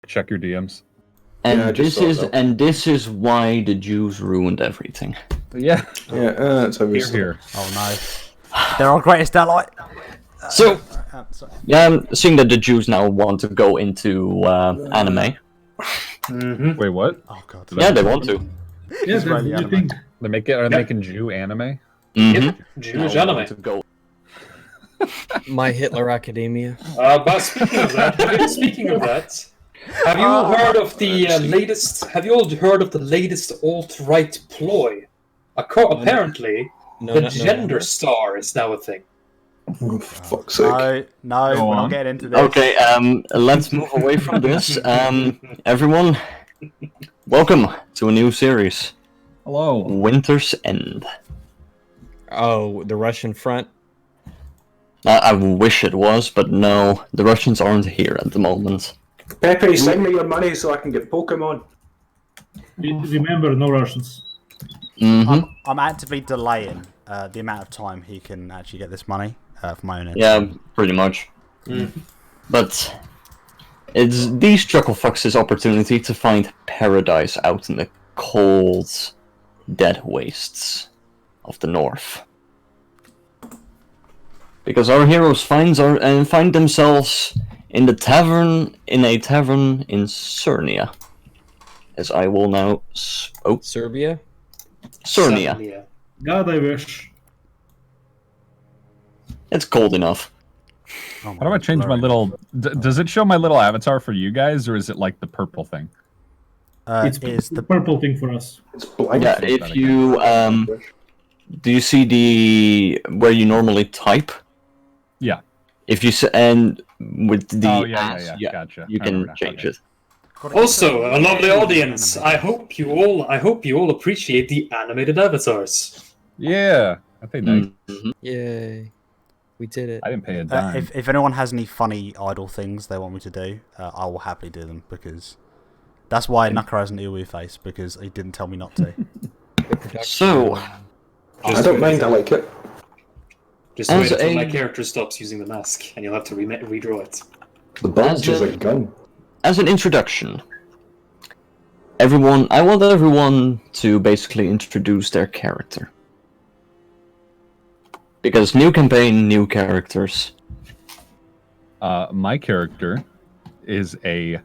Check your DMs. And Yeah, this is why the Jews ruined everything. Yeah. Yeah, that's obviously. Here. Oh no. They're our greatest ally. So, Sorry. yeah, seeing that the Jews now want to go into anime. Wait, what? Oh god. Yeah, they want to. Yeah, that's the Israeli new anime. thing. Are they making Jew anime? Mm-hmm. Jewish Now anime. want to go. My Hitler Academia. But speaking of that, have you heard of the latest? Have you all heard of the latest alt-right ploy? Apparently, the gender star is now a thing. Oh, for fuck's sake. No, Go we're on. not getting into this. Okay, let's move away from this. Everyone, welcome to a new series, Hello. Winter's End. Oh, the Russian front. I wish it was, but no, the Russians aren't here at the moment. Pepe, send me your money so I can get Pokemon. Remember, no Russians. Mm-hmm. I'm actively delaying the amount of time he can actually get this money for my own. Yeah, pretty much. But it's these Chucklefucks' opportunity to find paradise out in the cold, dead wastes of the north. Because our heroes find themselves in a tavern in Cernia. As I will now Serbia? Cernia. God, I wish. It's cold enough. Oh, How do I change my little... does it show my little avatar for you guys, or is it like the purple thing? It's Is the the purple thing for us. It's blind. Yeah, if you do you see the where you normally type? Yeah. If you and with the Oh, yeah. Gotcha. you I can remember now. change Okay. it. Also, a lovely audience. I hope you all appreciate the animated avatars. Yeah. I think nice. Mhm. Yay. We did it. I didn't pay a dime. if anyone has any funny idle things they want me to do, I will happily do them because that's why Knucker has an earwig face because he didn't tell me not to. So, I don't mind, I like it. Just As wait until a- my character stops using the mask, and you'll have to redraw it. The bulge is a gun. as an introduction, I want everyone to basically introduce their character. Because new campaign, new characters. My character is a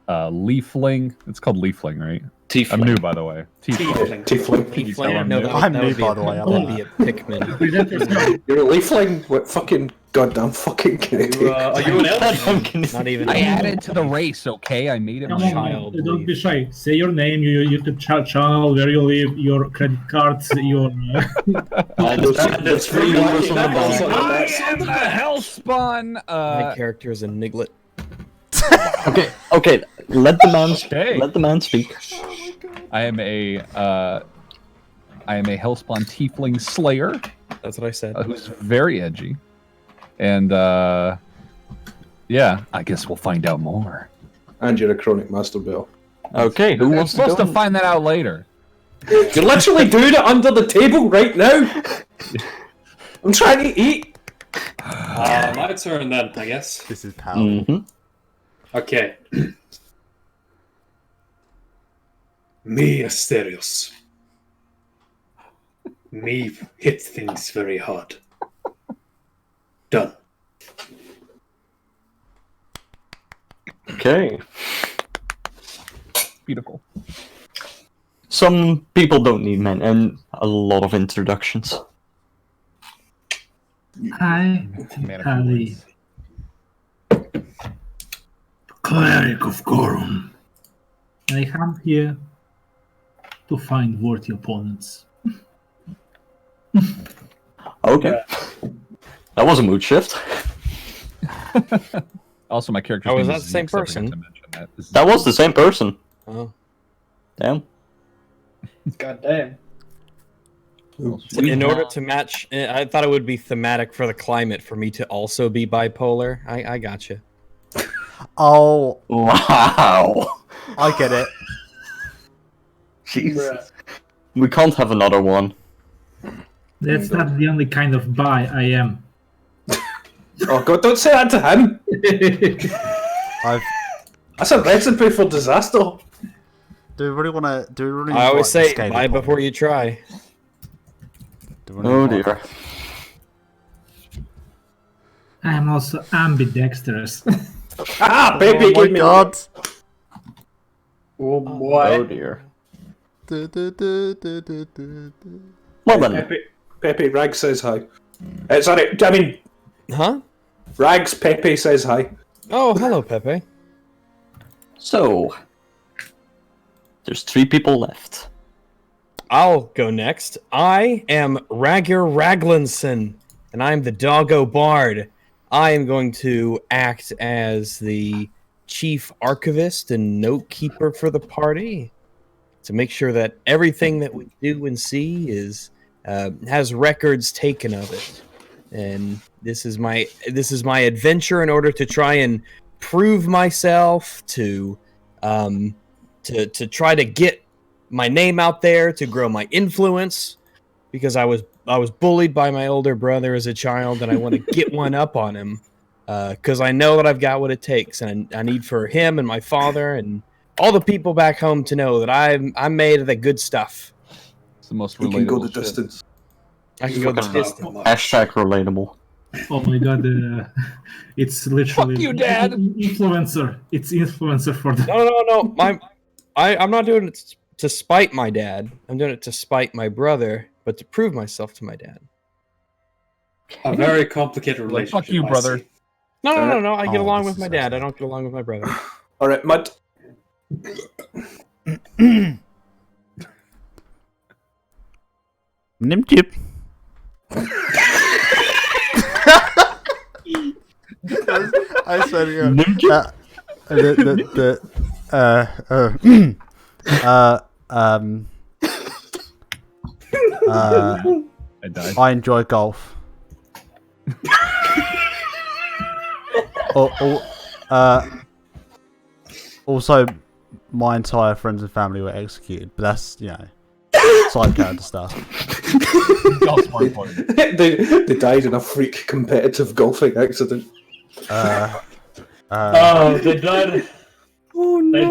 leafling. It's called leafling, right? Tiefling. I'm new, by the way. Tiefling. Tiefling. No, I'm that new, would be by the way, I like That'd be a Pikmin. You're a leafling? What fucking goddamn fucking kidding? Are you an elf? Not even. I added to the race, okay? I made it Come my on, child. don't be shy. Say your name, your YouTube channel, where you live, your credit cards, your. There's three numbers on the back. I am the hellspawn. My character is a Niglet. Okay, let the man Okay. let the man speak. I am a hellspawn tiefling slayer That's what I said. who's very edgy, and yeah, I guess we'll find out more. And you're a chronic master bill. Okay, who We're wants to supposed go? to find that out later. You're literally doing it under the table right now! I'm trying to eat! My turn then, I guess. This is powerful. Mhm. Okay. Me, Asterios. Me hit things very hard. Done. Okay. Beautiful. Some people don't need men and a lot of introductions. I Manifold. Cleric of Gorum. I am here to find worthy opponents. Okay. That was a mood shift. Also, my character. Oh, is that the same person? That was the same person. Oh. Damn. God damn. In order to match, I thought it would be thematic for the climate for me to also be bipolar. I gotcha. Oh, Wow. I get it. Jesus. We can't have another one. That's not the only kind of bi I am. Oh god, don't say that to him! That's a recipe for disaster. Do we really want to? Do we really? I always like, say, scale buy it before you try. Do we really Oh like- dear. I am also ambidextrous. Ah, baby, Oh my gave me. god! Oh boy. Oh dear. Du, du, du, du, du, du, du. Well then. Pepe, Rags says hi. Sorry, I mean, Huh? Rags, Pepe says hi. Oh, hello, Pepe. So, there's 3 people left. I'll go next. I am Ragger Raglinson, and I'm the Doggo Bard. I am going to act as the chief archivist and note keeper for the party to make sure that everything that we do and see is has records taken of it. And this is my adventure in order to try and prove myself, to try to get my name out there, to grow my influence, because I was bullied by my older brother as a child, and I want to get one up on him, because I know that I've got what it takes, and I need for him and my father and all the people back home to know that I'm made of the good stuff. It's the most You relatable can go the shit. distance. I can go the Fucking distance. Hashtag relatable. Oh my god, it's literally Fuck you, Dad. Influencer. It's influencer for the. No. I'm not doing it to spite my dad. I'm doing it to spite my brother, but to prove myself to my dad. A very complicated Like, relationship. fuck you, I brother. see. No. I get Oh, along this with my is dad. so I don't get along with my brother. Alright, Mud. Nimtip. I swear to God. I died. I enjoy golf. Also, my entire friends and family were executed, but that's, side character stuff. Golf's more important. they died in a freak competitive golfing accident. Oh, they died. They died. Watch They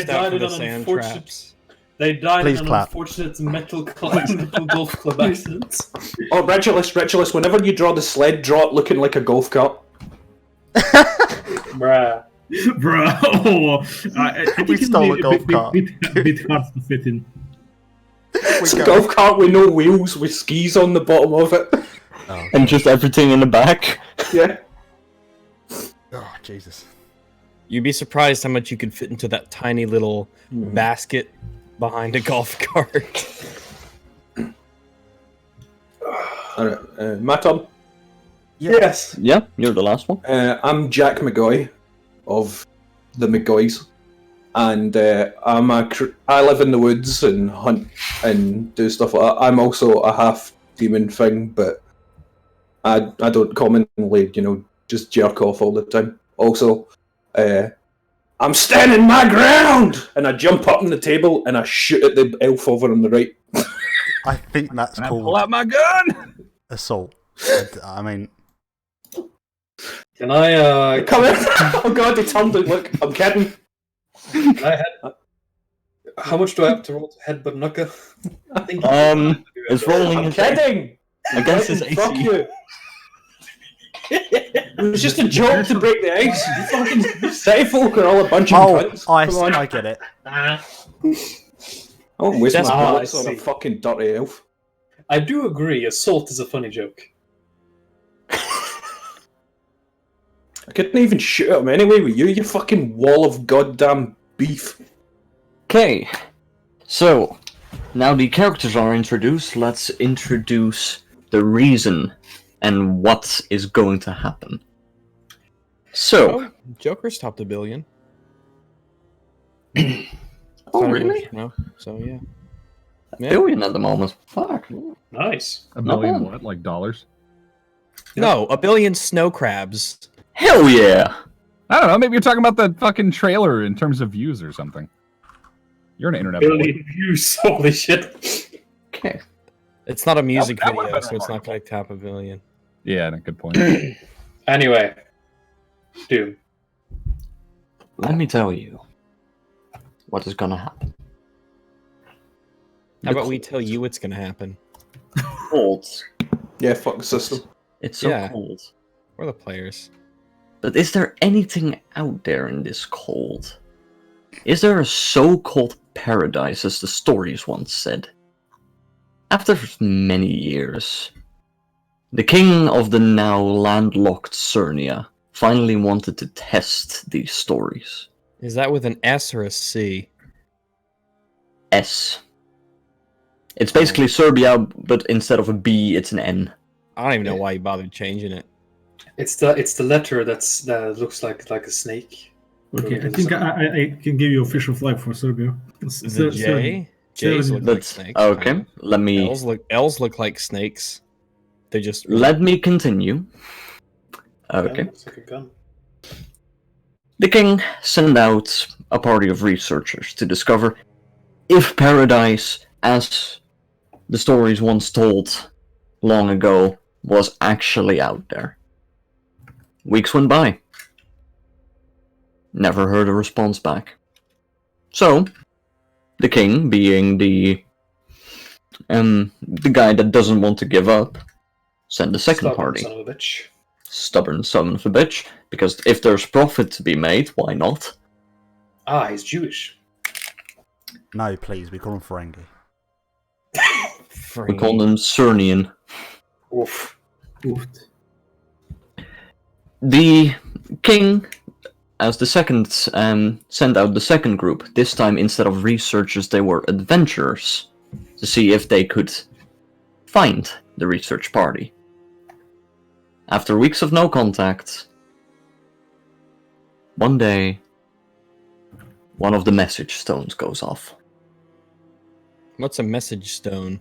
out died for in the an sand unfortunate. traps. They died Please in an clap. unfortunate metal golf club accident. Oh, Regulus, whenever you draw the sled, draw it looking like a golf cart. Bruh. Bro, I think We it's stole a golf cart. bit hard to fit in. It's a golf cart with no wheels, with skis on the bottom of it. And just everything in the back. Yeah. Oh, Jesus. You'd be surprised how much you could fit into that tiny little basket behind a golf cart. Alright, my turn. Yes. Yeah, you're the last one. I'm Jack McGoy of the McGoys, and I live in the woods and hunt and do stuff like that. I'm also a half demon thing, but I don't commonly, just jerk off all the time. Also, I'm standing my ground, and I jump up on the table and I shoot at the elf over on the right. I think that's And I pull called out my gun. assault. I mean, Can I? Come in! Oh god, they turned it. Look, I'm kidding. Can I how much do I have to roll to headbutt Nuka? I think. It's rolling. I'm kidding. Against his Fuck AC. you. It was just a joke to break the ice. You fucking city folk are all a bunch of cunts. Come on. I get it. I won't waste That's my how I bullets on a see. fucking dirty elf. I do agree. Assault is a funny joke. I couldn't even shoot at him anyway with you fucking wall of goddamn beef. Okay, so now the characters are introduced. Let's introduce the reason and what is going to happen. So, Oh, Joker's topped $1 billion. oh really? No, so yeah. $1 billion at the moment. Fuck. Nice. $1 Not billion bad. what? Like dollars? No, $1 billion snow crabs. Hell yeah! I don't know. Maybe you're talking about the fucking trailer in terms of views or something. You're an internet boy. Billion views. Holy shit. Okay. It's not a music that would've video, been so it's not remarkable. going to top $1 billion. Yeah, good point. Anyway, Doom. let me tell you what is gonna happen. How about we tell you what's gonna happen? Cold. Yeah, fuck the system. It's so Yeah. cold. We're the players. But is there anything out there in this cold? Is there a so-called paradise, as the stories once said? After many years, the king of the now landlocked Cernia finally wanted to test these stories. Is that with an S or a C? S. It's basically Serbia, but instead of a B, it's an N. I don't even know why you bothered changing it. It's the letter that looks like a snake. Okay, I think I can give you official flag for Serbia. The J? J's look like That's snakes. okay. Let me L's look like snakes. They just let me continue. Okay. Looks like a gun. The king sent out a party of researchers to discover if paradise, as the stories once told long ago, was actually out there. Weeks went by. Never heard a response back. So, the king, being the guy that doesn't want to give up, sent the second Stubborn party. son of a bitch. Stubborn son of a bitch, because if there's profit to be made, why not? Ah, he's Jewish. No, please, we call him Ferengi. We call them Cernian. Oof. Oof. The king, as the second, sent out the second group. This time, instead of researchers, they were adventurers, to see if they could find the research party. After weeks of no contact, one day, one of the message stones goes off. What's a message stone?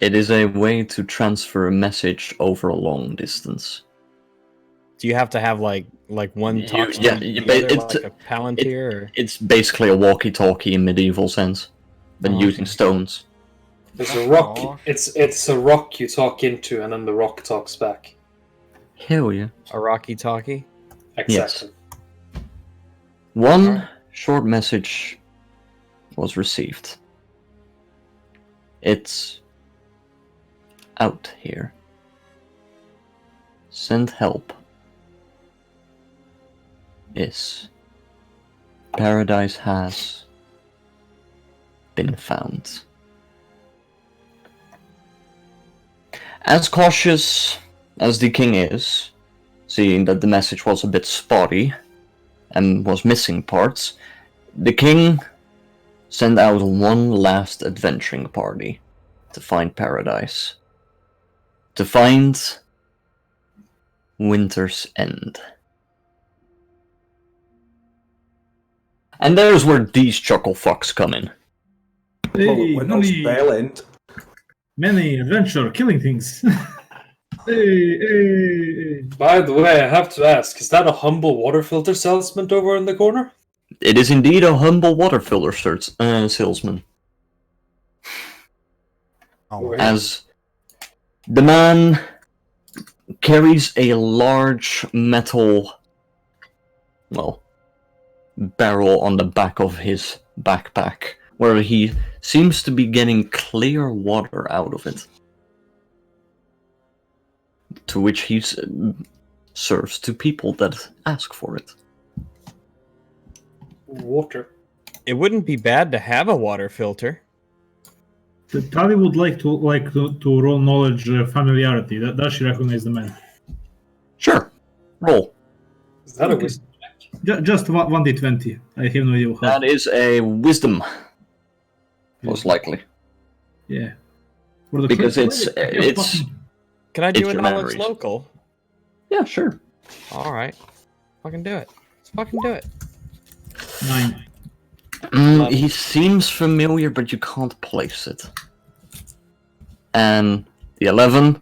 It is a way to transfer a message over a long distance. Do you have to have like one You- talks yeah, to you- the other, it's- like a palantir? Or... It's basically a walkie-talkie in medieval sense, but Oh, using okay. stones. There's a rock. Aw. It's a rock you talk into, and then the rock talks back. Hell yeah. A rocky talkie? Exactly. One short message was received. It's out here. Send help. Is paradise has been found. As cautious as the king is, seeing that the message was a bit spotty and was missing parts, the king sent out one last adventuring party to find paradise. To find Winter's End. And there's where these chuckle fucks come in. Hey, When those bell end. many adventure killing things. hey. By the way, I have to ask: is that a humble water filter salesman over in the corner? It is indeed a humble water filler salesman. Oh, Wait. As the man carries a large metal, barrel on the back of his backpack, where he seems to be getting clear water out of it, to which he serves to people that ask for it. Water. It wouldn't be bad to have a water filter. Tali would like to roll knowledge familiarity. Does she recognize the man? Sure, roll. Is that a Okay. wisdom check? Just 1d20. I have no idea how. That is a wisdom, most likely. Yeah. For the Because first it's- player, it's- Can I do It's a your knowledge memories. local? Yeah, sure. Alright. Fucking do it. Let's fucking do it. 9. He seems familiar, but you can't place it. And the 11.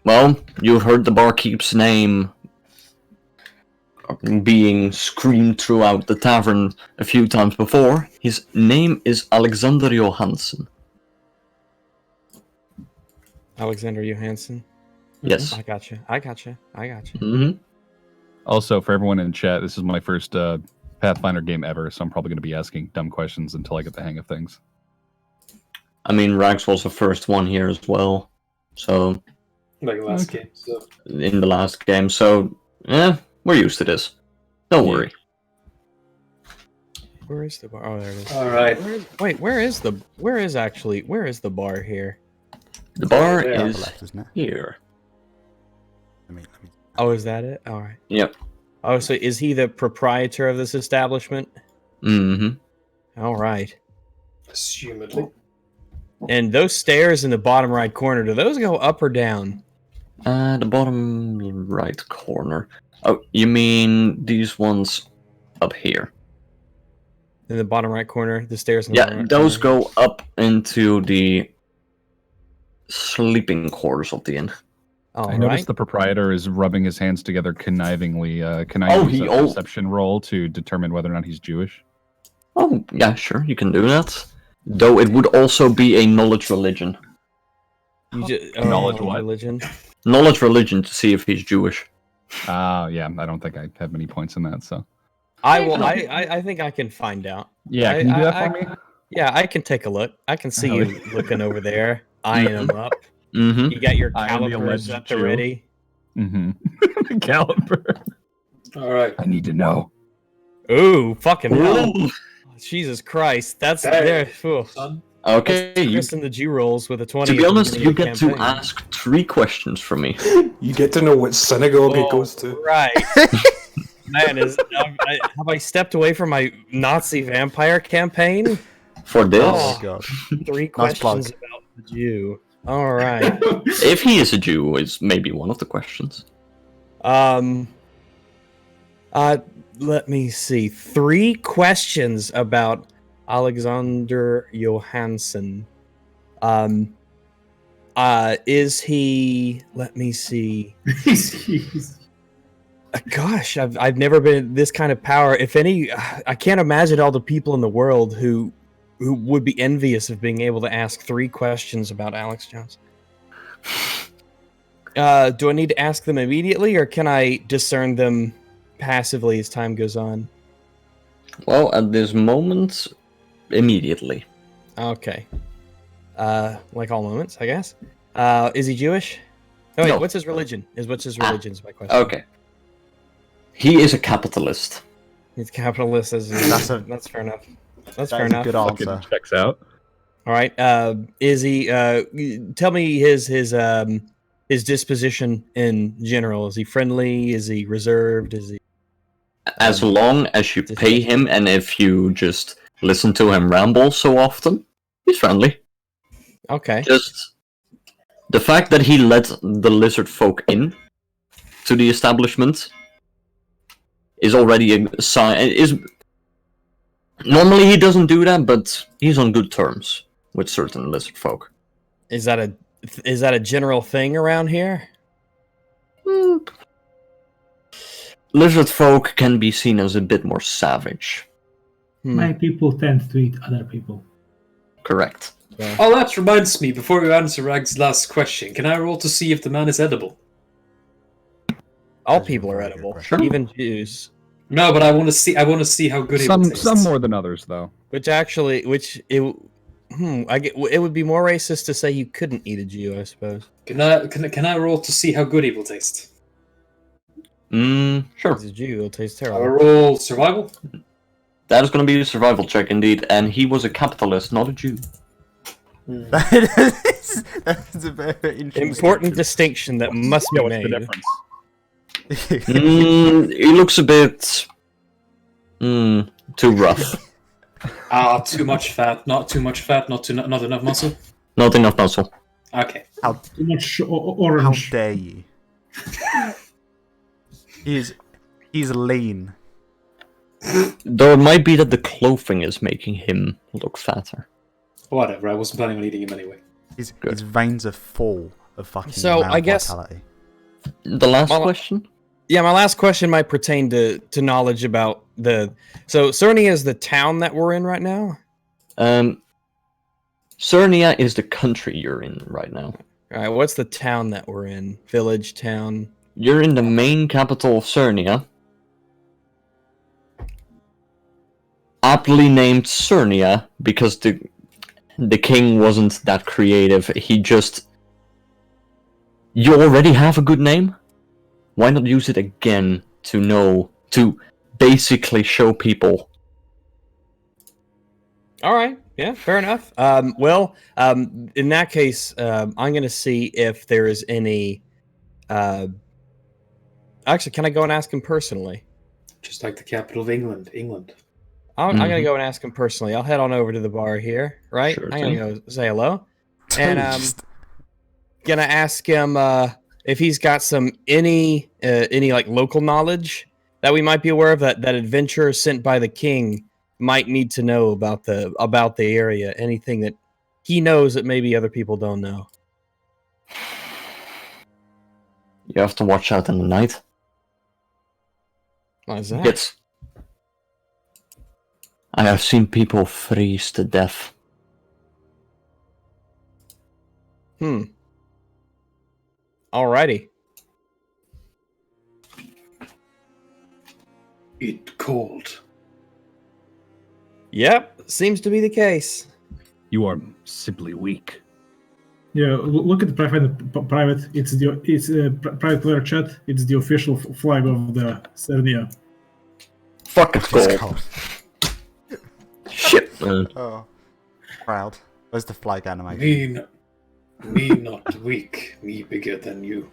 Well, you've heard the barkeep's name being screamed throughout the tavern a few times before. His name is Alexander Johansson. Alexander Johansson. Yes. I got you. Mm-hmm. Also, for everyone in chat, this is my first Pathfinder game ever, so I'm probably going to be asking dumb questions until I get the hang of things. I mean, Rags was the first one here as well, so Like last game. So in the last game, so we're used to this. Don't worry. Where is the bar? Oh, there it is. all right. Where is the bar here? The bar Yeah. is Left, isn't it? here. Let me. Oh, is that it? All right. Yep. Oh, so is he the proprietor of this establishment? Mm-hmm. All right. Assumedly. And those stairs in the bottom right corner, do those go up or down? The bottom right corner. Oh, you mean these ones up here? In the bottom right corner, the stairs in the Yeah, bottom right those corner? go up into the sleeping quarters of the inn. All I right. noticed the proprietor is rubbing his hands together connivingly. Can I use a perception roll to determine whether or not he's Jewish? Oh, yeah, sure, you can do that. Though it would also be a knowledge religion. Knowledge what? Religion. Knowledge religion to see if he's Jewish. Yeah, I don't think I have many points in that, so. I will. I think I can find out. Yeah, can you do that for me? Yeah, I can take a look. I can see Oh, you looking over there, eyeing him up. Mm-hmm. You got your I am the calipers alleged at the Jew. ready. Mm-hmm. Caliper. All right. I need to know. Ooh, fucking hell. Ooh. Jesus Christ. That's Dang. there. Ooh. Son. Okay, That's you, Chris and the Jew rolls with a 20. to be at the honest, beginning you of the get to campaign. ask 3 questions from me. You get to know what synagogue Oh, it goes to. Right. Man, have I stepped away from my Nazi vampire campaign? For this, Oh. God. 3 Nice questions plug. about the Jew. All right. if he is a Jew, is maybe one of the questions. Let me see. 3 questions about Alexander Johansson. Is he? Let me see. Gosh, I've never been in this kind of power. If any, I can't imagine all the people in the world who would be envious of being able to ask 3 questions about Alex Jones. Do I need to ask them immediately, or can I discern them passively as time goes on? Well, at this moment, immediately. Okay. Like all moments, I guess. Is he Jewish? Oh wait, No. what's his religion? What's his religion? Is my question. Okay. He is a capitalist. He's capitalist. That's That's fair enough. That's That fair is a enough. good Fucking answer. checks out. All right. Is he? Tell me his disposition in general. Is he friendly? Is he reserved? Is he? As long as you pay him and if you just listen to him ramble so often, he's friendly. Okay. Just the fact that he let the lizard folk in to the establishment is already a sign. Normally he doesn't do that, but he's on good terms with certain lizard folk. Is that a general thing around here? Lizard folk can be seen as a bit more savage. My people tend to eat other people. Correct. Oh, that reminds me. Before you answer Rag's last question, can I roll to see if the man is edible? All That's a people are very good edible, question. even Jews. No, but I want to see. I want to see how good he will taste. Some more than others, though. It would be more racist to say you couldn't eat a Jew, I suppose. Can I roll to see how good he will taste? Sure. As a Jew, it'll taste I will terrible. roll survival. That is going to be a survival check indeed, and he was a capitalist, not a Jew. That is a very interesting. Important distinction that must be Yeah, what's the made. difference? He looks a bit too rough. Too much fat. Not too much fat. Not enough muscle. Not enough muscle. Okay. Too much How orange. dare you? He's lean. Though it might be that the clothing is making him look fatter. Whatever. I wasn't planning on eating him anyway. His Good. veins are full of fucking. So, male I guess- vitality. The last Well, question? Yeah, my last question might pertain to knowledge about the. So, Cernia is the town that we're in right now. Cernia is the country you're in right now. All right, what's the town that we're in? Village, town. You're in the main capital of Cernia, aptly named Cernia because the king wasn't that creative. He just... You already have a good name? Why not use it again to basically show people? All right. Yeah, fair enough. In that case, I'm going to see if there is any... Actually, can I go and ask him personally? Just like the capital of England. I'm going to go and ask him personally. I'll head on over to the bar here, right? Sure I'm going to go say hello. And Just- going to ask him if he's got any like local knowledge that we might be aware of that adventurer sent by the king might need to know about the area. Anything that he knows that maybe other people don't know. You have to watch out in the night. What is that? Yes. I have seen people freeze to death. Alrighty. It cold. Yep, seems to be the case. You are simply weak. Yeah, look at the private. It's private player chat. It's the official flag of the Cernia. Fuck, it's It's cold. cold. Shit, man. Oh, proud. Where's the flag animation? Me not weak. Me bigger than you.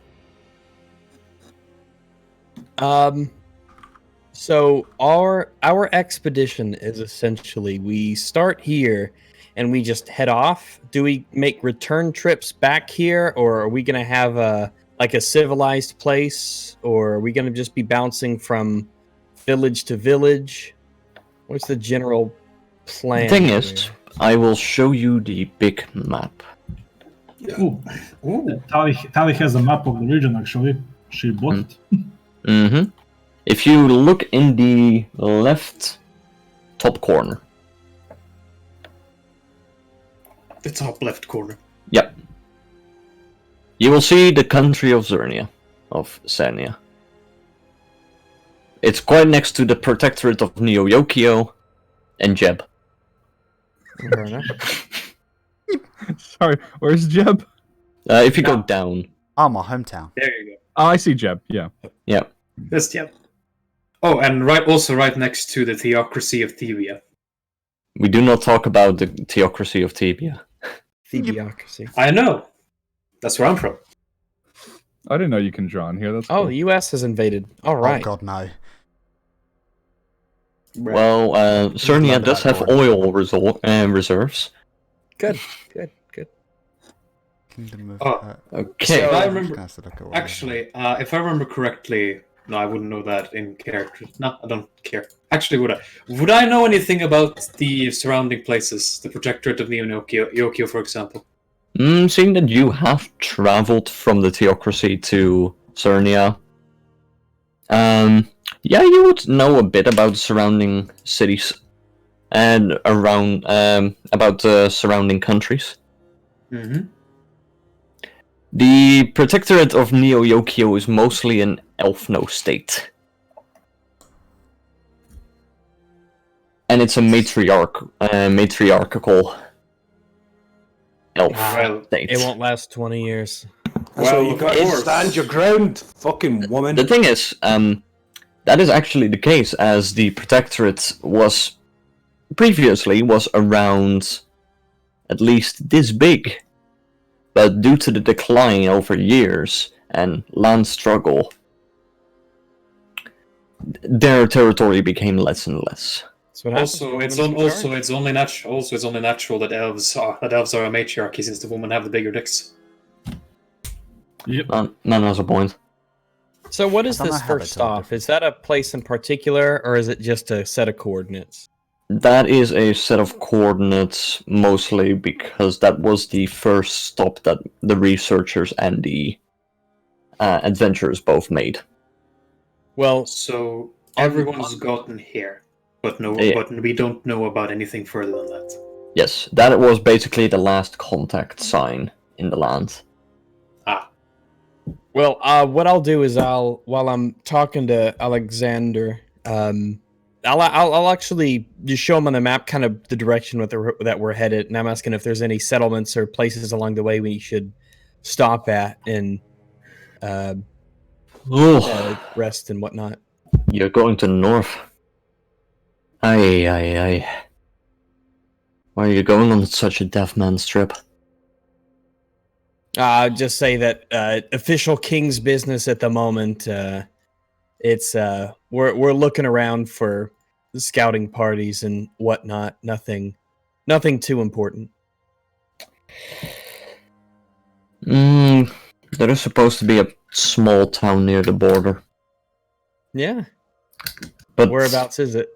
So our expedition is essentially we start here and we just head off. Do we make return trips back here, or are we gonna have a civilized place, or are we gonna just be bouncing from village to village? What's the general plan? The thing here? is, I will show you the big map. Ooh, Ooh. Tali has a map of the region. Actually, she bought it. Mm-hmm. If you look in the left top corner. The top left corner. Yep. You will see the country of Zernia, of Cernia. It's quite next to the protectorate of Neo-Yokio and Jeb. Fair enough. Sorry, where's Jeb? If you go down. Oh, my hometown. There you go. Oh, I see Jeb. Yeah. Yep. Yes, yeah. Oh, and right next to the theocracy of Thebia. We do not talk about the theocracy of Tibia. Theocracy. I know. That's where I'm from. I didn't know you can draw in here. That's Oh, cool. the U.S. has invaded. All right. Oh god, no. Well, Cernia Love does that have board. oil reserves. Good. Kingdom of. Oh, Okay. So I I'm remember- just gonna have to look at what Actually, if I remember correctly, no, I wouldn't know that in character. No, I don't care. Actually, would I? Would I know anything about the surrounding places? The Protectorate of Neo-Yokio, for example? Seeing that you have traveled from the theocracy to Cernia, yeah, you would know a bit about the surrounding cities and around about the surrounding countries. Mm-hmm. The Protectorate of Neo-Yokio is mostly an Elfno state. And it's a matriarchal elf Well, state. It won't last 20 years. Well, you of got to course. stand your ground, fucking woman. The thing is, that is actually the case, as the Protectorate was around at least this big. But due to the decline over years and land struggle, their territory became less and less. That's what happens Also, when it's women's in charge. it's only natural. Also, it's only natural that elves are a matriarchy, since the women have the bigger dicks. Yep. None has a point. So what is I don't this know how they first tell the off? Is that a place in particular, or is it just a set of coordinates? That is a set of coordinates, mostly because that was the first stop that the researchers and the adventurers both made. Well, So everyone's gotten here, but Yeah. but we don't know about anything further than that. Yes, that was basically the last contact sign in the land. what I'll do is while I'm talking to Alexander, I'll actually just show them on the map kind of the direction that we're headed, and I'm asking if there's any settlements or places along the way we should stop at and rest and whatnot. You're going to the north. Aye. Why are you going on such a deaf man's trip? Just say that official king's business at the moment. It's we're looking around for scouting parties and whatnot. Nothing too important. There is supposed to be a small town near the border. Yeah. But whereabouts is it?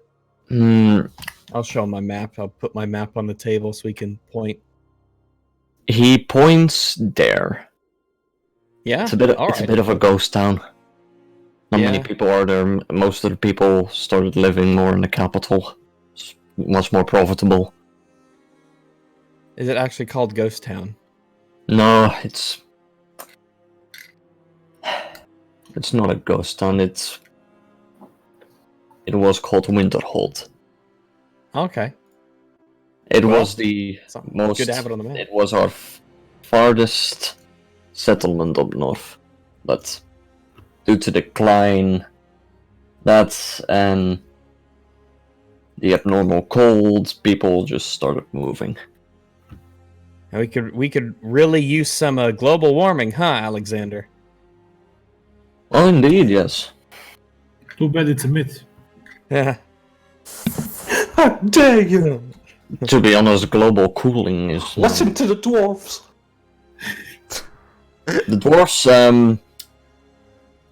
I'll show him my map. I'll put my map on the table so we can point. He points there. Yeah, It's a bit of a ghost town. Not many people are there. Most of the people started living more in the capital. It's much more profitable. Is it actually called Ghost Town? No, it's not a ghost town. It was called Winterhold. Okay. It was the most. Good to have it on the map. It was our farthest settlement up north, but due to decline, and the abnormal cold, people just started moving. And we could really use some global warming, huh, Alexander? Oh, indeed, yes. Too bad it's a myth. Yeah. How dare you! To be honest, global cooling is. Listen to the dwarves. The dwarves.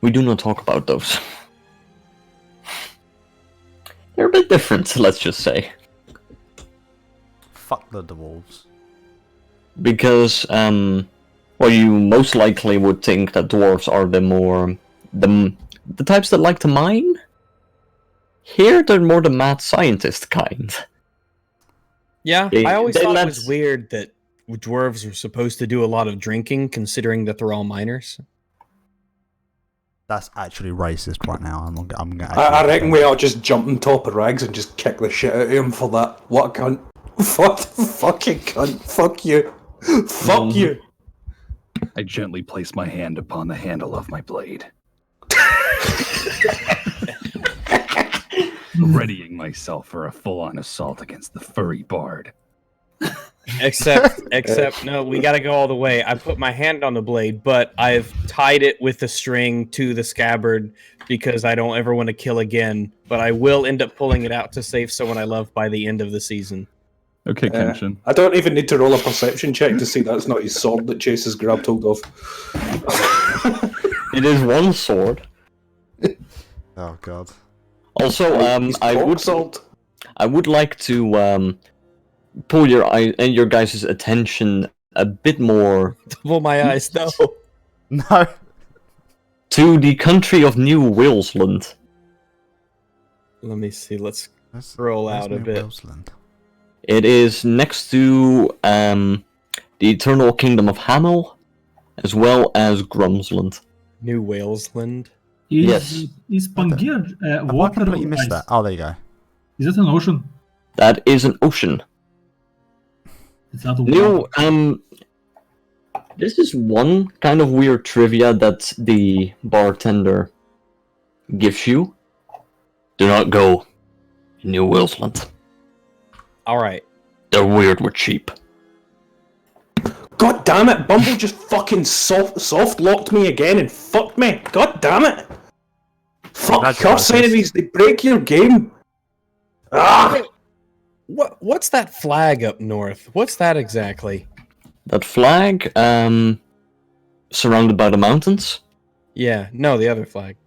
We do not talk about those. They're a bit different, let's just say. Fuck the dwarves. Because, well, you most likely would think that dwarves are the types that like to mine. Here, they're more the mad scientist kind. Yeah, I always thought it was weird that dwarves were supposed to do a lot of drinking, considering that they're all miners. That's actually racist right now. I'm gonna. I reckon we ought to just jump on top of Rags and just kick the shit out of him for that. What a cunt. Fucking cunt. Fuck you. Fuck you. I gently place my hand upon the handle of my blade. Readying myself for a full-on assault against the furry bard. Except, no, we gotta go all the way. I put my hand on the blade, but I've tied it with the string to the scabbard because I don't ever want to kill again. But I will end up pulling it out to save someone I love by the end of the season. Okay, Kenshin. I don't even need to roll a perception check to see that's not his sword that Chase has grabbed hold of. It is one sword. Oh god. Also, I would like to pull your guys' attention a bit more. Pull my eyes, no. No. To the country of New Walesland. Let me see. Let's scroll out a bit. Walesland? It is next to the Eternal Kingdom of Hamel, as well as Grumsland. New Walesland. Yes. Is Pangaea I water completely or missed ice? that. Oh, there you go. Is that an ocean? That is an ocean. It's not a water. This is one kind of weird trivia that the bartender gives you. Do not go New Walesland. Alright. They're weird, we're cheap. God damn it, Bumble just fucking soft locked me again and fucked me. God damn it. Fuck, curse enemies, they break your game. Ah! What's that flag up north? What's that exactly? That flag, surrounded by the mountains? Yeah, no, the other flag.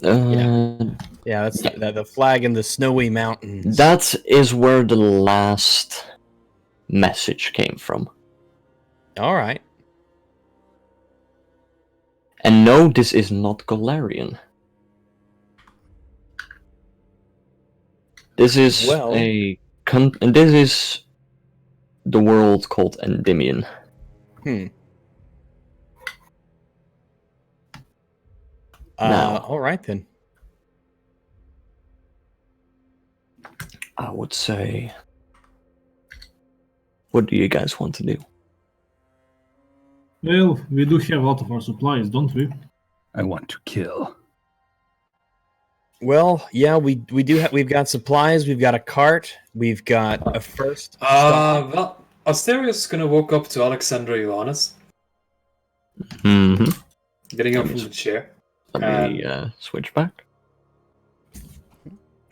Yeah, that's the flag in the snowy mountains. That is where the last message came from. Alright. And no, this is not Golarion. This is and this is the world called Endymion. Alright then. I would say... What do you guys want to do? Well, we do have a lot of our supplies, don't we? I want to kill. Well, yeah, we do have. We've got supplies. We've got a cart. We've got a first. Stop. Well, Asterios gonna walk up to Alexandra Ioannis, Mm-hmm. getting up from the chair. Let me switch back.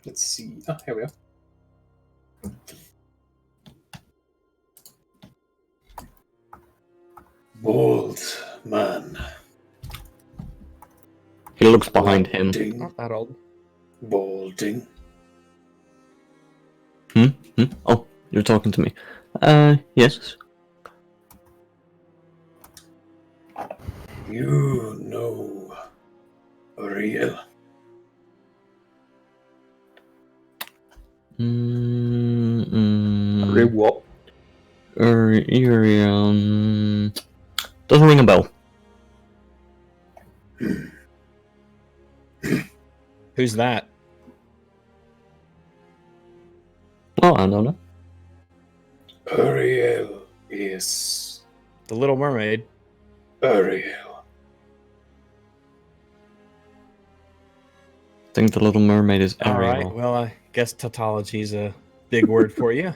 Let's see. Oh, here we are. Bold man. He looks behind him. Balding. Not that old. Balding. Oh, you're talking to me. Yes. You know Ariel. What? Doesn't ring a bell. Who's that? Oh, I don't know. Ariel is The Little Mermaid. Ariel. I think the Little Mermaid is All Ariel. right. Well, I guess tautology is a big word for you.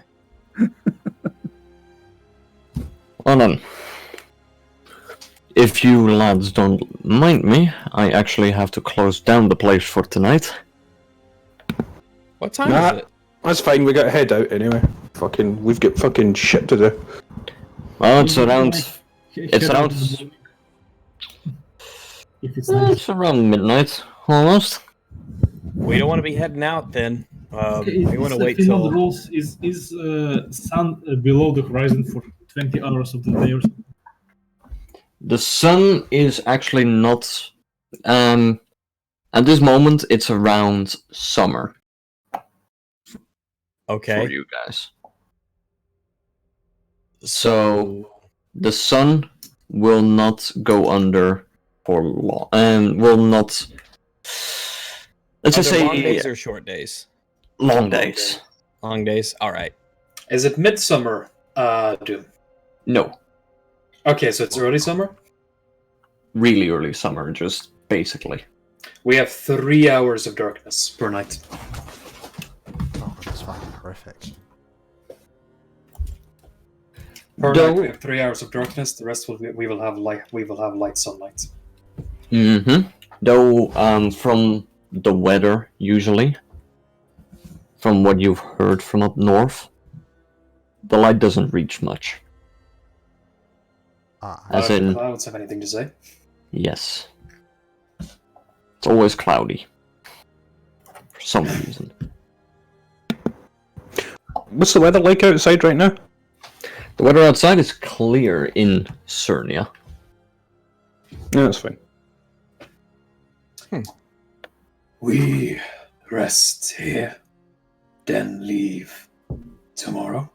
Well then, if you lads don't mind me, I actually have to close down the place for tonight. What time Nah. is it? That's fine, we gotta head out anyway. We've got fucking shit to do. Well, it's around. Head It's out around. in the morning. If it's nice. It's around midnight, almost. We don't want to be heading out then. We want to It's wait the thing on the till. rules is sun below the horizon for 20 hours of the day or something. The sun is actually not. At this moment, it's around summer Okay. for you guys. So the sun will not go under for long, and will not. Let's Are just there say long days or short days? long days. Long days. All right. Is it midsummer, Doom? No, Okay, so it's early summer? really early summer, just basically. We have 3 hours of darkness per night. Oh, that's fucking horrific. Per Though- night we have 3 hours of darkness. The rest we will have light. We will have light sunlight. Mm-hmm. Though, from the weather, usually, from what you've heard from up north, the light doesn't reach much. As The in, clouds have anything to say? yes. It's always cloudy. For some reason. What's the weather like outside right now? The weather outside is clear in Cernia. Yeah, that's fine. We rest here, then leave tomorrow.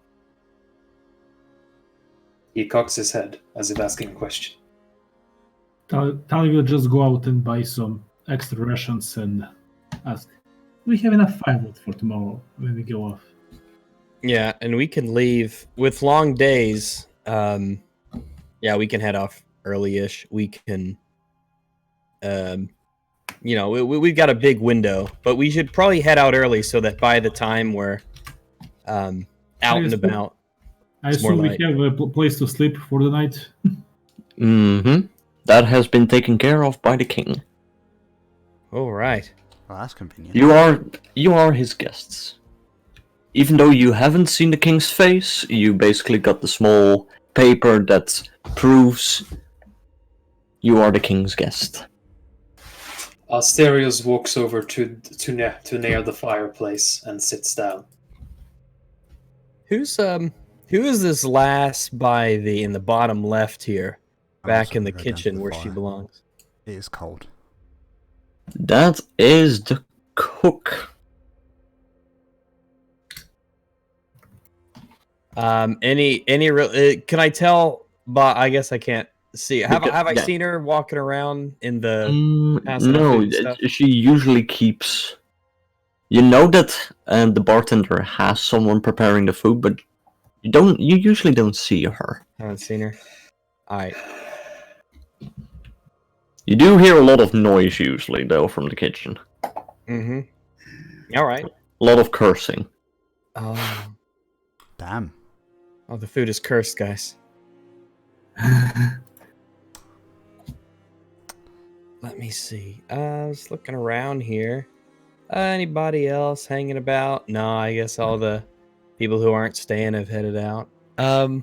He cocks his head as if asking a question. Tali will just go out and buy some extra rations and ask, do we have enough firewood for tomorrow when we go off? Yeah, and we can leave with long days. Yeah, we can head off early-ish. We can, we've got a big window, but we should probably head out early so that by the time we're out and about, I it's more assume we light. have a place to sleep for the night. Mm-hmm. That has been taken care of by the king. All right. Well, that's convenient. You are his guests. Even though you haven't seen the king's face, you basically got the small paper that proves you are the king's guest. Asterios walks over to near the fireplace and sits down. Who is this lass in the bottom left here, back in the gonna go down to kitchen the where she fire. belongs? It is cold. That is the cook. Can I tell? But I guess I can't see. Have I Yeah. seen her walking around in the? Mm, passing out no, food and stuff? she usually keeps You know that the bartender has someone preparing the food, but you usually don't see her. I haven't seen her. Alright. You do hear a lot of noise usually, though, from the kitchen. Mm-hmm. Alright. A lot of cursing. Oh. Damn. Oh, the food is cursed, guys. Let me see. I was looking around here. Anybody else hanging about? No, I guess all the people who aren't staying have headed out. Or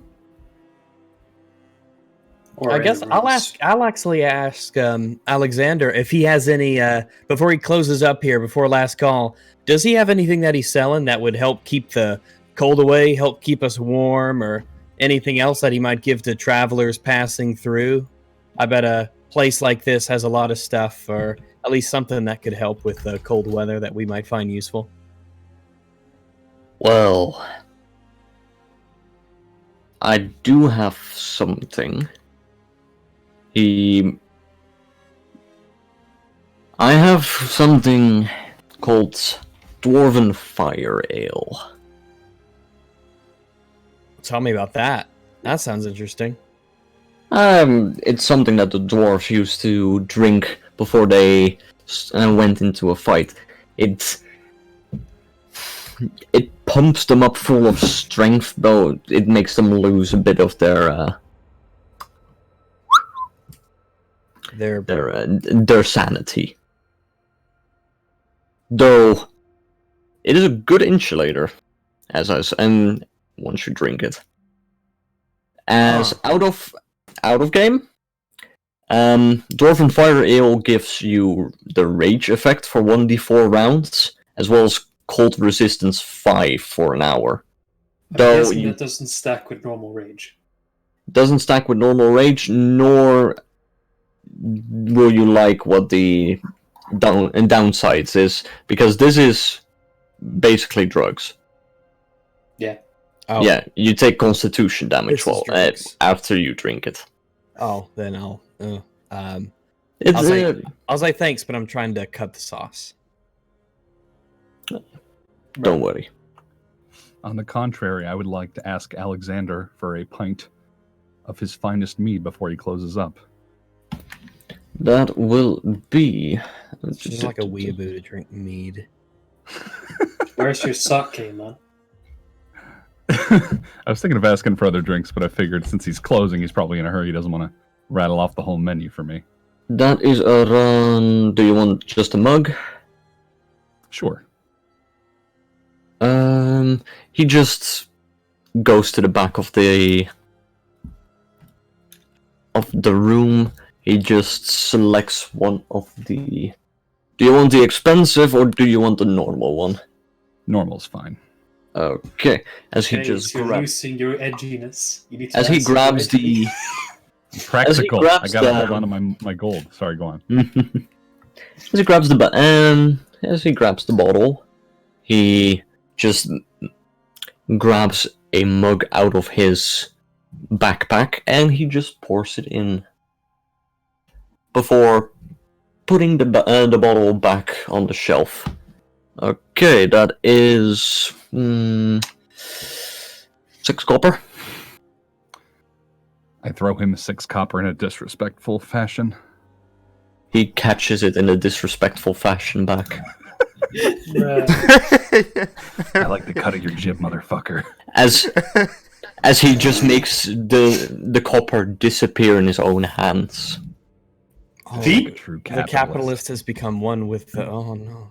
I guess I'll actually ask Alexander if he has any before he closes up here, before last call, does he have anything that he's selling that would help keep the cold away, help keep us warm, or anything else that he might give to travelers passing through? I bet a place like this has a lot of stuff, or at least something that could help with the cold weather that we might find useful. Well, I do have something. I have something called Dwarven Fire Ale. Tell me about that. That sounds interesting. It's something that the dwarves used to drink before they went into a fight. It pumps them up full of strength, though it makes them lose a bit of their sanity. Though it is a good insulator, and one should drink it. Out of game, Dwarven Fire Ale gives you the rage effect for 1d4 rounds, as well as cold resistance 5 for an hour. Though that doesn't stack with normal rage. Doesn't stack with normal rage, nor will you like what the downsides is, because this is basically drugs. Yeah. Oh. Yeah, you take constitution damage after you drink it. Oh, then I'll It's I'll say thanks, but I'm trying to cut the sauce. Don't worry. On the contrary, I would like to ask Alexander for a pint of his finest mead before he closes up. That will be... It's just like a weeaboo to drink mead. Where's your sake, man? I was thinking of asking for other drinks, but I figured since he's closing, he's probably in a hurry. He doesn't want to rattle off the whole menu for me. That is around... Do you want just a mug? Sure. He just goes to the back of the room. He just selects one of the... Do you want the expensive or do you want the normal one? Normal's fine. Okay. You're losing your edginess. You need to as he grabs the... Practical. I gotta hold on to my gold. Sorry, go on. As he grabs the bottle, he just grabs a mug out of his backpack and he just pours it in before putting the bottle back on the shelf. Okay, that is 6 copper. I throw him 6 copper in a disrespectful fashion. He catches it in a disrespectful fashion back. I like the cut of your jib, motherfucker. As he just makes the copper disappear in his own hands. Oh, like a true the capitalist has become one with the... Oh, no.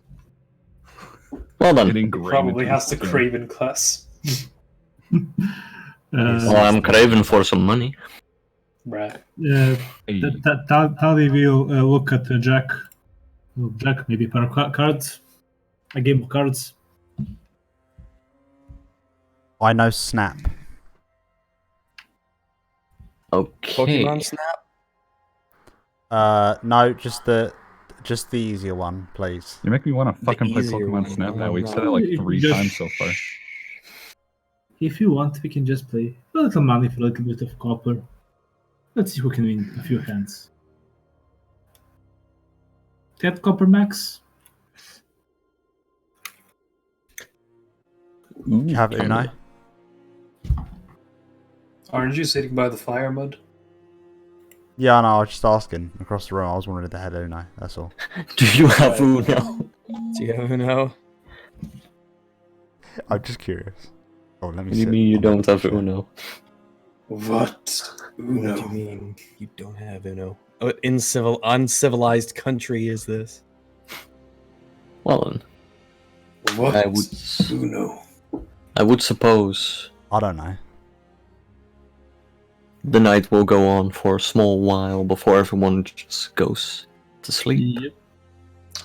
Well done. Probably has the craven class. I'm craving for some money. Right. Tali will look at Jack. Well, Jack, maybe per cards. A game of cards. I know Snap. Okay. Pokemon Snap? No, just the easier one, please. You make me want to fucking play easier Pokemon one. Snap now. Oh, We've no. said it like 3 times so far. If you want, we can just play a little money for a little bit of copper. Let's see who can win a few hands. Get copper max? Ooh, Do you have Unai? Aren't you sitting by the fire, Mud? Yeah, no, I was just asking across the room. I was wondering if they had Unai. That's all. Do you have Uno? Do you have Uno? I'm just curious. Oh, let me What do you sit mean you on that don't have chair. Uno? What? What do you Uno. mean you don't have Uno? What uncivilized country is this? Well then, What? I would, Uno. I would suppose I don't know. the night will go on for a small while before everyone just goes to sleep. Yep.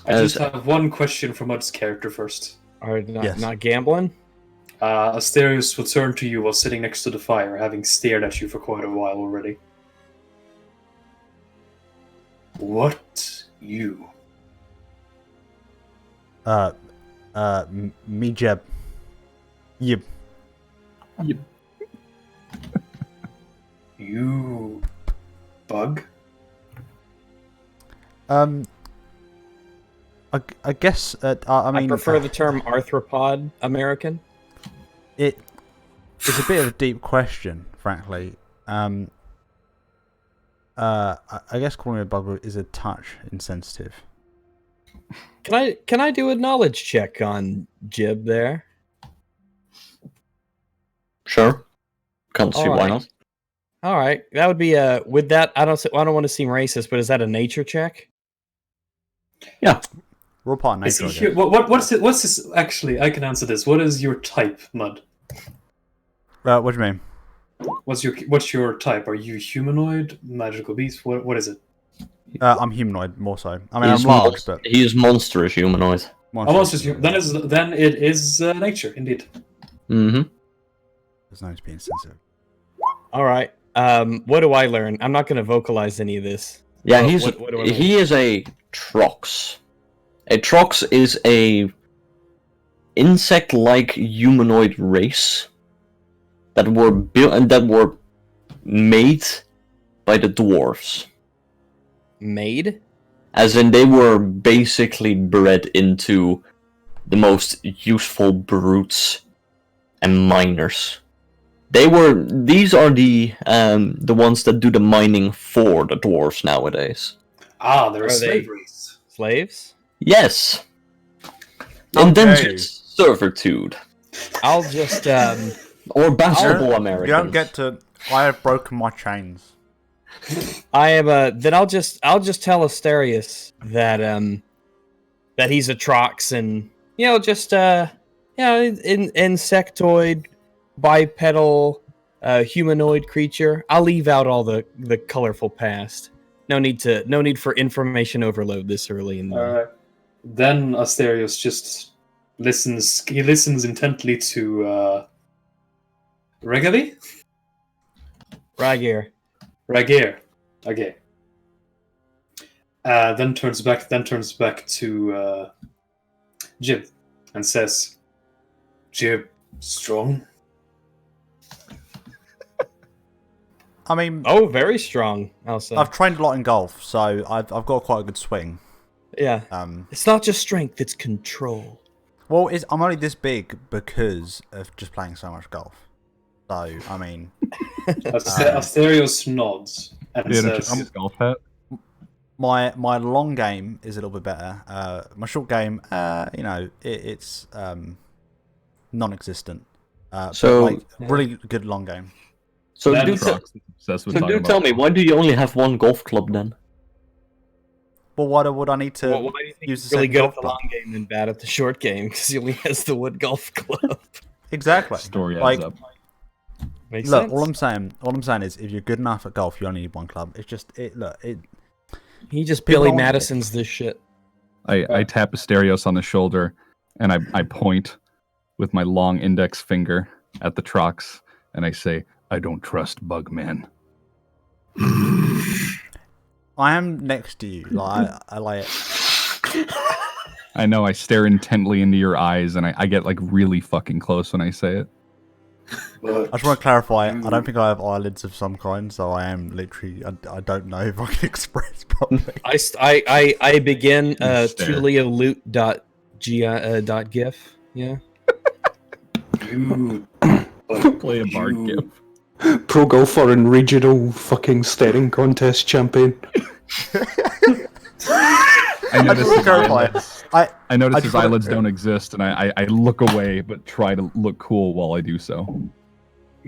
I just have one question for Mud's character first. Are not, Yes. not gambling? Asterios will turn to you while sitting next to the fire, having stared at you for quite a while already. What you? Me Jeb. Yep. You bug? I guess. I mean, I prefer the term arthropod American. It's a bit of a deep question, frankly. I guess calling it a bug is a touch insensitive. Can I do a knowledge check on Jib there? Sure. Can't see All why right. not. All right, that would be with that. I don't want to seem racist, but is that a nature check? Yeah. We're all part of Is he nature, I guess. what's this? Actually, I can answer this. What is your type, Mud? What do you mean? What's your type? Are you humanoid, magical beast? What is it? I'm humanoid, more so. I mean, He's I'm large, but he is monstrous humanoid. Almost then it is nature indeed. Mm-hmm. There's no to be insensitive. All right. What do I learn? I'm not going to vocalize any of this. Yeah, What do I learn? he is a Trox. A Trox is a insect-like humanoid race that were built and that were made by the dwarves. Made? As in, they were basically bred into the most useful brutes and miners. These are the ones that do the mining for the dwarves nowadays. Ah, they're Are a they- slave race. Slaves? Yes. How dare Indentured you. servitude. I'll just Or bastable You Americans. don't get to. I have broken my chains. I am then I'll just tell Asterius that that he's a Trox and just insectoid, bipedal, humanoid creature. I'll leave out all the colorful past. No need for information overload this early in the Alright. Then Asterios just listens. He listens intently to Regali? Ragir. Ragir. Okay. Then turns back to Jib and says, Jib, strong? I mean, Oh, very strong. I'll say. I've trained a lot in golf, so I've got quite a good swing. Yeah. It's not just strength; it's control. Well, I'm only this big because of just playing so much golf. So, I mean, Asterios nods and Yeah, says, golf hat. my long game is a little bit better. My short game, it's non-existent. So- but, like, really good long game. So Then do, Trox Obsessed with so talking do about tell me, golf. why do you only have one golf club then? Well, why would I need to Why do you think use he's the really second good golf at the club? long game and bad at the short game? Because he only has the wood golf club. Exactly. Story Like, adds up. Makes look, sense. all I'm saying is, if you're good enough at golf, you only need one club. It's just it. He just People Billy don't- Madison's this shit. I tap Asterios on the shoulder and I point with my long index finger at the Trox and I say, I don't trust Bugman. I am next to you. Like I like. I know I stare intently into your eyes and I get like really fucking close when I say it. I just want to clarify. I don't think I have eyelids of some kind, so I am literally. I don't know if I can express properly. I begin You stare. tulioloot.gif. Yeah. You. Play a barkeep. Pro golfer and regional fucking staring contest champion. I notice his clarify. eyelids. I I notice just his wanna- eyelids don't exist, and I look away, but try to look cool while I do so.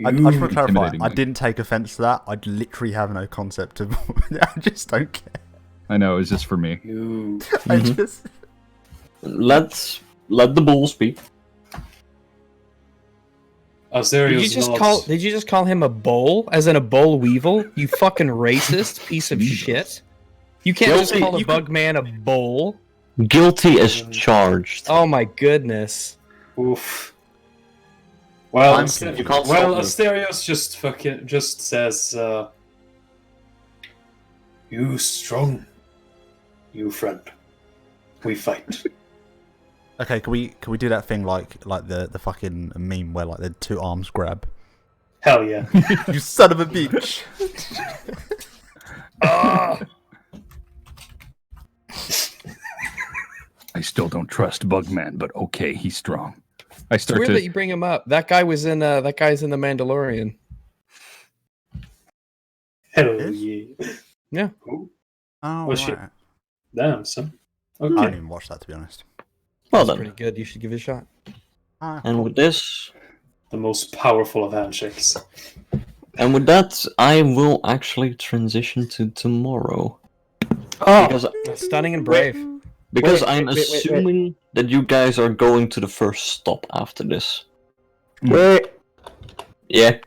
I just want to clarify. Intimidating I me. didn't take offense to that. I literally have no concept of. I just don't care. I know, it's just for me. You. I just. Let the bull speak. Asterios Did you just call him a bowl, as in a boll weevil? You fucking racist piece of shit! You can't just Guilty. call a bug man a bowl. Guilty as charged. Oh my goodness! Oof. Well, I'm Aster- you can't well, stop me. Asterios just says, "You strong, you friend. We fight." Okay, can we do that thing like the fucking meme where like the two arms grab? Hell yeah. You son of a bitch! I still don't trust Bugman, but okay, he's strong. I It's start weird to that you bring him up. That guy was in. That guy's in the Mandalorian. Hell Yes? yeah. Yeah. Ooh, Oh, Oh, shit. right. damn, son. I didn't Okay. even watch that, to be honest. Well That's then. pretty good. You should give it a shot. And with this, The most powerful of handshakes. and with that, I will actually transition to tomorrow. Oh, Because Stunning and brave. I'm assuming that you guys are going to the first stop after this. wait. Yeah.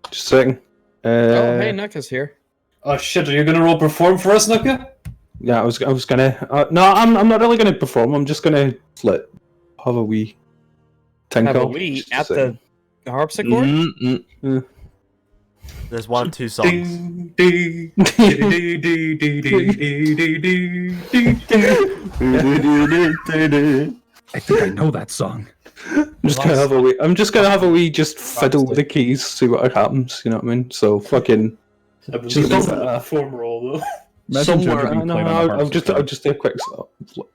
Just a second. Oh, hey, Nuka's here. Oh shit, are you gonna roll perform for us, Nuka? Yeah, I was gonna. No, I'm not really gonna perform. I'm just gonna have a wee tinkle. Have a wee Just a at second. the harpsichord. Mm-mm. There's one of two songs. Ding, ding, ding, ding, ding, ding, ding, ding, ding. I think I know that song. I'm just gonna have a wee. I'm just gonna have a wee. Just fiddle with the keys, see what happens. You know what I mean? So fucking. I believe Just it's don't- a perform roll though. Imagine Somewhere- Jojo being No, played on the I'll harpsichord. just do a quick.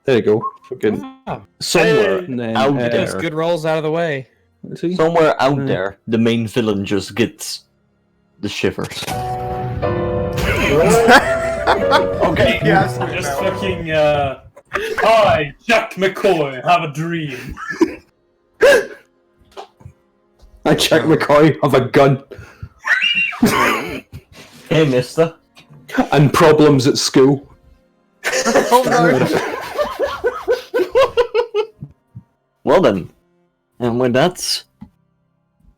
There you go. Fucking. Wow. Somewhere And then, out Those there. good rolls out of the way. see? Somewhere out Mm. there, the main villain just gets the shivers. Okay, Yes, just fucking. Hi, Jack McCoy. Have a dream. I check McCoy. Have a gun Hey, mister. and problems at school. Well then. And with that,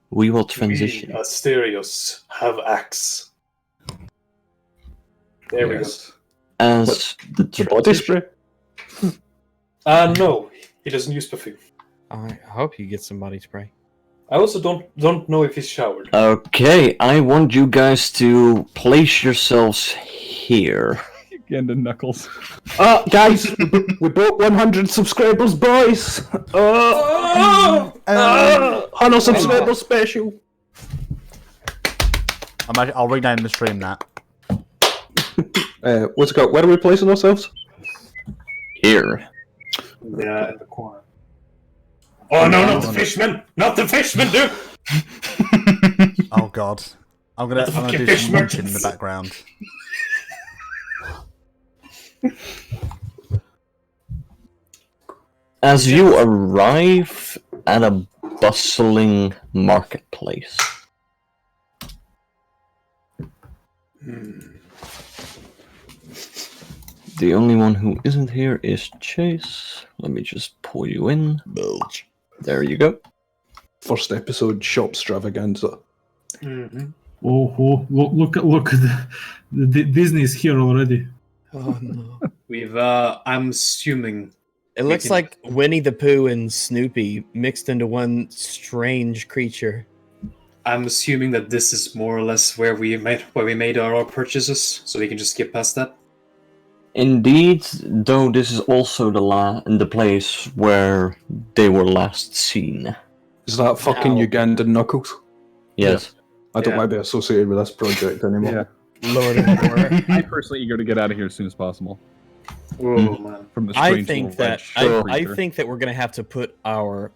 we will transition. We, Asterios, have axe. There Yes. As the The body spray. we go. No, he doesn't use perfume. I hope you get some body spray. I also don't know if he's showered. Okay, I want you guys to place yourselves here. Again to Knuckles. Guys, we broke 100 subscribers, boys. 100 subscribers special. I'll rename the stream that. What's it called? Where are we placing ourselves? Here. Yeah, in the corner. Oh no, not the fishman! Not the fishman, dude! Oh god. I'm gonna fucking do fish some munching in the merchants. background. As you arrive at a bustling marketplace. The only one who isn't here is Chase. Let me just pull you in. There you go. First episode, shop extravaganza. Mm-hmm. Oh, look at the Disney is here already. Oh no! We've, I'm assuming. It looks can- like Winnie the Pooh and Snoopy mixed into one strange creature. I'm assuming that this is more or less where we made our purchases, so we can just skip past that. Indeed, though this is also the place where they were last seen. Is that fucking Ow. Ugandan Knuckles? Yes. I don't Yeah. want to be associated with this project anymore. Lord of the War. I'm personally eager to get out of here as soon as possible. Oh man. From the I strange think little that red I creature. think that we're gonna have to put our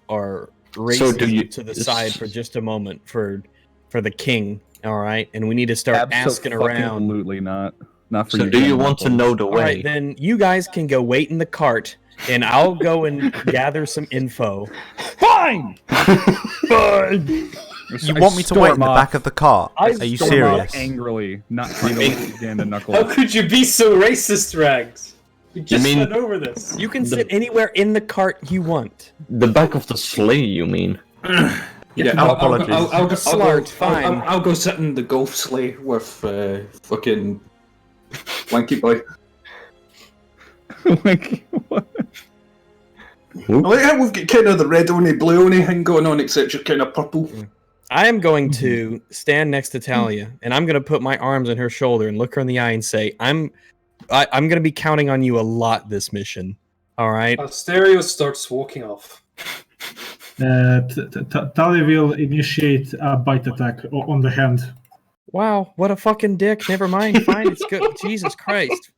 racing to the side for just a moment for the king. All right, and we need to start asking around. Absolutely not. Not for So you. do you want to know the All way? right, then you guys can go wait in the cart, and I'll go and gather some info. Fine. Fine. You want me to wait in the back of the cart? Are you serious? Angrily, not trying to let Ganda knuckle. How could you be so racist, Rags? We just went over this. You can sit anywhere in the cart you want. The back of the sleigh, you mean? Yeah, No apologies. I'll go sit in the golf sleigh with fucking Wanky Boy. Like, what? I like how we've got kind of the red only, blue only thing going on, except you're kind of purple. I am going to stand next to Talia, and I'm going to put my arms on her shoulder and look her in the eye and say, I'm going to be counting on you a lot this mission. All right? Stereo starts walking off. Talia will initiate a bite attack on the hand. Wow, what a fucking dick. Never mind. Fine, it's good. Jesus Christ.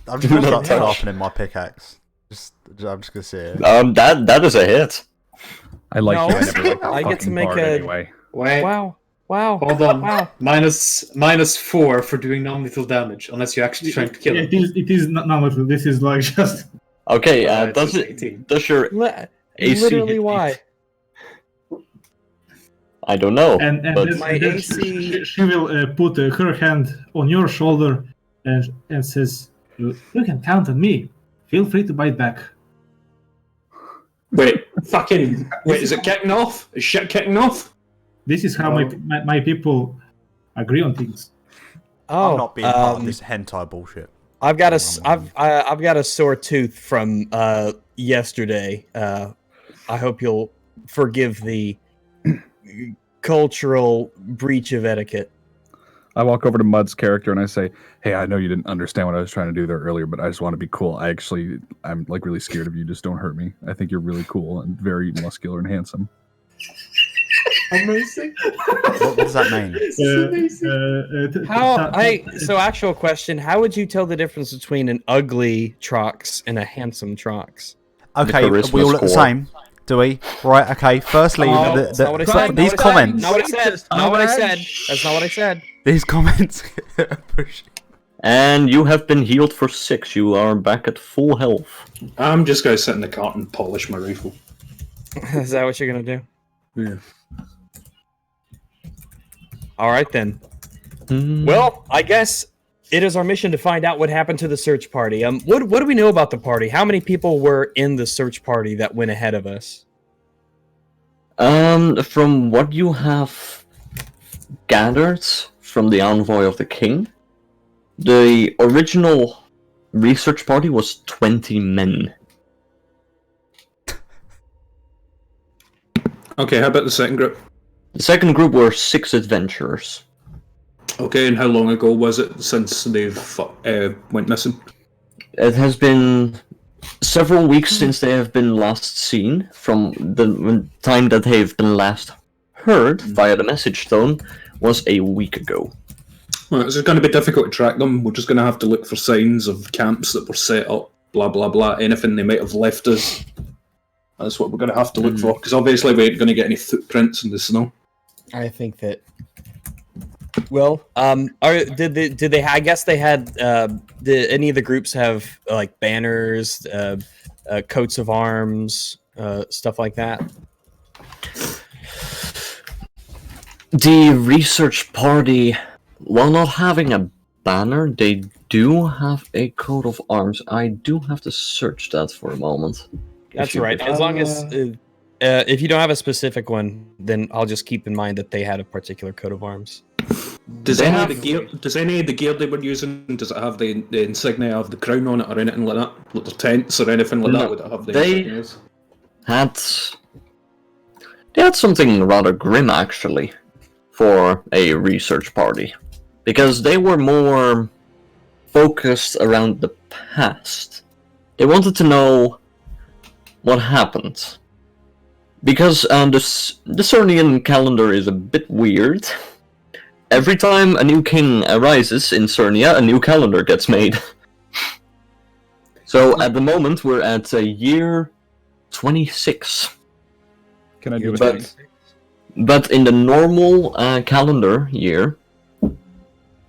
I'm just going to start sharpening my pickaxe. I'm just going to say it. That is a hit. I like No, you. I never liked that I get to fucking make bard a- anyway. Wait. Wow. Hold on. Wow. -4 for doing non-lethal damage, unless you're actually trying to kill him. It is not lethal. This is like just. Okay, It's 18. does your AC Literally hit why? I don't know. And but then, My and then AC she will put her hand on your shoulder and says, "You can count on me. Feel free to bite back." Wait, is it kicking off? Is shit kicking off? This is how my people agree on things. Oh, I'm not being part of this hentai bullshit. I've got a sore tooth from yesterday. I hope you'll forgive the cultural breach of etiquette. I walk over to Mud's character and I say, "Hey, I know you didn't understand what I was trying to do there earlier, but I just want to be cool. I'm like really scared of you. Just don't hurt me. I think you're really cool and very muscular and handsome." Amazing. What does that mean? So actual question, how would you tell the difference between an ugly Trox and a handsome Trox? Okay, charisma we all look the score. same. Do we? Right, okay. Firstly, That's not what I said. these comments. Not what I said. Not what I said. That's not what I said. These comments. And you have been healed for 6. You are back at full health. I'm just going to sit in the cart and polish my rifle. Is that what you're gonna do? Yeah. All right then. Well, I guess it is our mission to find out what happened to the search party. What do we know about the party? How many people were in the search party that went ahead of us? From what you have gathered from the envoy of the king, the original research party was 20 men. Okay, how about the second group? The second group were 6 adventurers. Okay, and how long ago was it since they've went missing? It has been several weeks since they have been last seen, from the time that they've been last heard via the message stone was a week ago. Well, it's going to be difficult to track them. We're just going to have to look for signs of camps that were set up, blah, blah, blah, anything they might have left us. That's what we're going to have to look for, because obviously we ain't going to get any footprints in the snow. I think that. Well, did they? I guess they had. Did any of the groups have like banners, coats of arms, stuff like that? The research party, while not having a banner, they do have a coat of arms. I do have to search that for a moment. That's right. As long as if you don't have a specific one, then I'll just keep in mind that they had a particular coat of arms. Does any of the gear they were using, does it have the insignia of the crown on it or anything like that? Like their tents or anything like that? Would it have the insignias? They had something rather grim, actually, for a research party. Because they were more focused around the past. They wanted to know what happened. Because the Cernian calendar is a bit weird. Every time a new king arises in Cernia, a new calendar gets made. So at the moment we're at year 26. Can I do a But- thing? But in the normal calendar year,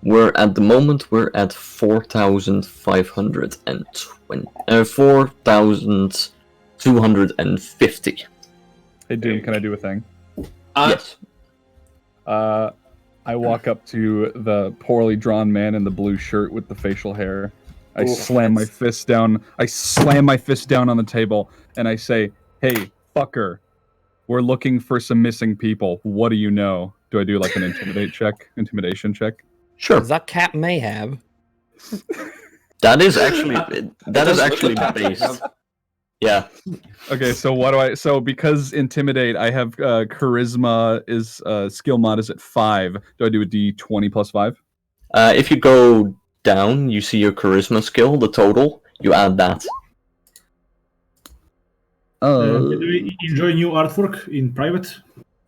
we're at 4,250. Hey, Doom, can I do a thing? Yes. I walk up to the poorly drawn man in the blue shirt with the facial hair. I slam my fist down. I slam my fist down on the table, and I say, "Hey, fucker, we're looking for some missing people. What do you know?" Do I do like an intimidation check? Sure. Is that Cap Mayhab? That is actually based. Yeah. Okay, so what do I? So because intimidate, I have charisma is skill mod is at 5. Do I do a D20 plus 5? If you go down, you see your charisma skill, the total. You add that. Do we enjoy new artwork in private?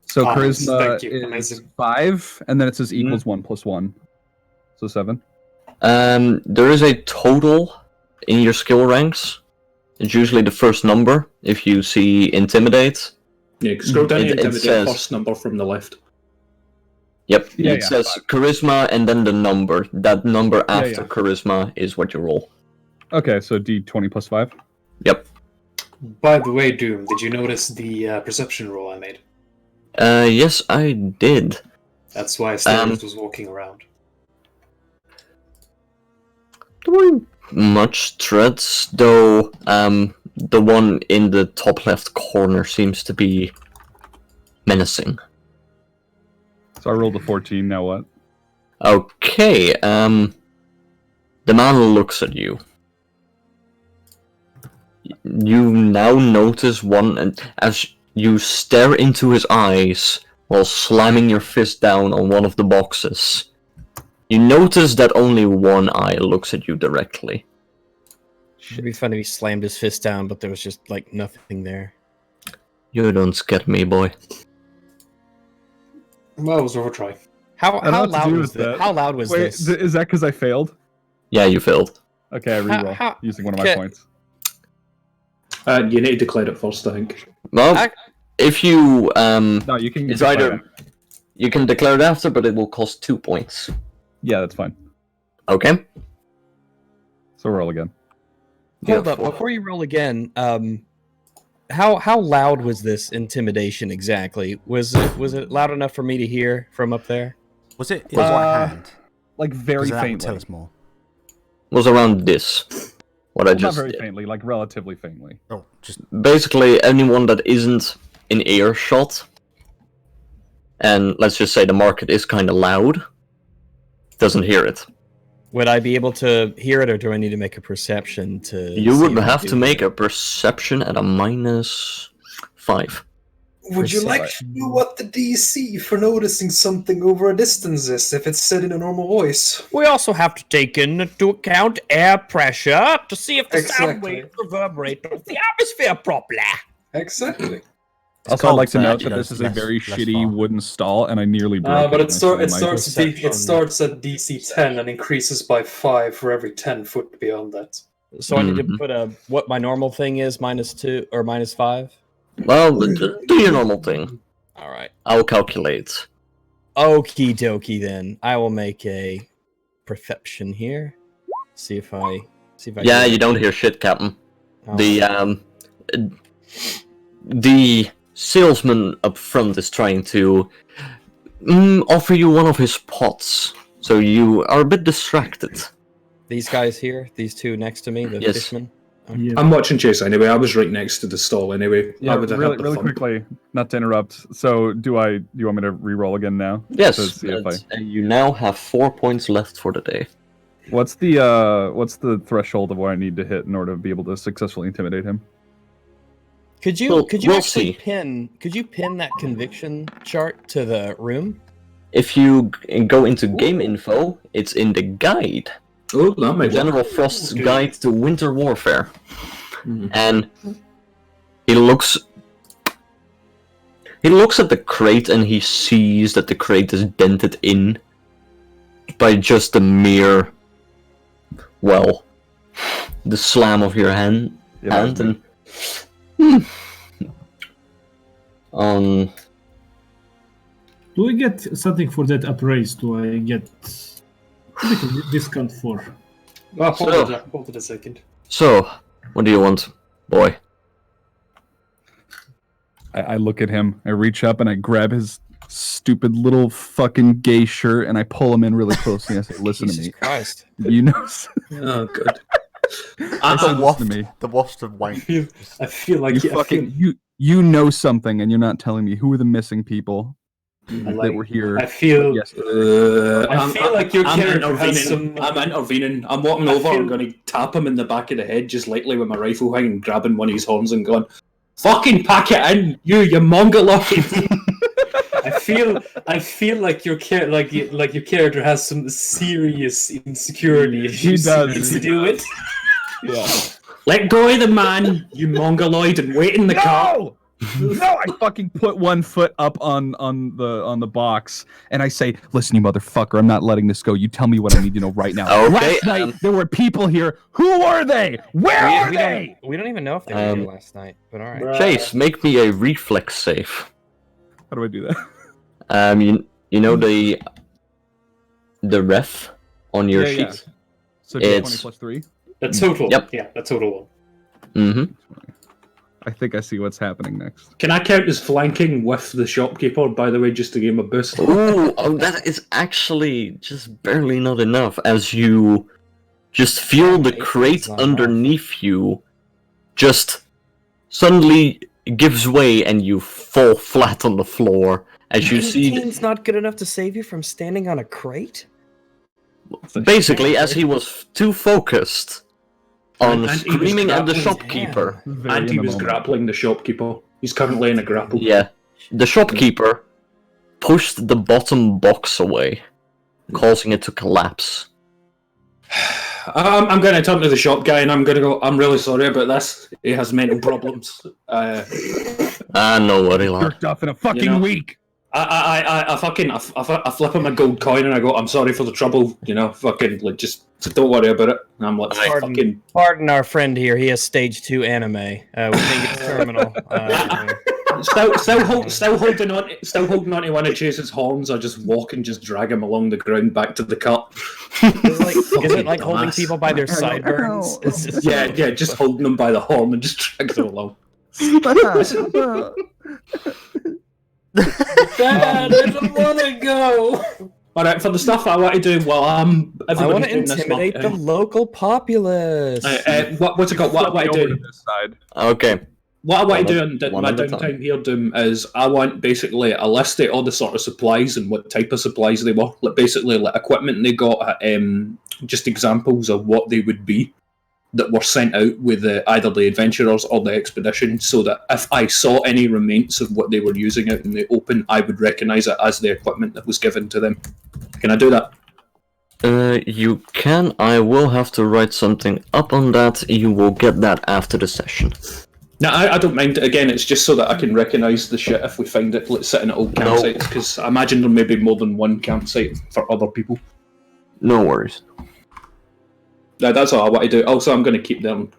So Nice, charisma thank you, is amazing. 5, and then it says equals 1 plus 1, so 7. There is a total in your skill ranks. It's usually the first number. If you see intimidate, Yeah, scroll down to It intimidate says- first number from the left. yep, Yeah, it yeah, says charisma and then the number. That number after yeah. charisma is what you roll. Okay, so D20 plus 5. Yep. By the way, Doom, did you notice the perception roll I made? Yes, I did. That's why Steelers was walking around. There weren't much threats, though. The one in the top left corner seems to be menacing. So I rolled a 14. Now what? Okay. The man looks at you. You now notice one, and as you stare into his eyes while slamming your fist down on one of the boxes, you notice that only one eye looks at you directly. It'd be funny if he slammed his fist down, but there was just like nothing there. You don't scare me, boy. Well, it was worth a try. How I don't know what to loud do was with this? that. How loud was Wait, this? is that because I failed? Yeah, you failed. Okay, I reroll how- using one of my okay. points. You need to declare it first, I think. Well, I- if you No, you can. it's declare either that. you can declare it after, but it will cost 2 points. Yeah, that's fine. Okay. So roll again. Hold Yeah, up, before you roll again, how loud was this intimidation exactly? Was it loud enough for me to hear from up there? Was it in one hand? Like very 'Cause that would faintly. tell us more. Was around this. What I Well, not just very did. faintly, like relatively faintly. Oh, just Basically, anyone that isn't in earshot, and let's just say the market is kind of loud, doesn't hear it. Would I be able to hear it, or do I need to make a perception to? You see would if I have do to make hear a perception at a -5. Would you like Perception. to know what the DC for noticing something over a distance is if it's said in a normal voice? it? We also have to take into account air pressure to see if the sound Exactly. waves reverberate off the atmosphere properly. Exactly. Also, I'd cold, like to so note it that goes this is a less- very less shitty far. wooden stall, and I nearly broke But it. it starts Perception. it starts at DC 10 and increases by 5 for every 10 foot beyond that. So I need to Mhm. put what my normal thing is, -2 or -5. Well, do your normal thing. All right. I'll calculate. Okie dokie then. I will make a perception here. See if I Yeah, hear you it. don't hear shit, Captain. Oh. The salesman up front is trying to offer you one of his pots, so you are a bit distracted. These guys here, these two next to me, the Yes. fishmen. Yeah. I'm watching Chase anyway. I was right next to the stall anyway. Yeah, I would have really, had the really fun. quickly, not to interrupt. So, do you want me to re-roll again now? Yes, To see if and you now have 4 points left for the day. What's the threshold of what I need to hit in order to be able to successfully intimidate him? Could you We'll actually see. could you pin that conviction chart to the room? If you go into game info, it's in the guide. Oh, that might work. General Frost's Guide to Winter Warfare. Mhm. And he looks at the crate and he sees that the crate is dented in by just the mere, well, the slam of your hand. Yeah, that was and me. On Do I get something for that appraise? Do I get a little discount for? Well, So- hold it a second. so, what do you want, boy? I look at him. I reach up and I grab his stupid little fucking gay shirt and I pull him in really closely. And I say, "Listen Jesus to me. Christ. You know." Oh, good. I said, I'm, "Listen to me. The waft of wank. I feel like You fucking you know something, and you're not telling me. Who are the missing people that were here?" I feel Yes. I feel like your I'm character has intervening. some. I'm intervening. I'm walking over. I'm going to tap him in the back of the head just lightly with my rifle hanging, grabbing one of his horns and going, "Fucking pack it in, you mongoloid!" I feel like your your character has some serious insecurity issues does. he needs to deal with. Yeah. Let go of the man, you mongoloid, and wait in the car. No! No! I fucking put one foot up on the box, and I say, "Listen, you motherfucker! I'm not letting this go. You tell me what I need to know right now." Okay, Last night there were people here. Who were they? Where are We they? we don't even know if they were here last night, but all right. Chase, make me a reflex save. How do I do that? You know the ref on your Yeah. sheet. So It's- 20 plus 3. The total. Yep. Yeah, the total one. Mm-hmm. I think I see what's happening next. Can I count as flanking with the shopkeeper, by the way, just to give him a boost? Ooh, oh, that is actually just barely not enough. As you just feel the crate not underneath you just suddenly gives way and you fall flat on the floor. As you see, 18's not good enough to save you from standing on a crate? basically, as he was too focused on And he was screaming at the grappling. shopkeeper. Very And in he the was moment. grappling the shopkeeper. He's currently in a grapple. Yeah, the shopkeeper pushed the bottom box away, causing it to collapse. I'm going to turn to the shop guy and I'm going to go, "I'm really sorry about this. He has mental problems." No worry, You're lad. tough in a fucking You know. week. I flip him a gold coin and I go, "I'm sorry for the trouble, fucking, like, just don't worry about it." And I'm like, Pardon. fucking, Pardon our friend here, he has stage 2 anime. We think it's terminal. still holding on to one of Chase's horns. I just walk and just drag him along the ground back to the cup. Is it like holding dumbass. people by their sideburns? It's just- Yeah, just holding them by the horn and just drag them along. Dad, I don't want to go. All right, for the stuff I want to do while I want to everybody's doing this intimidate the marketing. local populace. What's it called? What I Over do? to this side. Okay. What I want to do One in my at a time. downtime here, Doom, is I want basically a list of all the sort of supplies and what type of supplies they were. Like basically, like equipment they got, just examples of what they would be that were sent out with either the adventurers or the expedition, so that if I saw any remains of what they were using out in the open, I would recognise it as the equipment that was given to them. Can I do that? You can. I will have to write something up on that. You will get that after the session. No, I don't mind. Again, it's just so that I can recognise the shit if we find it, like, sitting at old No. campsites, because I imagine there may be more than one campsite for other people. No worries. No, that's all I want to do. Also, I'm going to keep them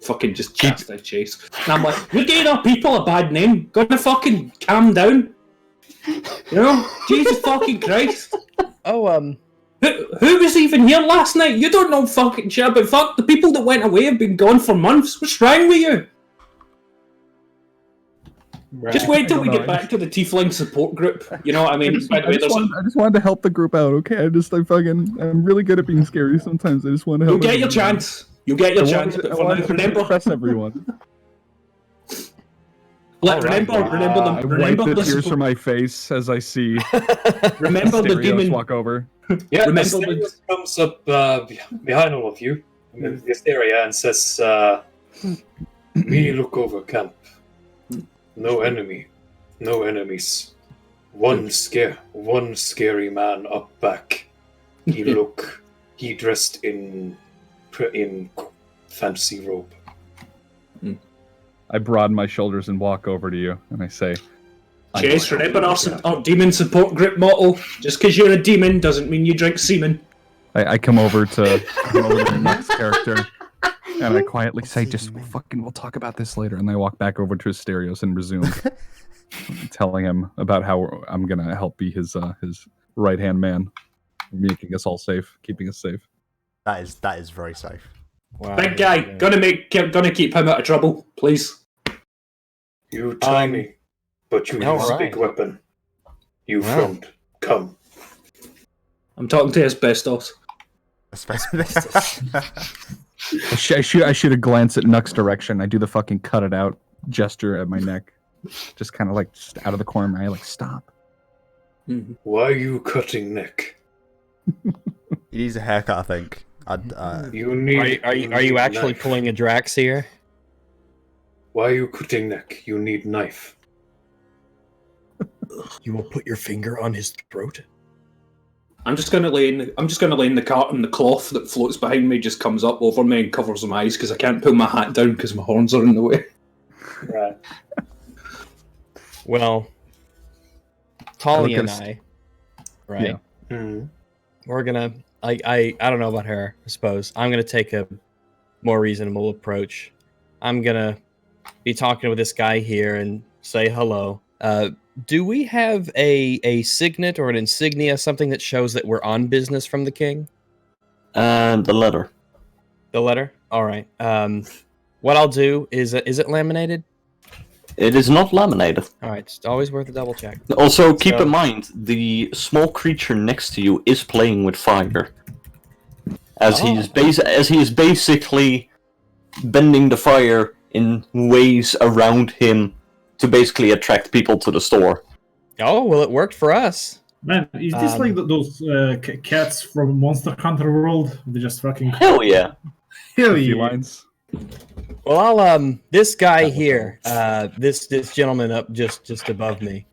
fucking just chastise Chase. And I'm like, "You're giving our people a bad name. Gonna fucking calm down. You know? Jesus fucking Christ. Oh, Who was even here last night? You don't know fucking shit, but fuck, the people that went away have been gone for months. What's wrong with you? Just wait till we I don't get know. back to the Tiefling support group. You know what I mean? By the way, there's I just wanted to help the group out, okay? I'm really good at being scary sometimes. I just want to help. You'll get your everyone. chance. You'll get your chance. But I for wanted now, to remember, impress everyone. remember I wipe the the tears support- from my face as I see remember the Stereos demon. walk over. Yeah, Remember Asterios comes up behind all of you, in this area, and says, "We look over camp. No enemy, no enemies. One scary man up back. He dressed in fancy robe." I broaden my shoulders and walk over to you, and I say, Chase, remember our demon support group motto. Just because you're a demon doesn't mean you drink semen. I come over to the next character, and I quietly say, "Just we'll talk about this later." And I walk back over to Asterios and resume. telling him about how I'm gonna help be his right hand man, making us all safe, keeping us safe. That is very safe. Wow. Big guy, gonna keep him out of trouble, please. You tiny, but you use a big weapon. You front, come. I'm talking to asbestos. Asbestos. I should have glanced at Nuck's direction. I do the fucking cut it out gesture at my neck, just kind of like just out of the corner of my eye, like stop. Why are you cutting neck? He needs a haircut, I think. You need. Are you actually pulling a Drax here? Why are you cutting neck? You need knife. You will put your finger on his throat. I'm just gonna lay in the cart, and the cloth that floats behind me just comes up over me and covers my eyes because I can't pull my hat down because my horns are in the way. Right. Well, Talia and I, right? Yeah. We're gonna. I don't know about her. I suppose I'm gonna take a more reasonable approach. I'm gonna be talking with this guy here and say hello. Do we have a signet or an insignia, something that shows that we're on business from the king? The letter. The letter? All right. What I'll do is it laminated? It is not laminated. All right. It's always worth a double check. Also, keep in mind, the small creature next to you is playing with fire. As he is basically bending the fire in ways around him to basically attract people to the store. Oh, well, it worked for us. Man, is this like those cats from Monster Hunter World? They just fucking Hell yeah. hell Few yeah. lines. Well, I'll this guy here, this gentleman up just above me,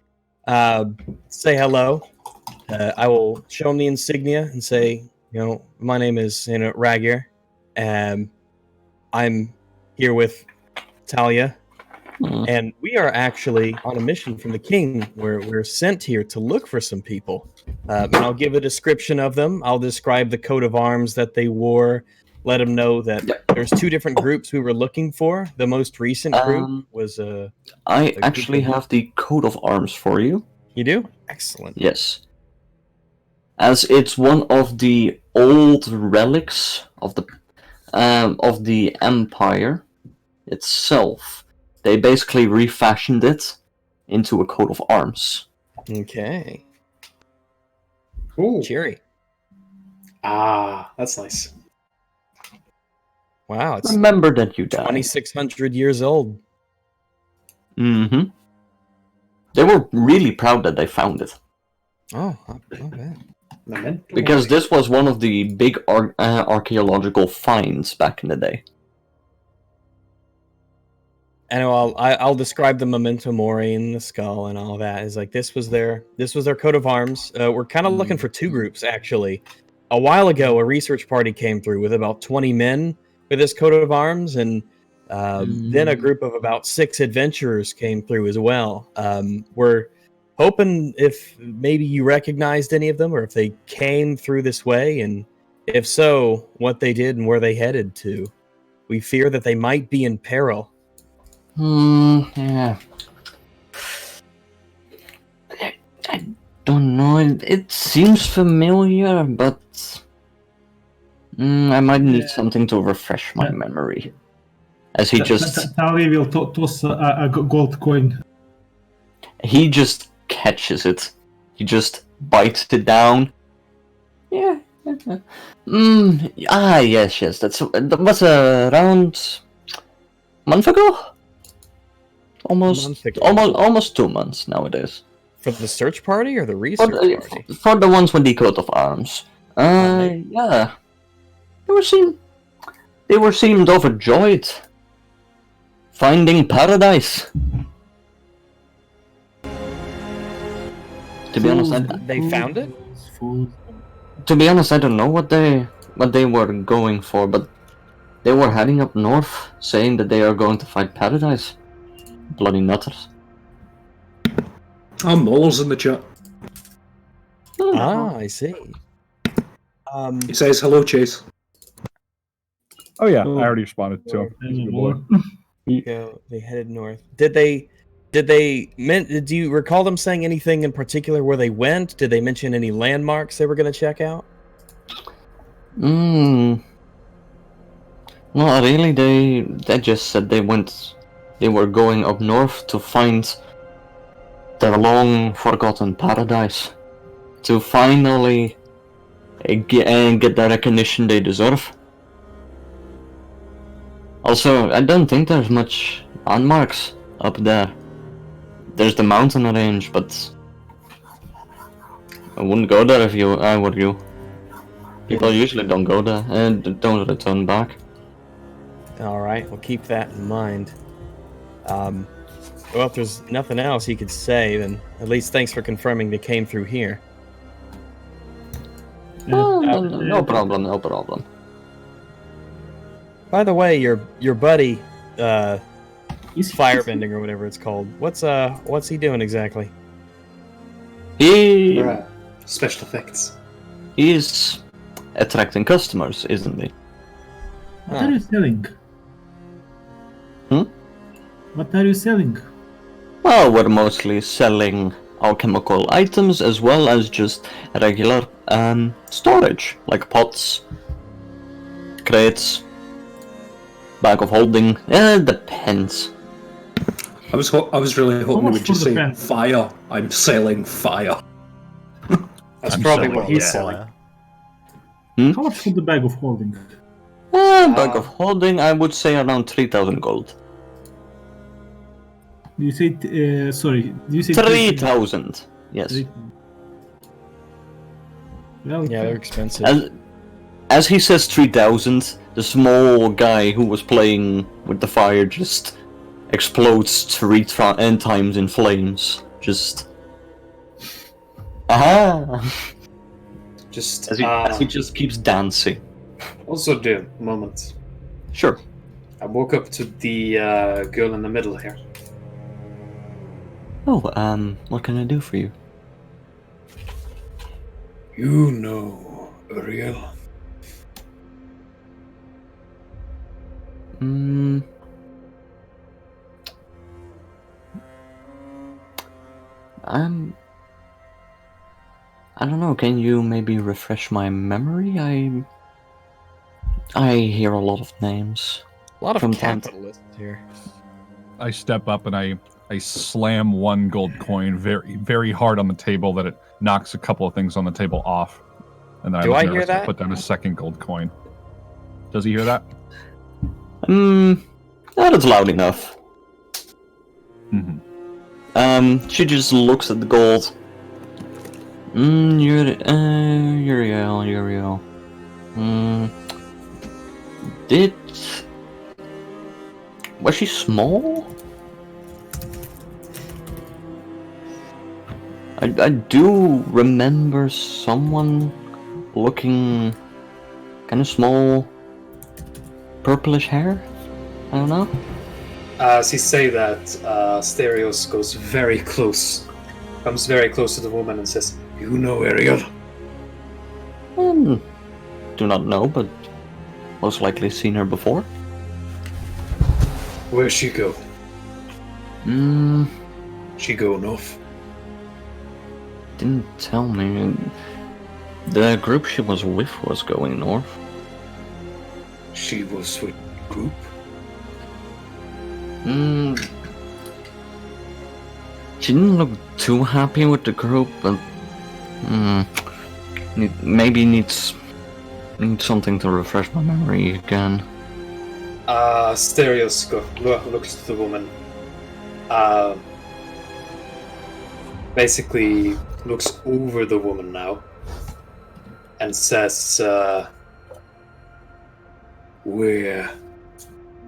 say hello. I will show him the insignia and say, my name is Ragier. I'm here with Talia, and we are actually on a mission from the king. We're sent here to look for some people. And I'll give a description of them. I'll describe the coat of arms that they wore. Let them know that there's two different groups we were looking for. The most recent group was I actually have the coat of arms for you. You do? Excellent. Yes. As it's one of the old relics of the Empire itself. They basically refashioned it into a coat of arms. Okay. Ooh. Cheery. Ah, that's nice. Wow, it's Remember that you died. 2,600 years old. Mm-hmm. They were really proud that they found it. Oh, not bad. Memento Because Mori. this was one of the big archaeological finds back in the day. Anyway, I'll describe the memento mori and the skull and all that. Is like this was their coat of arms. We're kind of looking for two groups actually. A while ago, a research party came through with about 20 men with this coat of arms, and then a group of about 6 adventurers came through as well. We're hoping if maybe you recognized any of them, or if they came through this way, and if so, what they did and where they headed to. We fear that they might be in peril. Yeah. I don't know. It seems familiar, but I might need something to refresh my memory. As he just Talia will toss a gold coin. he just catches it. He just bites it down. Yeah. Yes. That was around a month ago. Almost 2 months nowadays. For the search party or the research party? For the ones with the coat of arms. Yeah. They were seemed overjoyed. Finding paradise. To be honest, They found it? I don't know what they were going for, but they were heading up north, saying that they are going to find paradise. Bloody nutters. Muller's in the chat. Ah, I see. He says hello, Chase. Oh yeah, I already responded to him. He's a good boy. They headed north. Did Do you recall them saying anything in particular where they went? Did they mention any landmarks they were going to check out? Not really. They just said they were going up north to find their long forgotten paradise, to finally get the recognition they deserve. Also, I don't think there's much landmarks up there. There's the mountain range, but I wouldn't go there if I were you. People usually don't go there and don't return back. All right, we'll keep that in mind. Well, if there's nothing else you could say, then at least thanks for confirming they came through here. No problem, no problem. By the way, your buddy, firebending or whatever it's called. What's he doing exactly? Special effects. He's attracting customers, isn't he? What are you selling? What are you selling? Well, we're mostly selling alchemical items as well as just regular storage, like pots, crates, bag of holding. It depends. I was really hoping you would just say depends? fire. I'm selling fire. That's probably what he's selling. How much for the bag of holding? Bag of holding, I would say around 3,000 gold. Do you say, sorry, do you say 3,000, yes. Well, Yeah, they're expensive. As he says 3,000, the small guy who was playing with the fire just explodes 3 times in flames. Just... Aha! Just As he just keeps dancing. also do a moment. Sure. I woke up to the girl in the middle here. Oh, what can I do for you? You know, Uriel. I don't know, can you maybe refresh my memory? I hear a lot of names. A lot of from time to- capitalists here. I step up and I slam one gold coin very, very hard on the table that it knocks a couple of things on the table off. And then Do I was hear nervous to that? put down a second gold coin. Does he hear that? That is loud enough. Mm-hmm. She just looks at the gold. Uriel. Was she small? I do remember someone looking kind of small, purplish hair. I don't know. As he say that, Stereos comes very close to the woman and says, You know, Uriel. Do not know, but most likely seen her before. Where'd she go? She go north. Didn't tell me. The group she was with was going north. She was with group. She didn't look too happy with the group, but maybe needs something to refresh my memory again. Stereos looks to the woman. Basically looks over the woman now and says, Where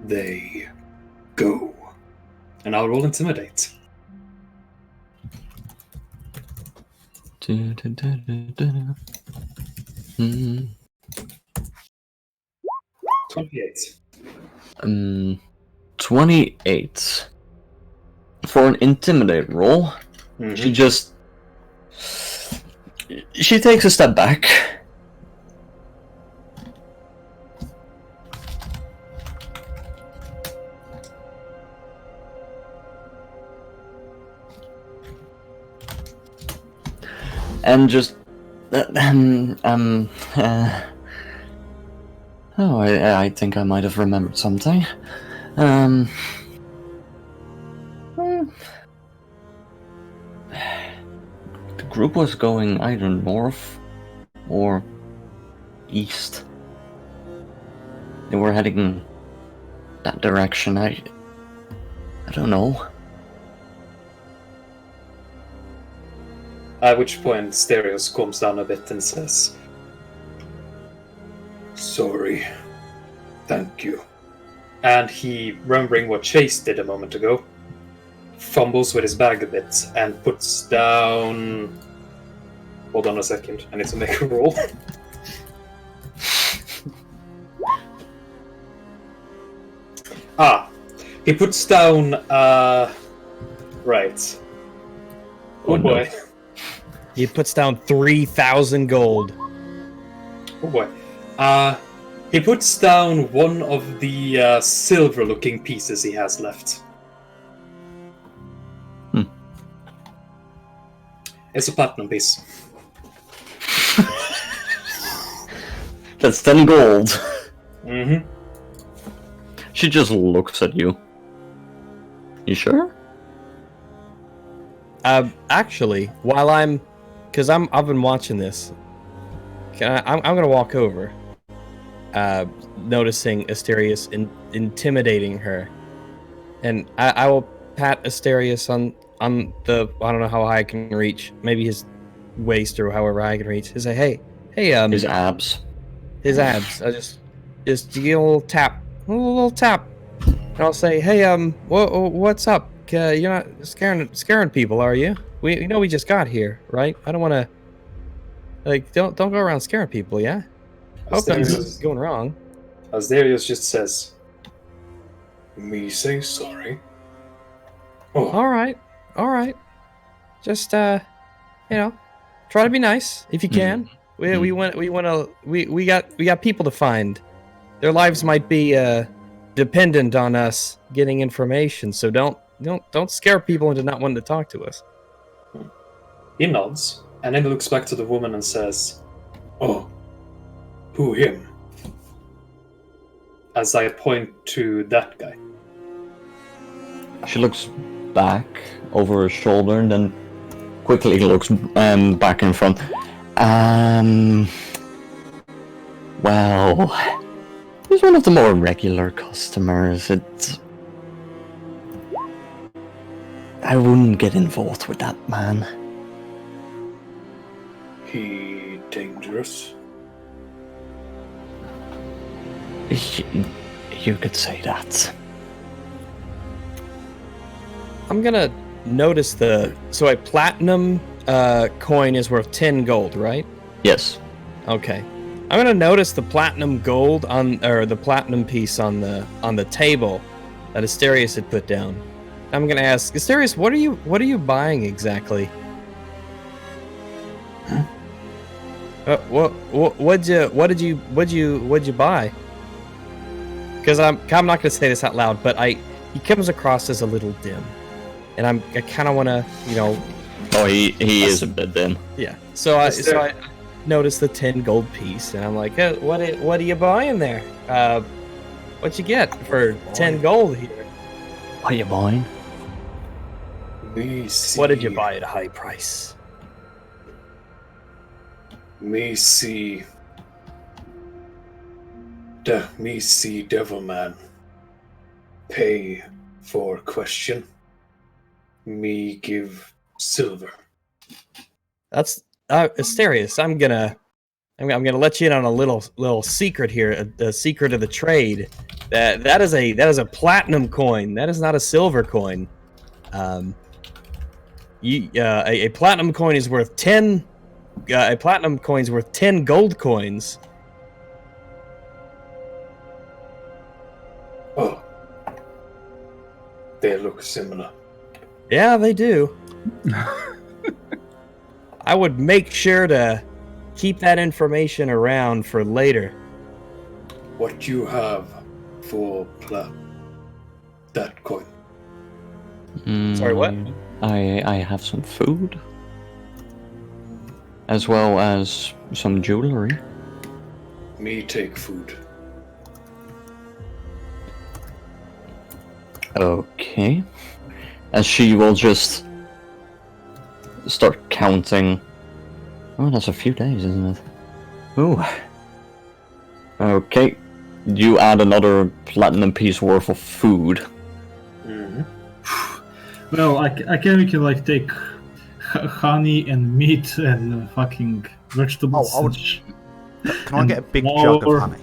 they go. and I'll roll Intimidate. 28. 28. For an intimidate roll, she takes a step back. and just oh, I think I might have remembered something. The group was going either north or east. They were heading that direction. I don't know. At which point, Stereos calms down a bit and says, "Sorry. Thank you." And he, remembering what Chase did a moment ago, fumbles with his bag a bit and puts down... Hold on a second, I need to make a roll. He puts down, right. Oh boy. No. He puts down 3,000 gold. Oh boy. He puts down one of the silver-looking pieces he has left. It's a platinum piece. That's 10 gold. Mm-hmm. She just looks at you. You sure? Actually, while because I've been watching this, I'm gonna walk over, noticing Asterius intimidating her, and I will pat Asterius on the, I don't know how high I can reach, maybe his waist or however high I can reach. I say, hey, His abs. his abs. I just give him a little tap, and I'll say, hey, what's up? You're not scaring people, are you? We know we just got here, right? I don't want to, like, don't go around scaring people, yeah? I hope nothing's going wrong. Asterius just says, "Me say sorry." Oh, All right. Just try to be nice if you can. We got people to find. Their lives might be dependent on us getting information, so don't scare people into not wanting to talk to us. he nods, and then he looks back to the woman and says, "Oh, who him?" As I point to that guy. She looks back over her shoulder and then quickly looks back in front. Well, he's one of the more regular customers. I wouldn't get involved with that man. He dangerous? You could say that. I'm gonna notice so a platinum coin is worth 10 gold, right? Yes. Okay. I'm gonna notice the platinum gold or the platinum piece on the table that Asterius had put down. I'm gonna ask Asterius, what are you buying exactly? Huh? What'd you buy? Because I'm not gonna say this out loud, but he comes across as a little dim, and I kind of want to, Oh, he is a bit dim. Yeah. So I noticed the 10 gold piece, and I'm like, what are you buying there? What'd you get for 10 gold here? What are you buying? Me see. What did you buy at a high price? Me see Devilman pay for question. Me give silver. That's Asterius. I'm gonna let you in on a little secret here, a secret of the trade. That is a platinum coin. That is not a silver coin. A platinum coin is worth 10. A platinum coin's worth 10 gold coins. Oh, they look similar. Yeah, they do. I would make sure to keep that information around for later. What you have for that coin? Sorry, what? I have some food. as well as some jewelry. Me take food. Okay. And she will just start counting. Oh, that's a few days, isn't it? Ooh. Okay. You add another platinum piece worth of food. Well, we can like take honey and meat and fucking vegetables. Can I get a big jug of honey?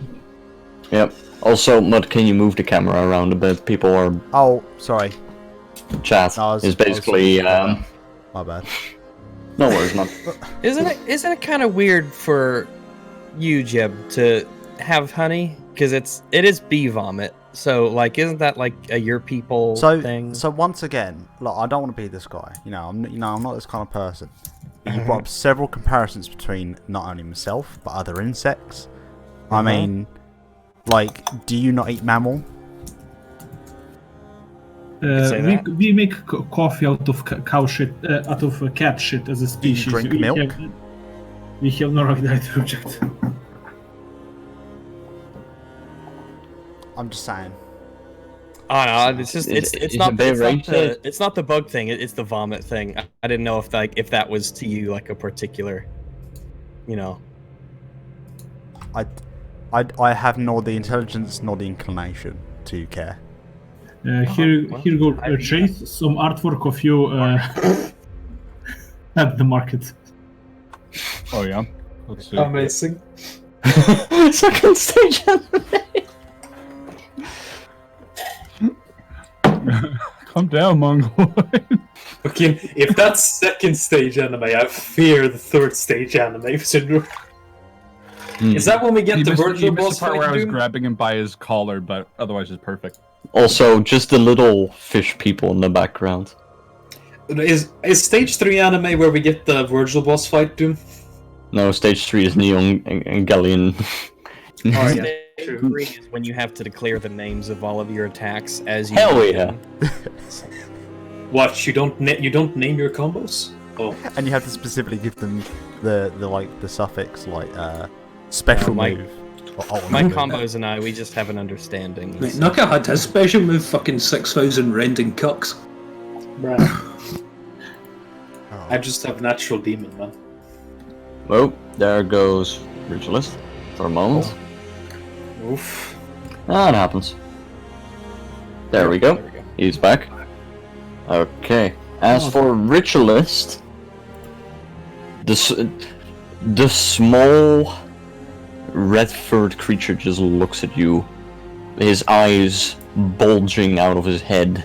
Yep. Also, Mud, can you move the camera around a bit? People are... Oh, sorry. Chat is basically... My bad. No worries, man. Isn't it kind of weird for you, Jeb, to have honey? Because it is bee vomit. So, like, isn't that like a your people thing? So once again, look, I don't want to be this guy. I'm not this kind of person. You brought up several comparisons between not only myself but other insects. I mean, like, do you not eat mammal? We make coffee out of cow shit, out of cat shit as a species. Do you drink milk? We have no right object. I'm just saying. Oh no, it's just it's not the bug thing. It's the vomit thing. I didn't know if that was to you like a particular, I have nor the intelligence nor the inclination to care. Here go Chase, some artwork of you at the market. Oh yeah, let's see. Amazing. Second stage anime. Calm down, Mongoloid. Okay, if that's second stage anime, I fear the third stage anime syndrome. Is that when we get the virtual boss part fight? Where I was grabbing him by his collar, but otherwise it's perfect. Also, just the little fish people in the background. Is stage 3 anime where we get the virtual boss fight, Doom? No, stage 3 is Neon and Galleon. Oh, yeah. Stage 3 is when you have to declare the names of all of your attacks as you. Hell yeah! What, you don't name your combos? Oh. And you have to specifically give them the suffix special move. My combos and I, we just have an understanding. Wait, Nuka had his special move fucking 6,000 rending cucks. Bruh. I just have natural demon, man. Well, there goes Ritualist for a moment. Oof. That happens. There we go. He's back. Okay. As for Ritualist, the small red-furred creature just looks at you, his eyes bulging out of his head.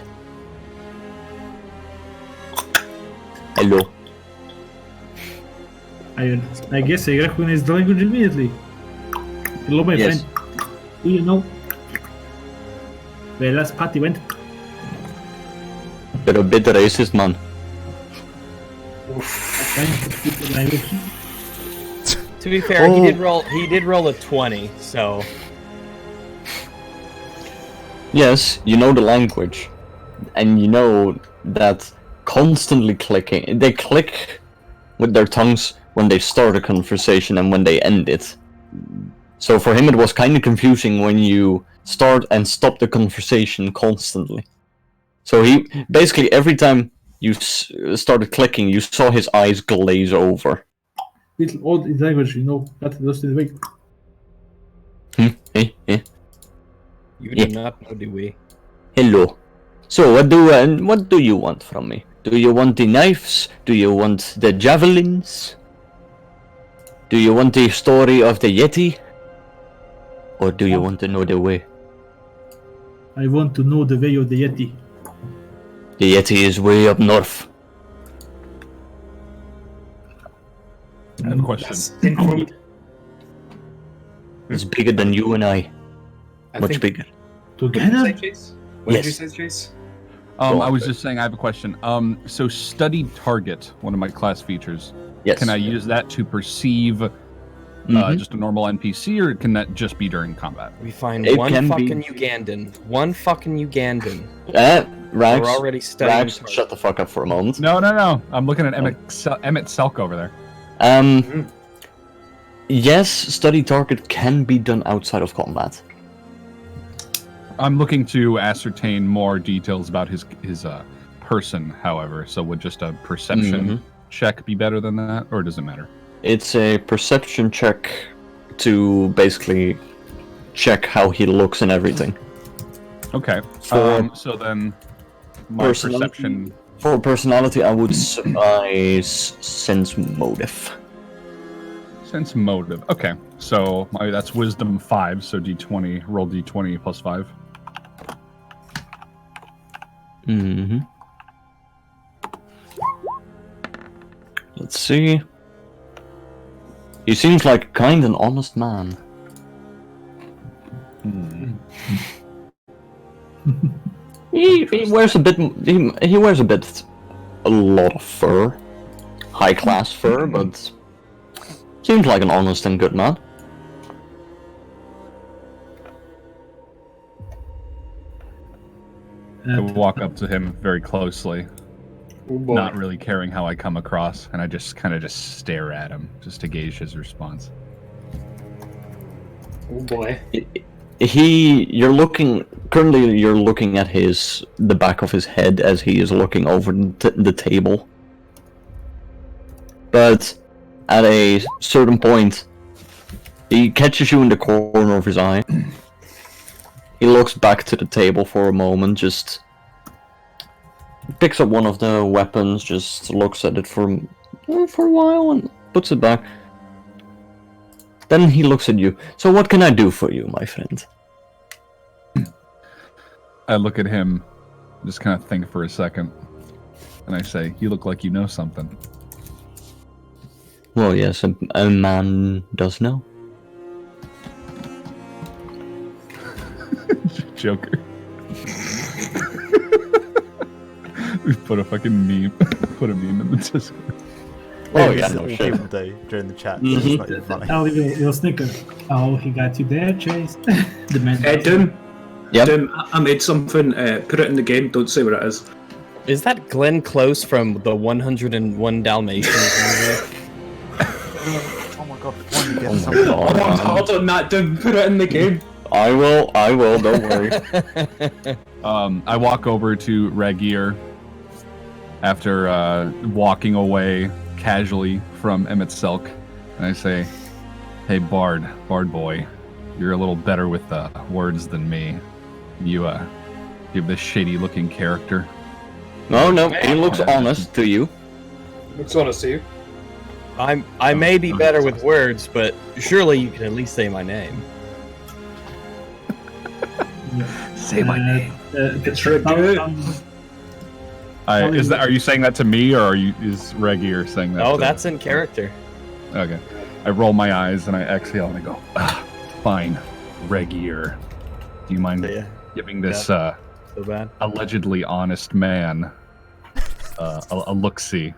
Hello. I guess I recognize the language immediately. Hello, my friend. Do you know where last party went? You're a bit racist, man. To be fair, he did roll a 20, so. Yes, you know the language, and you know that constantly clicking. They click with their tongues when they start a conversation and when they end it. So for him, it was kind of confusing when you start and stop the conversation constantly. So he basically every time you started clicking, you saw his eyes glaze over. Little old in language, you know, that lost in the way. You do not know, do we? Hello. So what do you want from me? Do you want the knives? Do you want the javelins? Do you want the story of the Yeti? Or do you want to know the way? I want to know the way of the Yeti. The Yeti is way up north. I have a question. It's bigger than you and I. Much bigger. Together? What did you say, Chase? I was just saying I have a question. So studied target, one of my class features. Yes. Can I use that to perceive just a normal NPC, or can that just be during combat? We find one fucking Ugandan. Rags, we're already studying. Rags, shut the fuck up for a moment. No. I'm looking at Emmett Selk over there. Yes, study target can be done outside of combat. I'm looking to ascertain more details about his person, however. So would just a perception check be better than that, or does it matter? It's a perception check to basically check how he looks and everything. Okay. So then, my perception. For personality, I would sense motive. Sense motive. Okay. So that's wisdom 5. So d20. Roll d20 plus 5. Let's see. He seems like a kind and honest man. He wears a bit. He wears a lot of fur, high class fur, but seems like an honest and good man. I walk up to him very closely, not really caring how I come across, and I just kind of stare at him just to gauge his response. Oh boy. You're looking at the back of his head as he is looking over the table. But at a certain point, he catches you in the corner of his eye. He looks back to the table for a moment, just picks up one of the weapons, just looks at it for a while and puts it back. Then he looks at you. So what can I do for you, my friend? I look at him, just kind of think for a second, and I say, "You look like you know something." Well, yes, a man does know. Joker. We put a fucking meme. Put a meme in the Discord. Oh yeah, no all shit. people do during the chat. It's not even funny. I'll you'll snicker. Oh, he got you there, Chase. The man. Doom. Yep. Doom, I made something. Put it in the game. Don't say what it is. Is that Glenn Close from the 101 Dalmatians movie? Oh my god, why did you get something? Hold on, that Doom. Put it in the game. I will, don't worry. I walk over to Regier after walking away casually from Emmett Selk, and I say, "Hey, Bard boy, you're a little better with words than me. You have this shady-looking character." No, he looks honest to you. Looks honest to you. I may be better with words, but surely you can at least say my name. Say my name. Are you saying that to me, or is Regier saying that? Oh, that's in character. Okay. I roll my eyes and I exhale and I go, "Fine, Regier. Do you mind giving this so bad. allegedly honest man a look-see?"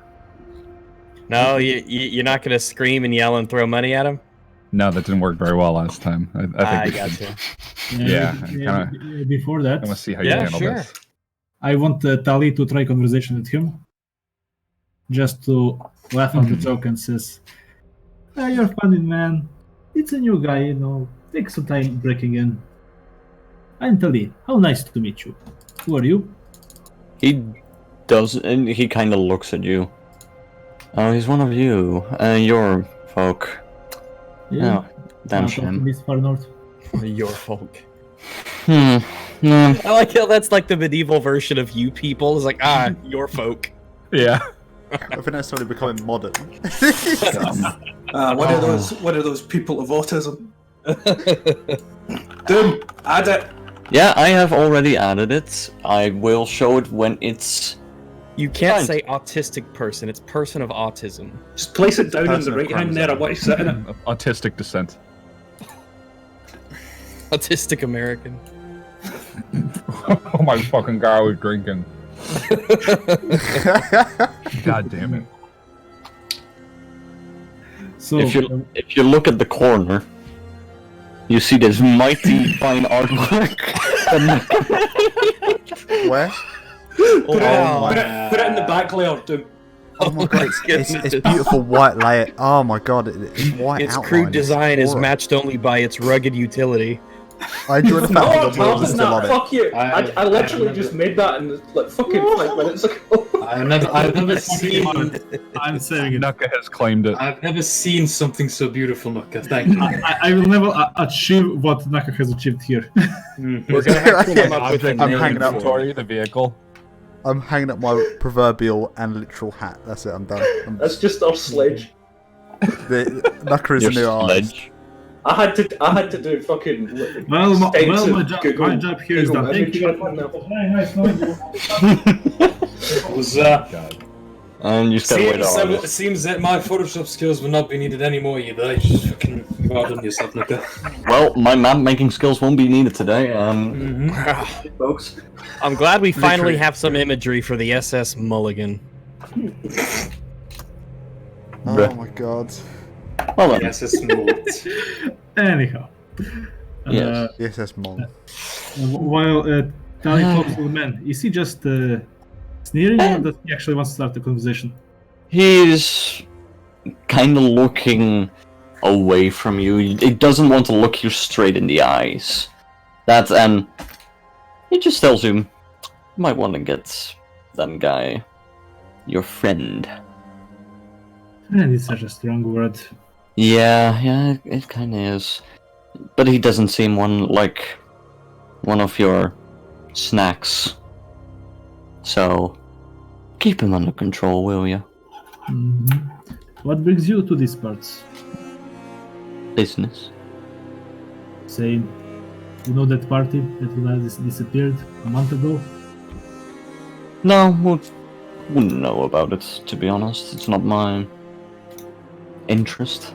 No, you're not gonna scream and yell and throw money at him. No, that didn't work very well last time. I think. Gotcha. Before that, I want to see how you handle this. I want Tali to try conversation with him, just to laugh at the joke and says, "You're funny, man. It's a new guy, you know. Take some time breaking in. I'm Tali. How nice to meet you. Who are you?" He does, and he kind of looks at you. Oh, he's one of you. Your folk. Yeah. Oh, damn shame. This far north. Your folk. No. I like how that's like the medieval version of you people. It's like, your folk. Yeah. I think that's sort of becoming modern. One of those people of autism. Doom, add it. Yeah, I have already added it. I will show it when it's... You can't say autistic person, it's person of autism. Just place it down on the right hand there. I want to sit in it. Autistic descent. Autistic American. Oh my fucking god, I was drinking. God damn it. So If you look at the corner, you see this mighty fine artwork. Where? Put it in the back layer, Doom. Oh my god, it's beautiful white layer. Oh my god, it's white Its outline. crude design is Aura. matched only by its rugged utility. I enjoy the fact No, that I'm the wheels are having still on that. it. Fuck you. I literally I just made that in like fucking 5 minutes ago. I've never seen. I'm saving it. Nuka has claimed it. I've never seen something so beautiful, Nuka. Thank you. I will never achieve what Naka has achieved here. We're gonna have to come up with a Object I'm name hanging up for it. inventory, the vehicle. I'm hanging up my proverbial and literal hat. That's it, I'm done. That's just our sledge. Knucker is Your a new eyes. sledge. I had to do fucking. Well, my extensive job Google here is Google done. Thank you. image. Very nice knowing you. It was, And you just gotta wait on it it. seems that my Photoshop skills will not be needed anymore either. You just fucking well done yourself, Nuka. Well, my map making skills won't be needed today. Folks. I'm glad we finally have some imagery for the SS Mulligan. Oh my god. Well then. Yes, it's moved. Anyhow. Yes. Yes, that's Mong. While Tali talks to the man, is he just sneering or does he actually want to start the conversation? He's kind of looking away from you. He doesn't want to look you straight in the eyes. That's and he just tells you, you might want to get that guy, your friend. And it's such a strong word. Yeah, it kind of is. But he doesn't seem like one of your snacks. So keep him under control, will you? Mm-hmm. What brings you to these parts? Business. Saying, you know that party that disappeared a month ago? No, wouldn't know about it, to be honest. It's not my interest.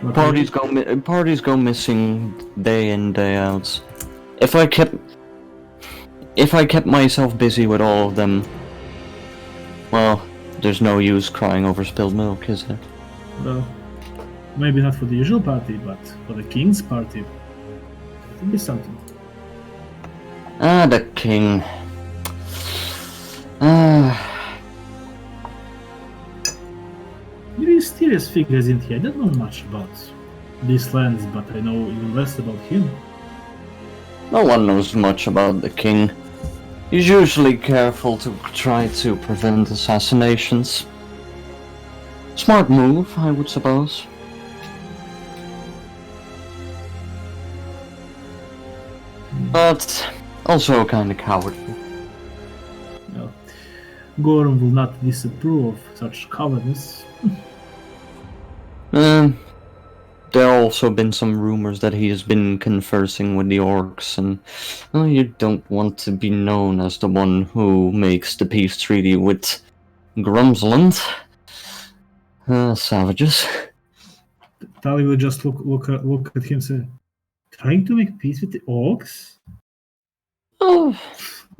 What Parties go missing day in, day out. If I kept myself busy with all of them, well, there's no use crying over spilled milk, is there? Well, maybe not for the usual party, but for the king's party. That would be something. Ah, the king. Ah, Very mysterious figure, isn't he? I don't know much about these lands, but I know even less about him. no one knows much about the king. He's usually careful to try to prevent assassinations. Smart move, I would suppose. But also kind of cowardly. Well, Gorham will not disapprove of such cowardice. There have also been some rumors that he has been conversing with the orcs, and well, you don't want to be known as the one who makes the peace treaty with Grumsland. Savages. Tali will just look at him and say, trying to make peace with the orcs? Oh,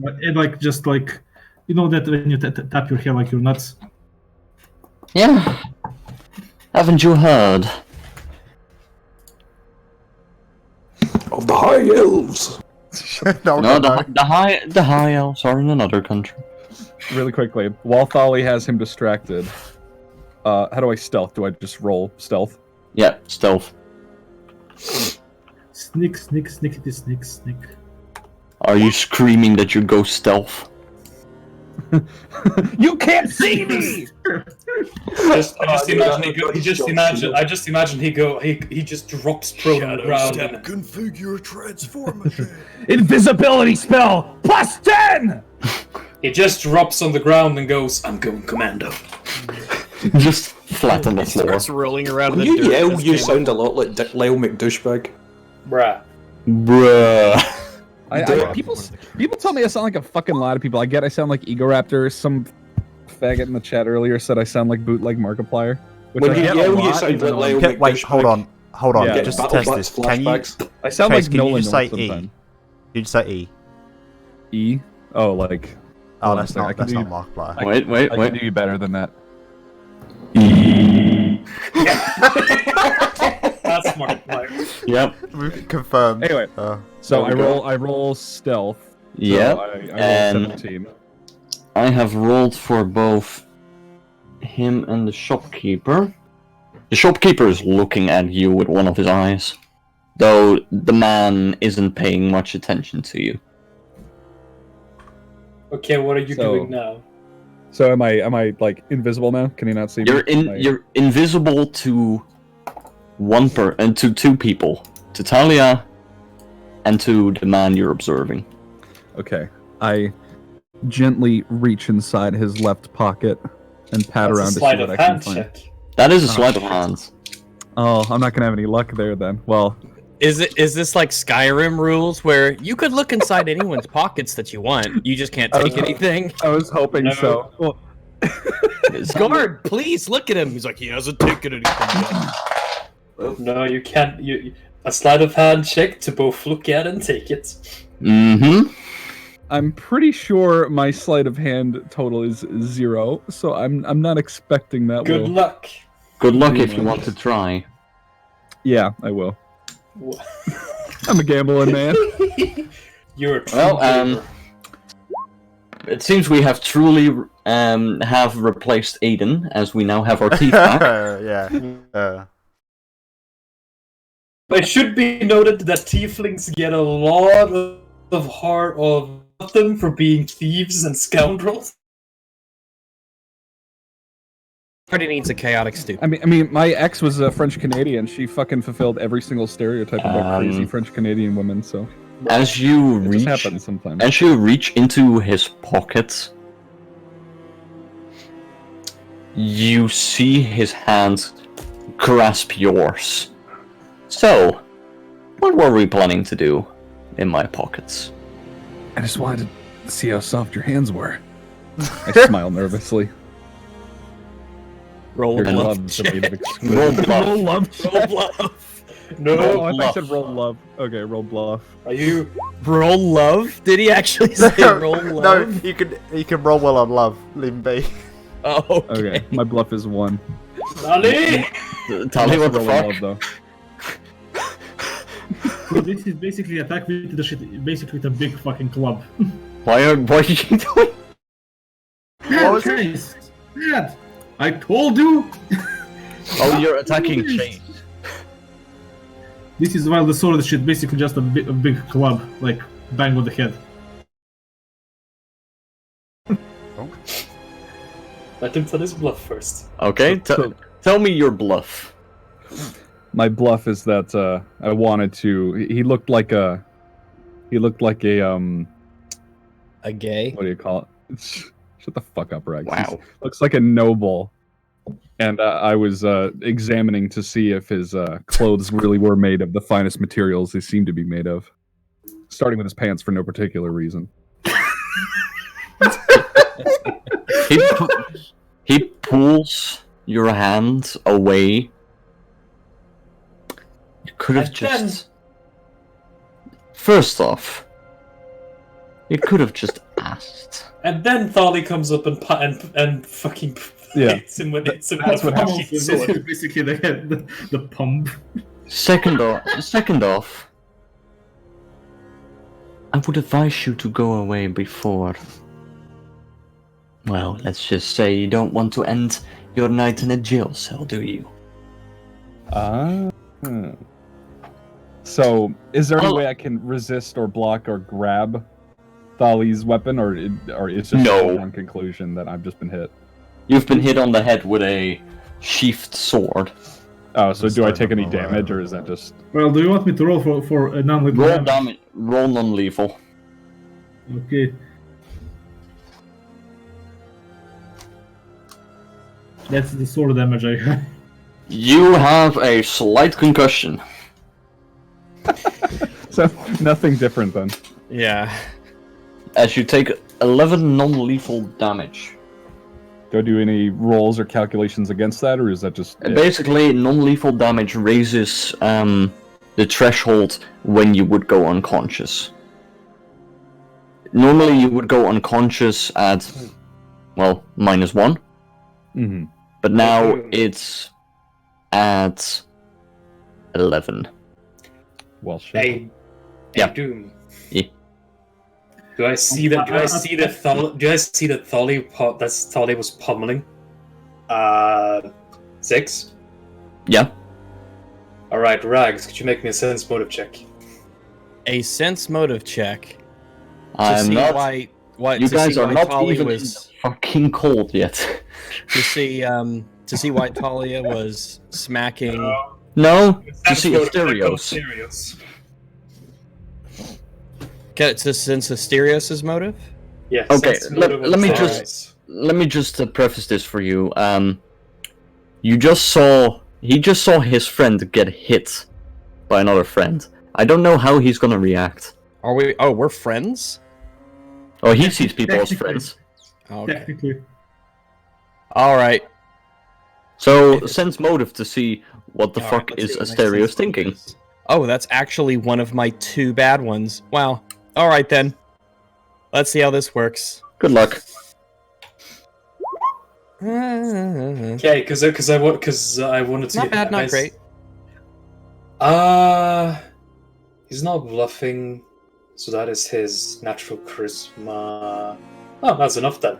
And just you know that when you tap your hair like you're nuts? yeah. Haven't you heard? Of the High Elves. No, the high elves are in another country. Really quickly, while Thali has him distracted, how do I stealth? Do I just roll stealth? Yeah, stealth. Sneak, sneakity, sneak. Are you screaming that you go stealth? You can't see me! I just imagine he just drops prone on the ground. Configure transformation. Invisibility spell plus 10! He just drops on the ground and goes, I'm going commando. Just flat on the floor. Starts rolling around in When the you dirt. yell, you sound a lot like Lyle McDouchebag. Bruh. Bruh. People tell me I sound like a fucking lot of people. I sound like Egoraptor. Some faggot in the chat earlier said I sound like bootleg Markiplier. When you yell, you sound like Lyle McDouchebag. Wait, hold on. Yeah, just Battle test Bats this. Can you, flashbacks. I sound Trace, like can Nolan you just say North E? sometimes. You just say E. E? Oh, like... Oh, Hold on a that's second, I not can do- Markiplier. Wait. I can do you better than that. That's smart. Like, Yep. Confirmed. Anyway, so There we I roll stealth. So Yep. I roll And 17. I have rolled for both him and the shopkeeper. The shopkeeper is looking at you with one of his eyes, though the man isn't paying much attention to you. Okay, what are you doing now? So am I like invisible now? Can you not see me? You're invisible to to two people, to Talia, and to the man you're observing. Okay. I gently reach inside his left pocket and pat around to see what I can find. That is a sleight of hand. Oh, I'm not gonna have any luck there then. Well, is this like Skyrim rules where you could look inside anyone's pockets that you want? You just can't take anything. I was hoping so. Well, guard, please look at him. He's like, he hasn't taken anything yet. No, you can't. A sleight of hand check to both look at and take it. Mm-hmm. I'm pretty sure my sleight of hand total is 0, so I'm not expecting that. Good luck. Good luck if you want to try. Yeah, I will. I'm a gambling man. You're a true it seems we have truly have replaced Aiden, as we now have our teeth back. Yeah. It should be noted that tieflings get a lot of heart of them for being thieves and scoundrels. Everybody needs a chaotic stew. I mean, my ex was a French Canadian. She fucking fulfilled every single stereotype about crazy French Canadian women. So as you reach, happens sometimes. As you reach into his pocket, you see his hand grasp yours. So, what were we planning to do in my pockets? I just wanted to see how soft your hands were. I smile nervously. Roll bluff. Roll bluff. Roll bluff. No, I thought I said roll love. Okay, roll bluff. Are you roll love? Did he actually say roll love? No, you can roll well on love. Leave him be. Oh, okay. My bluff is 1. Tali? Tali, what the fuck? Love, though. So this is basically attack with the shit, basically with a big fucking club. Why are you doing? What was this? Dad, I told you. Oh, you're attacking Chase. This is while the sword is shit, basically just a big club, like bang with the head. Let him tell his bluff first. Okay, tell me your bluff. My bluff is that I wanted to. He looked like a gay. What do you call it? Shut the fuck up, Rex. Wow. Looks like a noble. And I was examining to see if his clothes really were made of the finest materials they seem to be made of. Starting with his pants for no particular reason. He pulls your hand away. You could have just... First off, you could have just asked. And then Thali comes up and fucking hits him with it. That's what happens. This is basically the pump. Second off, I would advise you to go away before. Well, let's just say you don't want to end your night in a jail cell, do you? So, is there any way I can resist or block or grab Thali's weapon, or it's just one conclusion that I've just been hit? You've been hit on the head with a sheathed sword. Oh, so do I take any damage, or is that just... Well, do you want me to roll for a non-lethal damage? Roll non-lethal. Okay. That's the sword damage I have. You have a slight concussion. So, nothing different then. Yeah. As you take 11 non-lethal damage. Do I do any rolls or calculations against that, or is that just... Basically, non-lethal damage raises the threshold when you would go unconscious. Normally you would go unconscious at, well, -1. Mm-hmm. But now it's at 11. Well, shit. Hey, yeah. Doom. Yeah. Do I see that? Do I see that? Do I see that Thali was pummeling? 6. Yeah. All right, Rags. Could you make me a sense motive check? A sense motive check. I'm not. Why You guys are not Tali even was fucking cold yet. to see why Talia was smacking. No, to Sense see motive check on Asterios. Asterios. Get it to sense Asterios' motive. Yeah. Okay, sense motive on let me Asterios. let me just preface this for you. He just saw his friend get hit by another friend. I don't know how he's gonna react. Are we? Oh, we're friends. Oh, he sees people as friends. Okay. Technically. All right. So sense motive to see what the All fuck right, let's is see what my Asterios sense motive thinking. is. Oh, that's actually one of my 2 bad ones. Wow. All right then. Let's see how this works. Good luck. Okay, because I wanted to. Not bad, not great. He's not bluffing, so that is his natural charisma. Oh, that's enough then.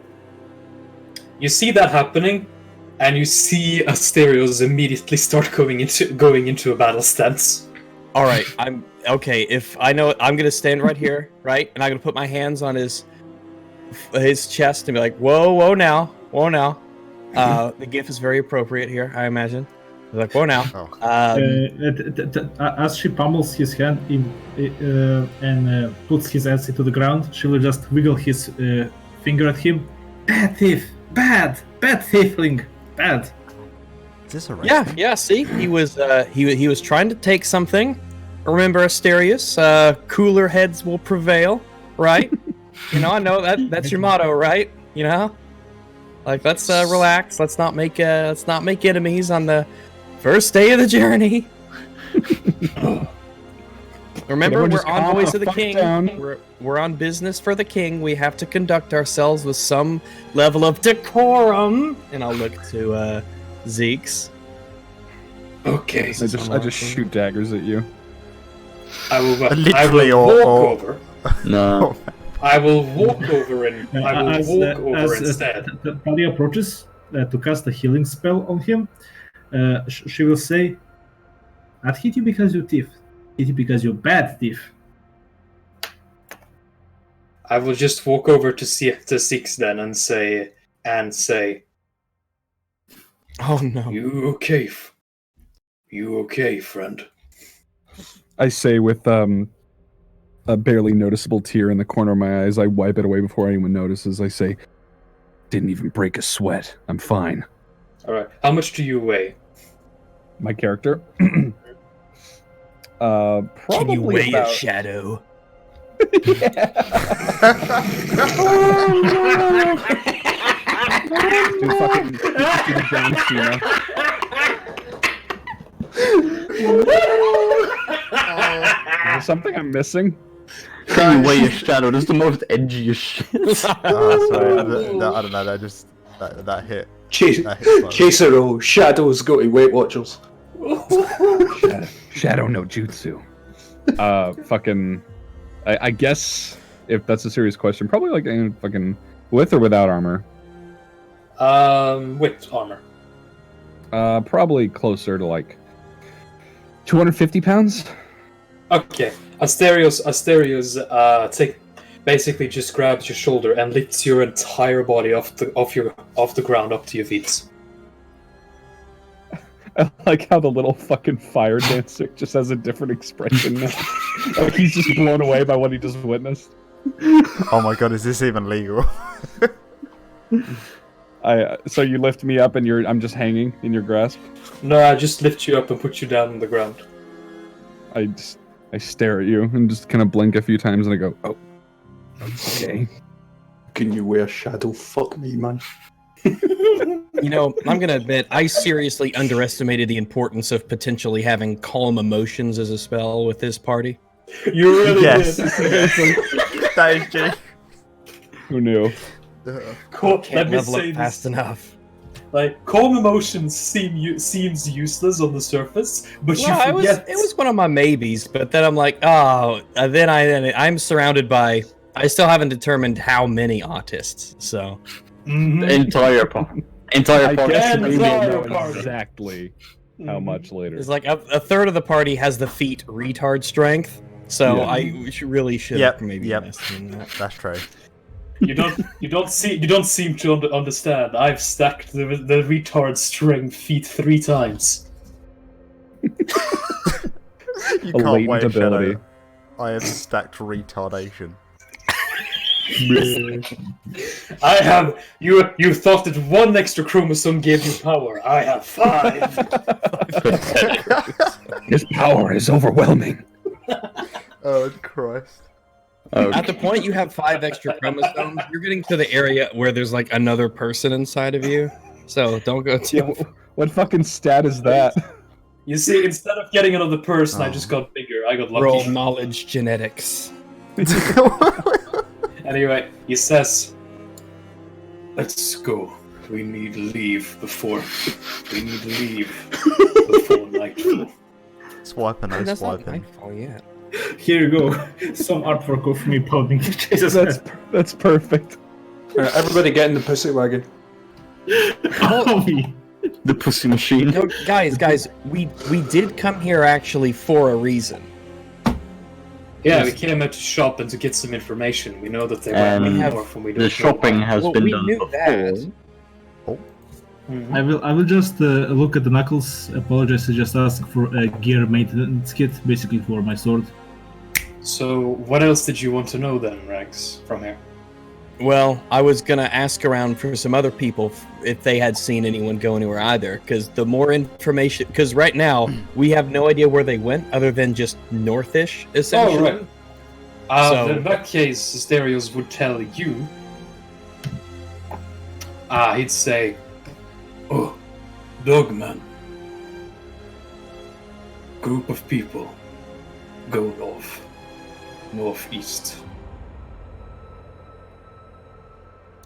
You see that happening, and you see Asterios immediately start going into a battle stance. All right, I'm okay. If I know, I'm gonna stand right here, right, and I'm gonna put my hands on his chest and be like, "Whoa, now." The GIF is very appropriate here, I imagine. Like, whoa, now. As she pummels his hand and puts his ass into the ground, she will just wiggle his finger at him. Bad thief, bad thiefling, bad. Is this a race? Yeah. See, he was trying to take something. Remember, Asterios, cooler heads will prevail, right? I know that's your motto, right? Like, let's relax. Let's not make enemies on the first day of the journey. Remember, we're envoys of the king. We're on business for the king. We have to conduct ourselves with some level of decorum. And I'll look to Zeke's. Okay. I just shoot daggers at you. I will Literally, walk over. No. I will walk over and instead. The party approaches to cast a healing spell on him. She will say, "I'd hit you because you're thief. Hit you because you're bad thief." I will just walk over to Six then and say, "Oh no, You okay? You okay, friend?" I say with a barely noticeable tear in the corner of my eyes. I wipe it away before anyone notices. I say, "Didn't even break a sweat. I'm fine." All right. How much do you weigh? My character, probably can you weigh about... a shadow?" Dude, fucking John Cena. Is there something I'm missing? Can you weigh a shadow? That's the most edgiest shit. Sorry, I don't know. That hit. Chaser, shadows go to Weight Watchers. Shadow no jutsu. Fucking. I guess if that's a serious question, probably like fucking with or without armor. With armor. Probably closer to like 250 pounds. Okay. Asterios, basically just grabs your shoulder and lifts your entire body off the ground up to your feet. I like how the little fucking fire dancer just has a different expression now. Like he's just blown away by what he just witnessed. Oh my god, is this even legal? So you lift me up and I'm just hanging in your grasp? No, I just lift you up and put you down on the ground. I stare at you and just kind of blink a few times and I go, "Oh, okay." Can you wear shadow? Fuck me, man. I'm gonna admit, I seriously underestimated the importance of potentially having calm emotions as a spell with this party. You really Yes. did. That is true. Who knew? Cool. Can't Let me level say up fast this. enough. Like, calm emotions seems useless on the surface, but you forget. It was one of my maybes, but then I'm like, oh, then I'm surrounded by I still haven't determined how many autists. So The entire party. Entire I party. guess we will Entire know party. exactly how much later. it's like a third of the party has the feat retard strength. So Yeah. I really should Yep, maybe yep. invested in that. That's true. You don't seem to understand. I've stacked the retard string feat 3 times. You A can't latent wait, ability. Shadow. I have stacked retardation. I have you thought that 1 extra chromosome gave you power. I have 5. His power is overwhelming. Oh Christ! At the point you have 5 extra chromosomes, you're getting to the area where there's like another person inside of you. So don't go too. What fucking stat is that? You see, instead of getting another person, I just got bigger. I got lucky. Roll knowledge genetics. Anyway, he says, "Let's go. We need to leave before nightfall." Swiping, no That's not swiping. nightfall yet. Here you go. Some artwork of me pounding Jesus. That's perfect. Everybody get in the pussy wagon. Me. The pussy machine. No, guys, we did come here actually for a reason. Yeah, we came out to shop and to get some information. We know that they And went north when we don't The know shopping why. has Well, been we done knew before. that. Mhm. I will just look at the knuckles, apologize, and just ask for a gear maintenance kit, basically for my sword. So, what else did you want to know then, Rex, from here? Well, I was gonna ask around for some other people if they had seen anyone go anywhere either, because the more information, because right now we have no idea where they went other than just northish, essentially. Oh, right. So- In that case, Asterios would tell you. He'd say, "Oh, Dogman. Group of people. Go northeast."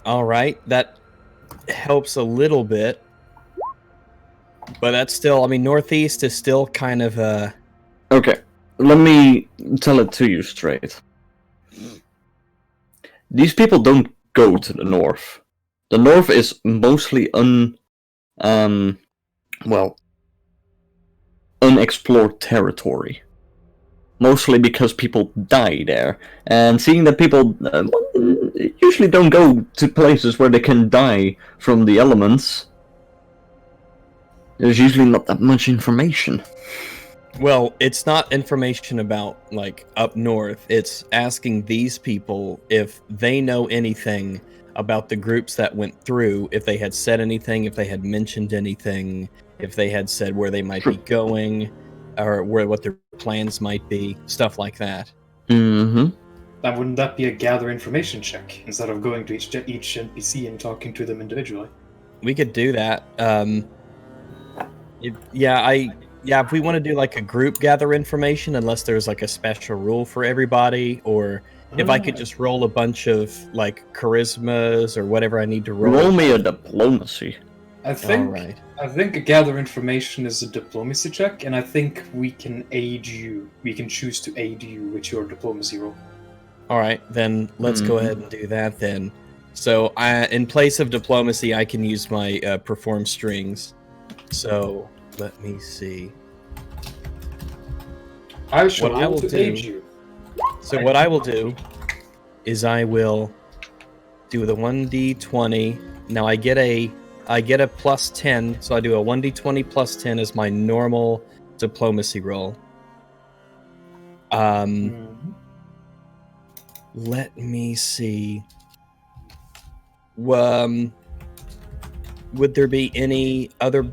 All right, that helps a little bit, but that's still, I mean, northeast is still kind of Okay, let me tell it to you straight. These people don't go to the north. The north is mostly unexplored territory. Mostly because people die there, and seeing that people usually don't go to places where they can die from the elements, there's usually not that much information. well, it's not information about like up north. It's asking these people if they know anything about the groups that went through, if they had said anything, if they had mentioned anything, if they had said where they might be going, or what their plans might be, stuff like that. Mm-hmm. Wouldn't that be a gather information check instead of going to each NPC and talking to them individually? We could do that. If we want to do like a group gather information, unless there's like a special rule for everybody, or if I could just roll a bunch of like charismas or whatever I need to roll. Roll me a diplomacy. I think Alright. I think a gather information is a diplomacy check, and I think we can aid you. We can choose to aid you with your diplomacy roll. All right, then let's go ahead and do that then. So in place of diplomacy, I can use my perform strings. So let me see. I shall What I roll will to do- aid you. So what I will do is I will do the 1d20. Now I get a plus 10, so I do a 1d20 plus 10 as my normal diplomacy roll. Let me see. Would there be any other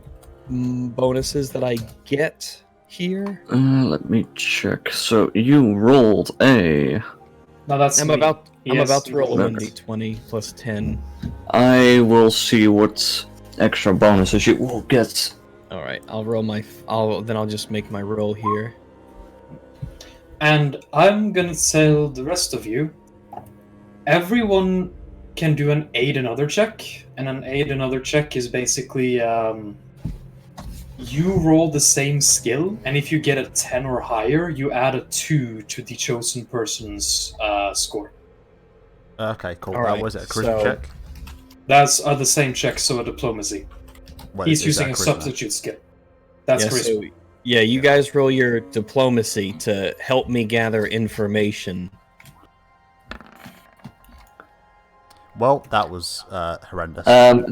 bonuses that I get here? Let me check. So you rolled a... No, that's I'm me. about Yes, to roll a that's- 1d20 plus 10. I will see what extra bonuses you will get. All right, I'll roll my. I'll just make my roll here. And I'm gonna tell the rest of you. Everyone can do an aid another check, and an aid another check is basically you roll the same skill, and if you get a 10 or higher, you add a 2 to the chosen person's score. Okay, cool. All right, Was it a charisma check? That's the same check, so a diplomacy. What, He's is using that a charisma? substitute skill. That's charisma. So, you guys roll your diplomacy to help me gather information. Well, that was horrendous.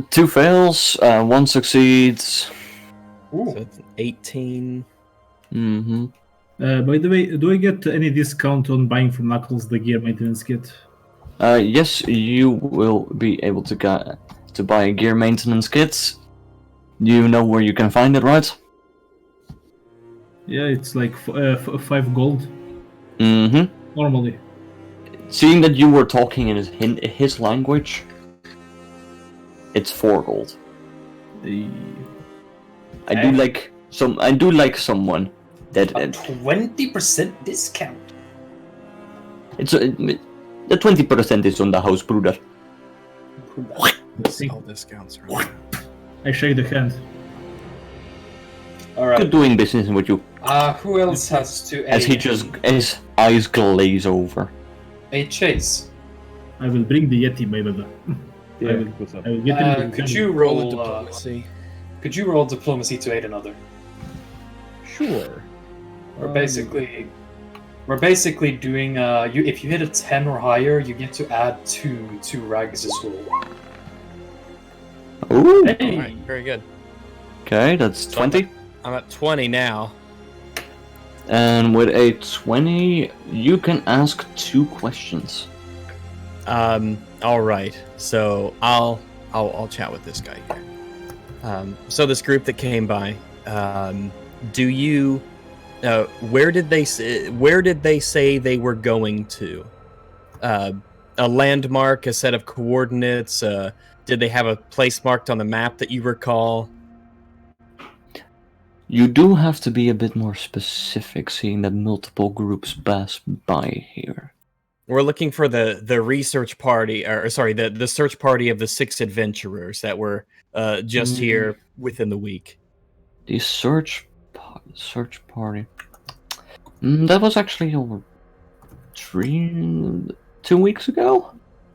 2 fails, 1 succeeds. Ooh. So it's 18. Mm-hmm. By the way, do I get any discount on buying from Knuckles the gear maintenance kit? Yes, you will be able to buy gear maintenance kits. You know where you can find it, right? Yeah, it's like 5 gold Mm-hmm. normally. Seeing that you were talking in his language, it's 4 gold. I do like someone that A 20% discount. it's the 20% is on the house, bruder. All discounts are I shake the hand. All right. Good doing business with you. Who else has to As he his eyes glaze over. a chase? I will bring the Yeti, my brother. Yeah, what's up? I will get him the Could gun. you roll roll diplomacy. Could you roll diplomacy to aid another? Sure. We're basically doing if you hit a 10 or higher, you get to add 2 to Rags' roll. Ooh. Hey. All right, very good. Okay, that's 20. I'm at 20 now. And with a 20, you can ask 2 questions. All right. So I'll chat with this guy here. So this group that came by, do you where did they say they were going to? A landmark, a set of coordinates, did they have a place marked on the map that you recall? You do have to be a bit more specific, seeing that multiple groups pass by here. We're looking for the research party, or sorry, the search party of the 6 adventurers that were just here within the week. The search party. That was actually over 2 weeks ago?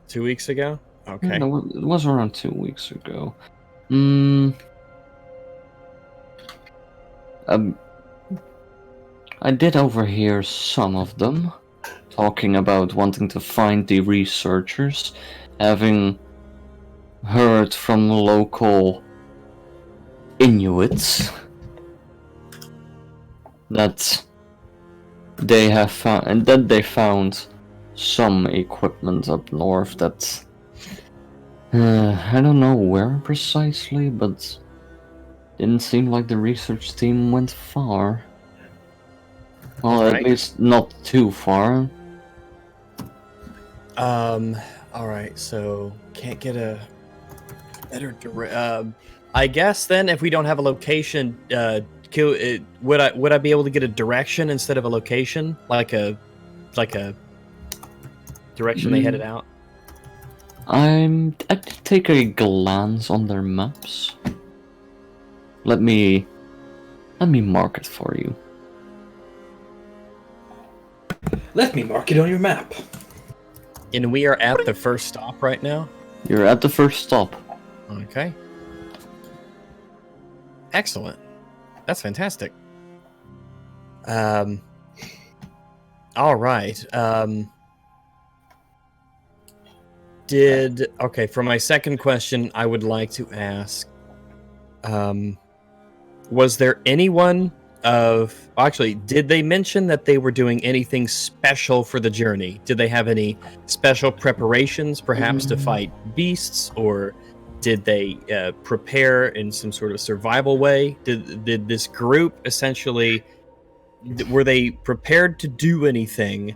2 weeks ago? Okay. No, it was around 2 weeks ago. I did overhear some of them talking about wanting to find the researchers, having heard from local Inuits that they have found, and that they found some equipment up north that I don't know where precisely, but didn't seem like the research team went far. Well, Alright. at least not too far. Alright, so can't get a better I guess then if we don't have a location, would I be able to get a direction instead of a location? Like a direction they headed out? I did take a glance on their maps. Let me mark it for you. Let me mark it on your map. And we are at the first stop right now? You're at the first stop. Okay. Excellent. That's fantastic. All right. Okay, for my second question, I would like to ask, was there anyone actually, did they mention that they were doing anything special for the journey? Did they have any special preparations, perhaps to fight beasts, or did they prepare in some sort of survival way? Did this group essentially, were they prepared to do anything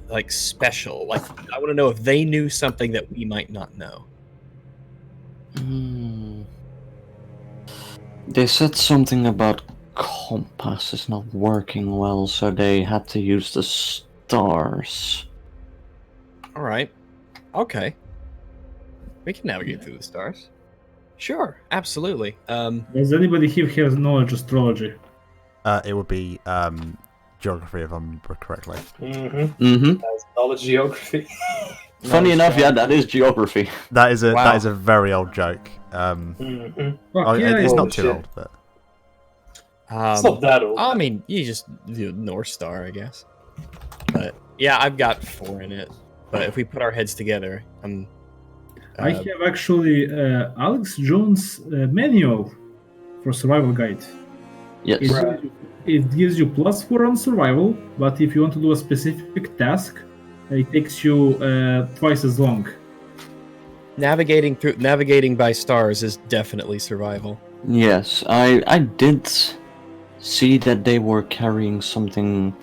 like special? Like, I want to know if they knew something that we might not know. They said something about compasses not working well, so they had to use the stars. All right. Okay. We can navigate through the stars. Sure, absolutely. Does anybody here have knowledge astrology? It would be geography, if I remember correctly. That's knowledge geography. Funny enough, yeah, that is geography. That is a very old joke. It's not too old, but it's not that old. I mean, you just do North Star, I guess. But yeah, I've got 4 in it. But if we put our heads together, I have actually Alex Jones' manual for survival guide. Yes. It gives you +4 on survival, but if you want to do a specific task, it takes you twice as long. Navigating by stars is definitely survival. Yes, I did see that they were carrying something.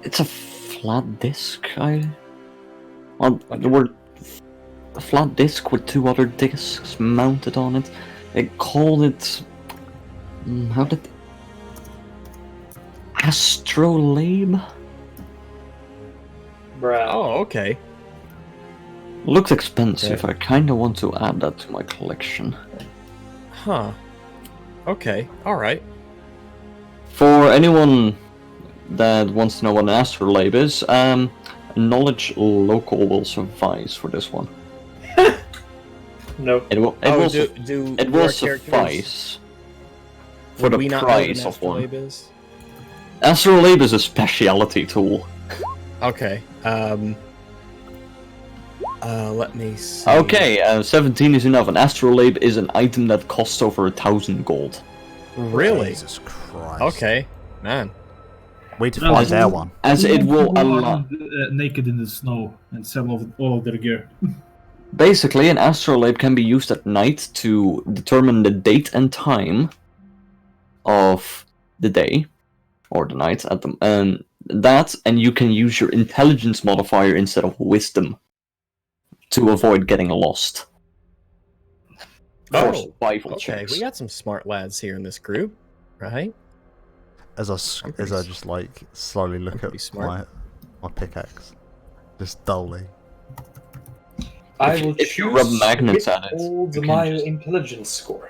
It's a flat disc. There were a flat disc with 2 other discs mounted on it. They called it. How did? Astrolabe? Bruh. Oh, okay. Looks expensive. I kinda want to add that to my collection. Huh. Okay, alright. For anyone that wants to know what an astrolabe is, knowledge local will suffice for this one. No. It will suffice for the price of one. Is? Astrolabe is a specialty tool. Okay. Let me see. Okay, 17 is enough. An astrolabe is an item that costs over 1,000 gold. Really? Jesus Christ. Okay, man. Wait to find their one. As it will allow. Naked in the snow and sell all of their gear. Basically, an astrolabe can be used at night to determine the date and time of the day or the night at the and you can use your intelligence modifier instead of wisdom to avoid getting lost. For survival checks. We got some smart lads here in this group, right? As I just like slowly look at my pickaxe, just dully. I will if you rub magnets at it, hold my intelligence score.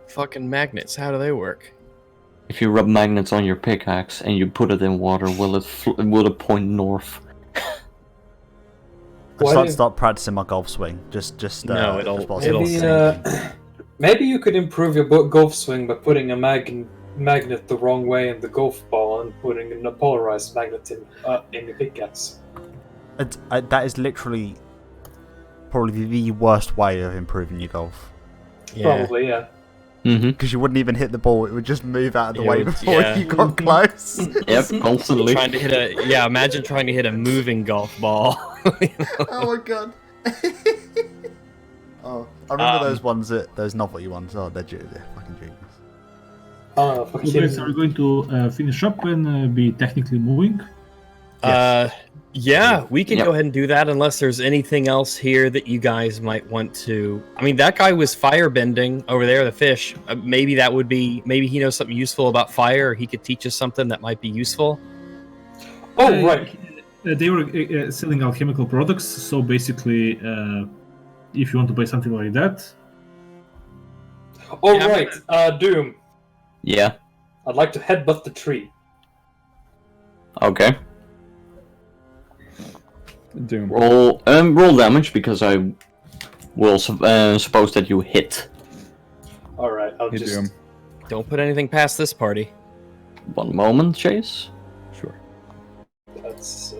Fucking magnets, how do they work? If you rub magnets on your pickaxe and you put it in water, will it point north? I start practicing my golf swing. No, it'll maybe you could improve your golf swing by putting a magnet the wrong way in the golf ball and putting a polarized magnet in the pickaxe. That is literally probably the worst way of improving your golf. Yeah. Probably, yeah. Because you wouldn't even hit the ball; it would just move out of the way before you got close. Yep, constantly trying to hit imagine trying to hit a moving golf ball. Oh my god! I remember those ones those novelty ones. Oh, they're fucking genius. You guys are going to finish up and be technically moving? Yes. Yeah, we can go ahead and do that unless there's anything else here that you guys might want to... I mean, that guy was firebending over there, the fish. Maybe that would be... Maybe he knows something useful about fire, or he could teach us something that might be useful. Oh, right. They were selling alchemical products, so basically, if you want to buy something like that... Oh, yeah, right. Doom. Yeah? I'd like to headbutt the tree. Okay. Doom. Roll damage because I will suppose that you hit. All right, I'll just Doom. Don't put anything past this party. One moment, Chase. Sure. That's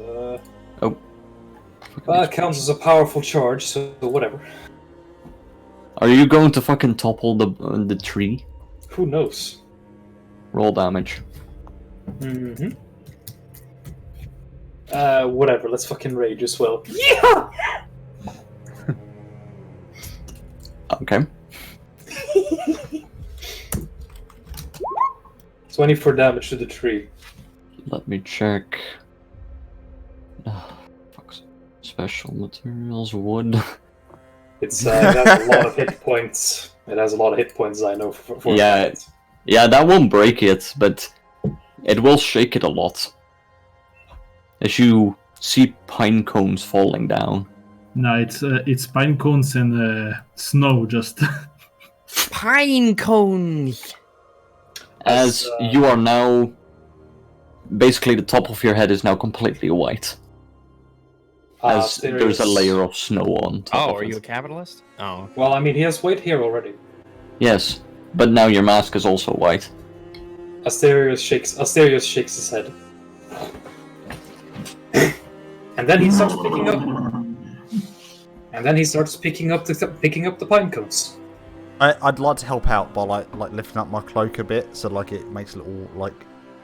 That counts as a powerful charge, so whatever. Are you going to fucking topple the tree? Who knows? Roll damage. Whatever, let's fucking rage as well. Yeah! Okay. 24 damage to the tree. Let me check. Special materials, wood. It has a lot of hit points. It has a lot of hit points, I know for yeah, that won't break it, but it will shake it a lot. As you see pine cones falling down. No, it's pine cones and snow just. Pine cones! As you are now basically the top of your head is now completely white. As there's a layer of snow on top Oh, of are it. you a capitalist? Oh. Well, I mean, he has white hair already. Yes, but now your mask is also white. Asterios shakes his head. And then he starts picking up. And then he starts picking up the pine cones. I'd like to help out by like lifting up my cloak a bit, so like it makes a little like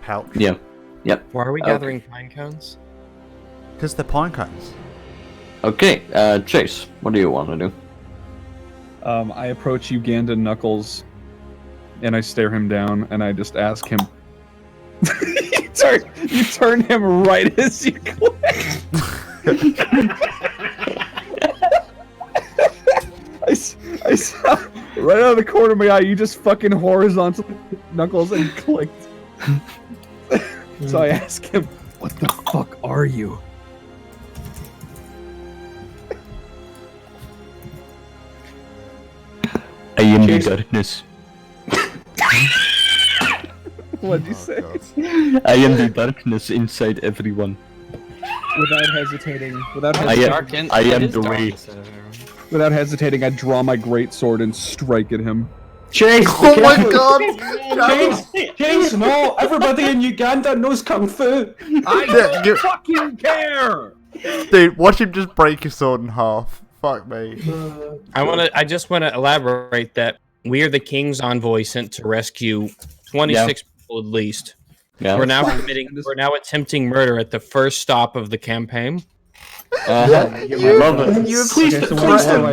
pouch. Yeah. Yep. Why are we gathering pine cones? Because they're pine cones. Okay, Chase, what do you want to do? I approach Ugandan Knuckles, and I stare him down, and I just ask him. you turn him right as you click. I saw right out of the corner of my eye. You just fucking horizontal Knuckles and clicked. So I ask him, "What the fuck are you?" I am the darkness. What'd you say? I am the darkness inside everyone. Without hesitating, I am the way. Without hesitating, I draw my greatsword and strike at him. Chase! Oh my god! Chase, no! Everybody in Uganda knows Kung Fu! I don't fucking care! Dude, watch him just break his sword in half. Fuck me. I just wanna elaborate that we are the king's envoy sent to rescue 26 people at least. Yeah. We're now attempting murder at the first stop of the campaign.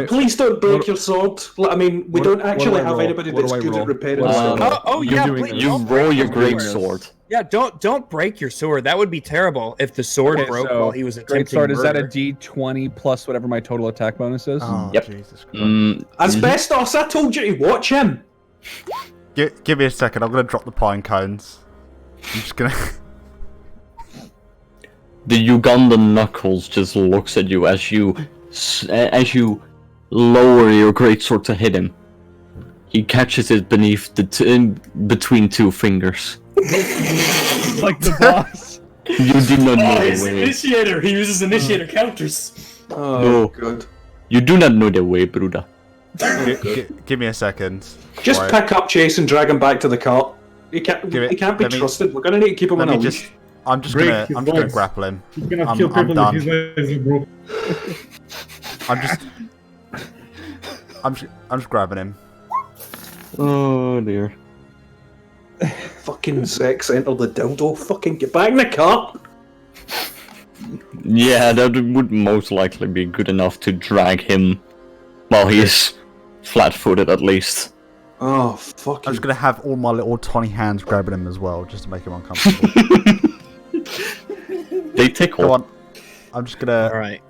Please don't break your sword. I mean, we don't actually have anybody that's good at repairing swords. You roll your great sword. Yeah, don't break your sword. That would be terrible if the sword broke while he was attempting Greatsword, is that a murder. D20 plus whatever my total attack bonus is? Oh, Yep. Jesus Christ. Asbestos, I told you to watch him! Give me a second, I'm gonna drop the pine cones. I'm just gonna... The Ugandan Knuckles just looks at you as you lower your greatsword to hit him. He catches it beneath between two fingers. Like the boss. You do not know the He's way. initiator. He uses initiator counters. Oh, No. good. You do not know the way, Bruda. Give me a second. Just Right. pick up Chase and drag him back to the cart. He can't Give it- be let me- trusted. We're gonna need to keep him on Let a me leash. I'm just Break gonna his gonna legs. grapple him. He's gonna I'm kill people done. if his legs are broken. I'm just grabbing him. Oh dear. Fucking sex enter the dildo. Fucking get back in the cart! Yeah, that would most likely be good enough to drag him while he is flat-footed at least. Oh, I'm fucking... just gonna have all my little tiny hands grabbing him as well, just to make him uncomfortable. They tickle. Go on. I'm just gonna... Alright.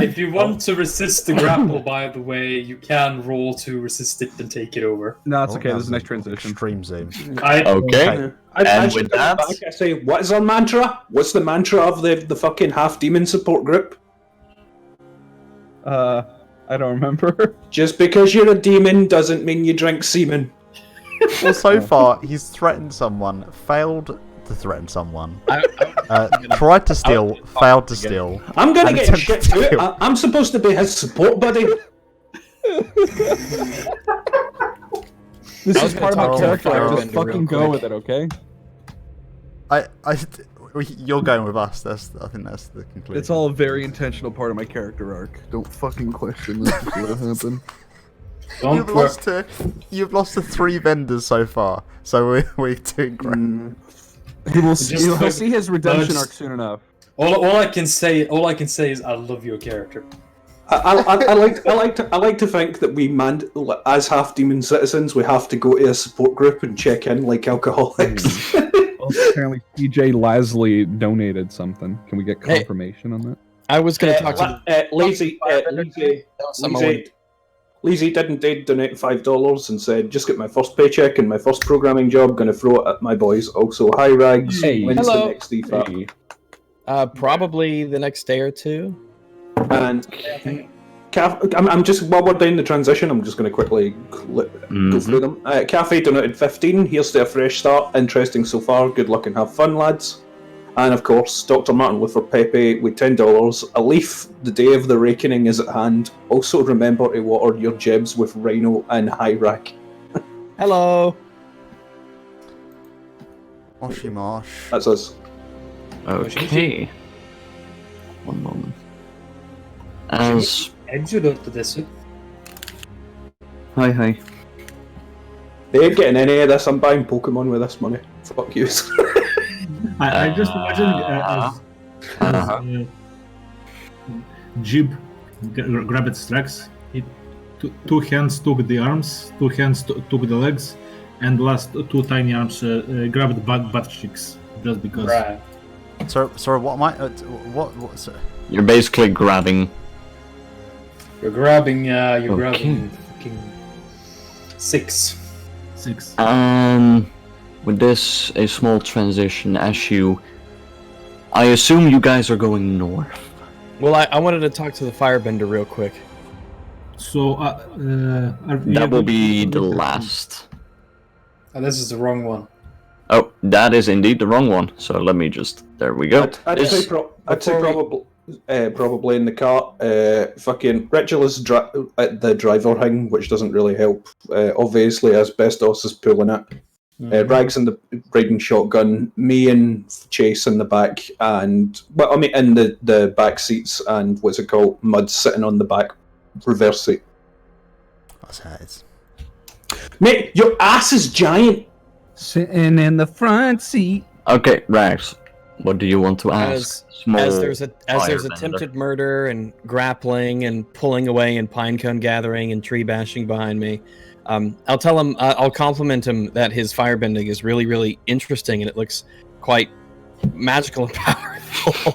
If you want to resist the grapple, by the way, you can roll to resist it and take it over. No, it's okay. that This is was a nice transition. Extreme zoom. Okay. I And should with go that- back, I say, what is our mantra? What's the mantra of the fucking half-demon support group? I don't remember. Just because you're a demon doesn't mean you drink semen. Well, so far, he's threatened someone, failed to threaten someone, tried to steal, failed to steal. I'm gonna And get attempt shit to to it. kill. I'm supposed to be his support buddy. This I was is part of gonna my talk character. to I Firebender just fucking real go quick. with it, okay? You're going with us. I think that's the conclusion. It's all a very intentional part of my character arc. Don't fucking question this. Just let it happen. You've lost to 3 vendors so far, so we're doing great. You'll Just- see his redemption just- arc soon enough. All I can say is I love your character. I like to think that we as half demon citizens we have to go to a support group and check in like alcoholics. Apparently, CJ Lasley donated something. Can we get confirmation on that? I was gonna talk to Lazy didn't donate $5 and said, just get my first paycheck and my first programming job, gonna throw it at my boys. Also, hi Rags, Hey. when's Hello. the next DFAP? probably the next day or two. And I'm just, while we're doing the transition, I'm just gonna quickly go through them. Cafe donated 15, here's to a fresh start, interesting so far, good luck and have fun lads. And of course, Dr. Martin Luther Pepe with $10. A leaf, the day of the reckoning is at hand. Also remember to water your jibs with Rhino and Hyrack. Hello. Moshy Mosh. That's us. Okay. One moment. As hi. They ain't getting any of this. I'm buying Pokemon with this money. Fuck you. I just imagine Jib grabbed Strax. Two hands took the arms, two hands took the legs, and last two tiny arms grabbed butt cheeks. Just because. Right. Sorry, what am I? What? Sir? You're basically grabbing. You're grabbing fucking 6. With this, a small transition as you... I assume you guys are going north. Well, I wanted to talk to the firebender real quick. So, that will be the last. And this is the wrong one. Oh, that is indeed the wrong one. So let me just... There we go. I'd say probably in the car. Fucking Rachel is at the driver thing, which doesn't really help. Obviously, Asbestos is pulling it. Rags in the riding shotgun. Me and Chase in the back, and in the back seats, and what's it called? Mud sitting on the back reverse seat. That's how it is. Mate, your ass is giant. Sitting in the front seat. Okay, Rags. What do you want to ask? As there's attempted murder and grappling and pulling away and pinecone gathering and tree bashing behind me, I'll tell him. I'll compliment him that his firebending is really, really interesting and it looks quite magical and powerful.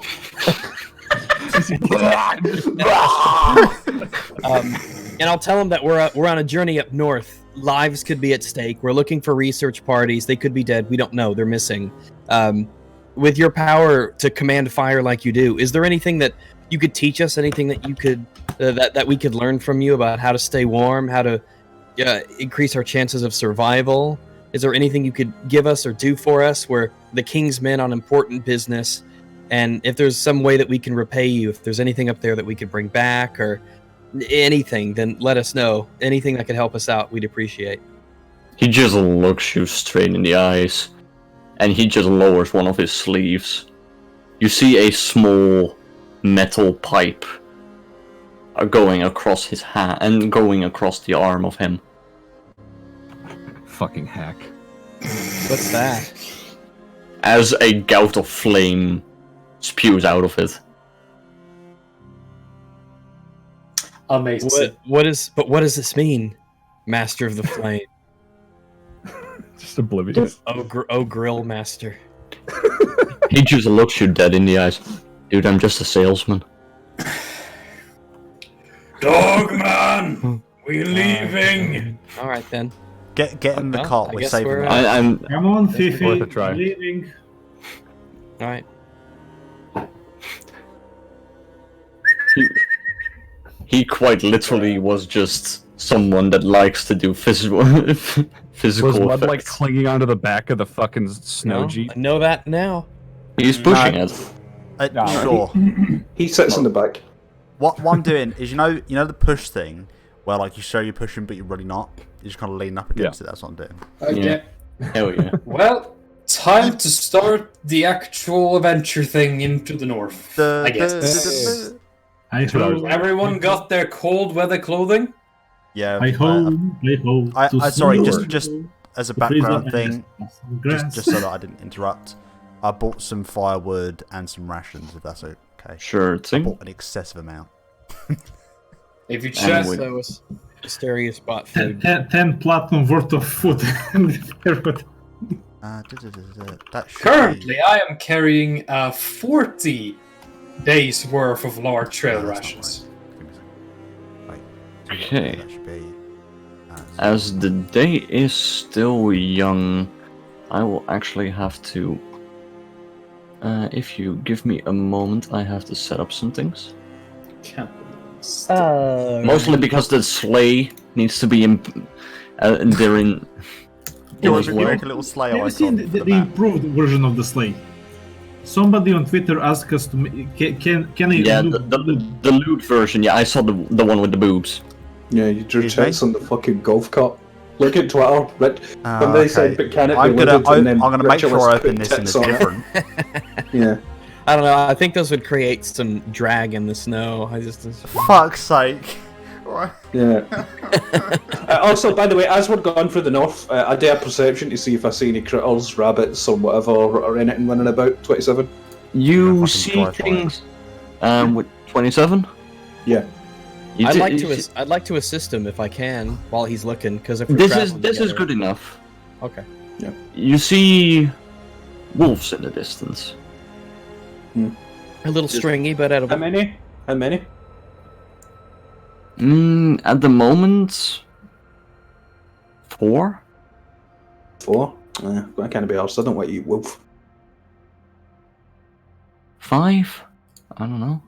And I'll tell him that we're on a journey up north. Lives could be at stake. We're looking for research parties. They could be dead. We don't know. They're missing. With your power to command fire like you do, is there anything that you could teach us? Anything that you could that we could learn from you about how to stay warm, how to increase our chances of survival? Is there anything you could give us or do for us? We're the king's men on important business, and if there's some way that we can repay you, if there's anything up there that we could bring back or anything, then let us know. Anything that could help us out, we'd appreciate. He just looks you straight in the eyes, and he just lowers one of his sleeves. You see a small metal pipe going across his hand and going across the arm of him. Fucking hack. What's that? As a gout of flame spews out of it. Amazing. What does this mean, Master of the Flame? Just oblivious. Oh, Grill Master. He just looks you dead in the eyes. Dude, I'm just a salesman. Dogman! We're leaving! Alright then. Get in the cart, we're saving we're, them. Come on, Fifi. Worth a try. Leaving. Alright. He quite literally was just someone that likes to do physical Was Mud effects. like clinging onto the back of the fucking snow jeep? I know that now. He's pushing it. Sure. He sits in the back. What I'm doing is, you know the push thing, where like you show you're pushing but you're really not. You're just kind of leaning up against it. That's what I'm doing. Okay. Hell yeah. Well, time to start the actual adventure thing into the north. I guess. I hope. Everyone got their cold weather clothing? Yeah. I hope. Sorry, just as a background thing, just so that I didn't interrupt. I bought some firewood and some rations, if that's okay. Sure I thing. bought an excessive amount. If you check, That was Hysteria spot food. 10 platinum worth of food. That should currently be... I am carrying 40 days worth of large trail rations. Okay. That should be... As the day is still young, I will actually have to... if you give me a moment, I have to set up some things. Mostly because the sleigh needs to be in... they're in... You want to make a little sleigh Have you seen icon the for the map? improved version of the sleigh? Somebody on Twitter asked us to can I Yeah, loot the loot version. Yeah, I saw the one with the boobs. Yeah, you drew checks on the fucking golf cart. Look at Twitter. Somebody said, but can it I'm be looted? And then gonna make sure I Ritualist open put this in a tits on it. different. Yeah. I don't know. I think those would create some drag in the snow. Fuck's sake. Yeah. Also, by the way, as we're going through the north, I do a perception to see if I see any critters, rabbits, or whatever, or anything running about. 27. You see things. With 27. Yeah. I'd like to assist him if I can while he's looking, because if this is good enough. Okay. Yeah. You see wolves in the distance. A little stringy, but edible. How many? How many? At the moment, 4. 4? I can't be arsed. I don't want to eat wolf. 5? I don't know.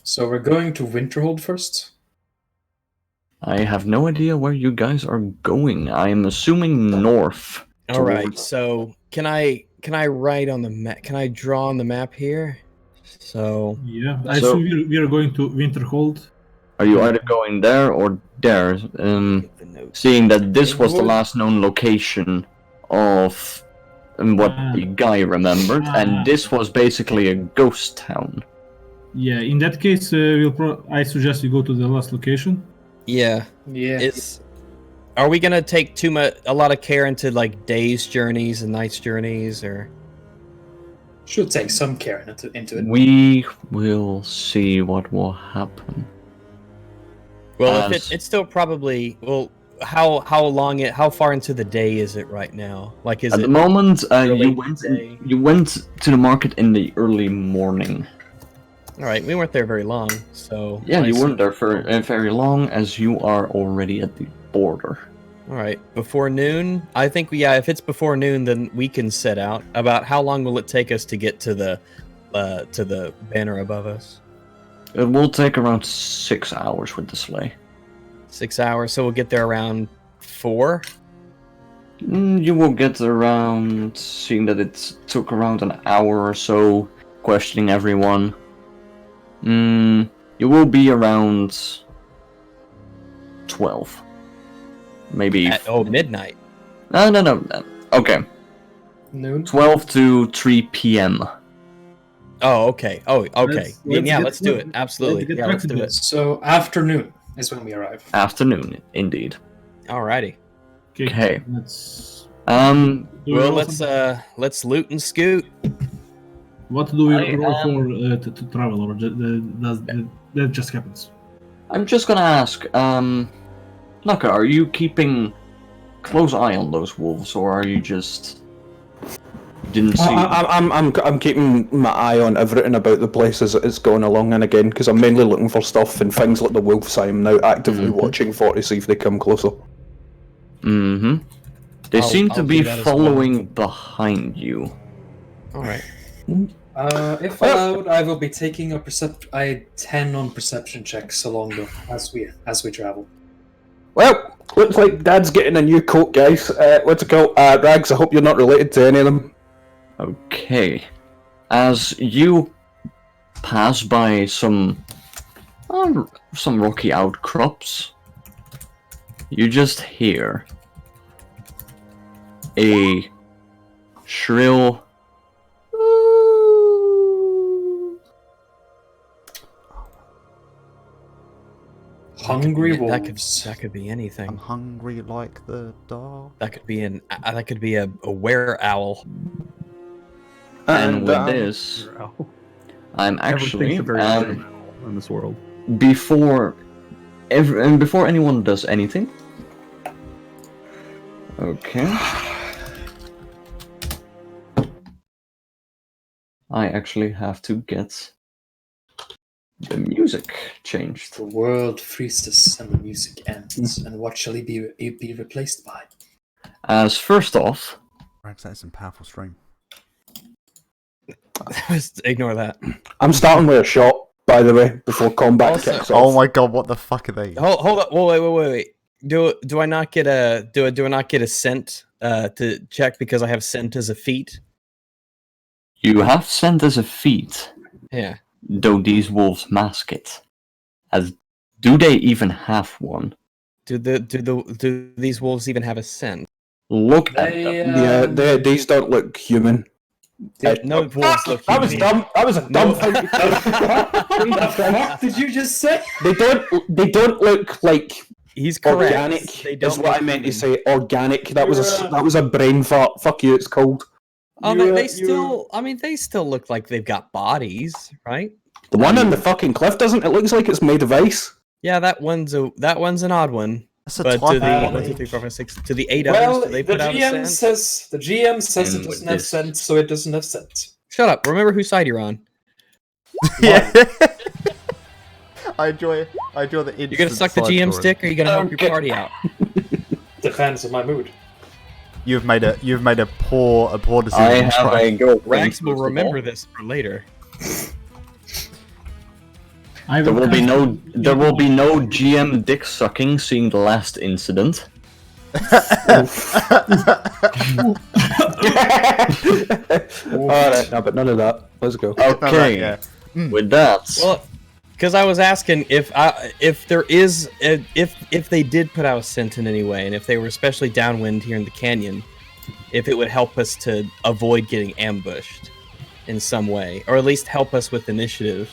So we're going to Winterhold first? I have no idea where you guys are going. I'm assuming north. All right. So can I write on the map? Can I draw on the map here? So yeah, I assume we are going to Winterhold. Are you either going there or there? Seeing that this was the last known location of what the guy remembered, and this was basically a ghost town. Yeah, in that case, I suggest you go to the last location. Yeah. Yeah. Are we gonna take a lot of care into like days journeys and nights journeys, or? Should take some care into it. We will see what will happen. Well, if it's still probably how far into the day is it right now? Like, is at it the moment day? you went to the market in the early morning. All right, we weren't there very long, so yeah, you weren't there for very long, as you are already at the border. All right, before noon. I think if it's before noon, then we can set out. About how long will it take us to get to the banner above us? It will take around 6 hours with the sleigh. 6 hours, so we'll get there around 4. You will get around, seeing that it took around an hour or so, questioning everyone. You will be around 12. Maybe. Midnight. No. Okay. Noon. 12 to 3 p.m. Oh, okay. Let's do it. Let's Absolutely. get Let's do it. So afternoon is when we arrive. Afternoon, indeed. Alrighty. Okay. Well, let's loot and scoot. What do we roll for to travel, or that just happens? I'm just gonna ask, Naka, are you keeping close eye on those wolves, or are you just didn't see? I'm keeping my eye on everything about the place as it's going along, and again, because I'm mainly looking for stuff and things like the wolves. I am now actively watching for to see if they come closer. They seem to be following behind you. All right. If allowed, I will be taking I 10 on perception checks along as we travel. Well, looks like Dad's getting a new coat, guys. What's it called? Rags, I hope you're not related to any of them. Okay. As you pass by some rocky outcrops, you just hear a shrill Hungry wolves. That could be anything. I'm hungry like the dog. That could be a were owl. And with this, I'm actually in this world. Before anyone does anything. Okay. I actually have to get the music changed. The world freezes and the music ends. And what shall he be replaced by? As first off, Rags, that is some powerful stream. Ignore that. I'm starting with a shot, by the way, before combat kicks off. Oh my god, what the fuck are they? Hold up! Wait! Do I not get a scent to check because I have scent as a feat? You have sent us a feat, Yeah. though these wolves mask it. Do they even have one? Do these wolves even have a scent? Look at them. Yeah, these don't look human. No wolves look That was human. dumb. That was a dumb thing. What the fuck did you just say? They don't look like He's correct. organic. They don't Is what I look meant to human. say. Organic. That was a brain fart. Fuck you. It's cold. Oh, You, they you- still. I mean, they still look like they've got bodies, right? The one on the fucking cliff doesn't. It looks like it's made of ice. Yeah, that one's an odd one. That's a But type to the of 1, 2, 3, 4, 5, 6, to the 8 Well, others, do they the put out a GM scent? says it And doesn't with have this- sense, so it doesn't have sense. Shut up! Remember whose side you're on. Yeah. I enjoy the. You're gonna suck the GM stick, or are you gonna help your party out? Depends on my mood. You've made a poor decision. I have a girlfriend. Rax will first of remember all. this for later. There will be no GM dick sucking seeing the last incident. Alright, no, but none of that. Let's go. Okay, yeah. with that, Well, because I was asking if they did put out a scent in any way, and if they were especially downwind here in the canyon, if it would help us to avoid getting ambushed in some way, or at least help us with initiative.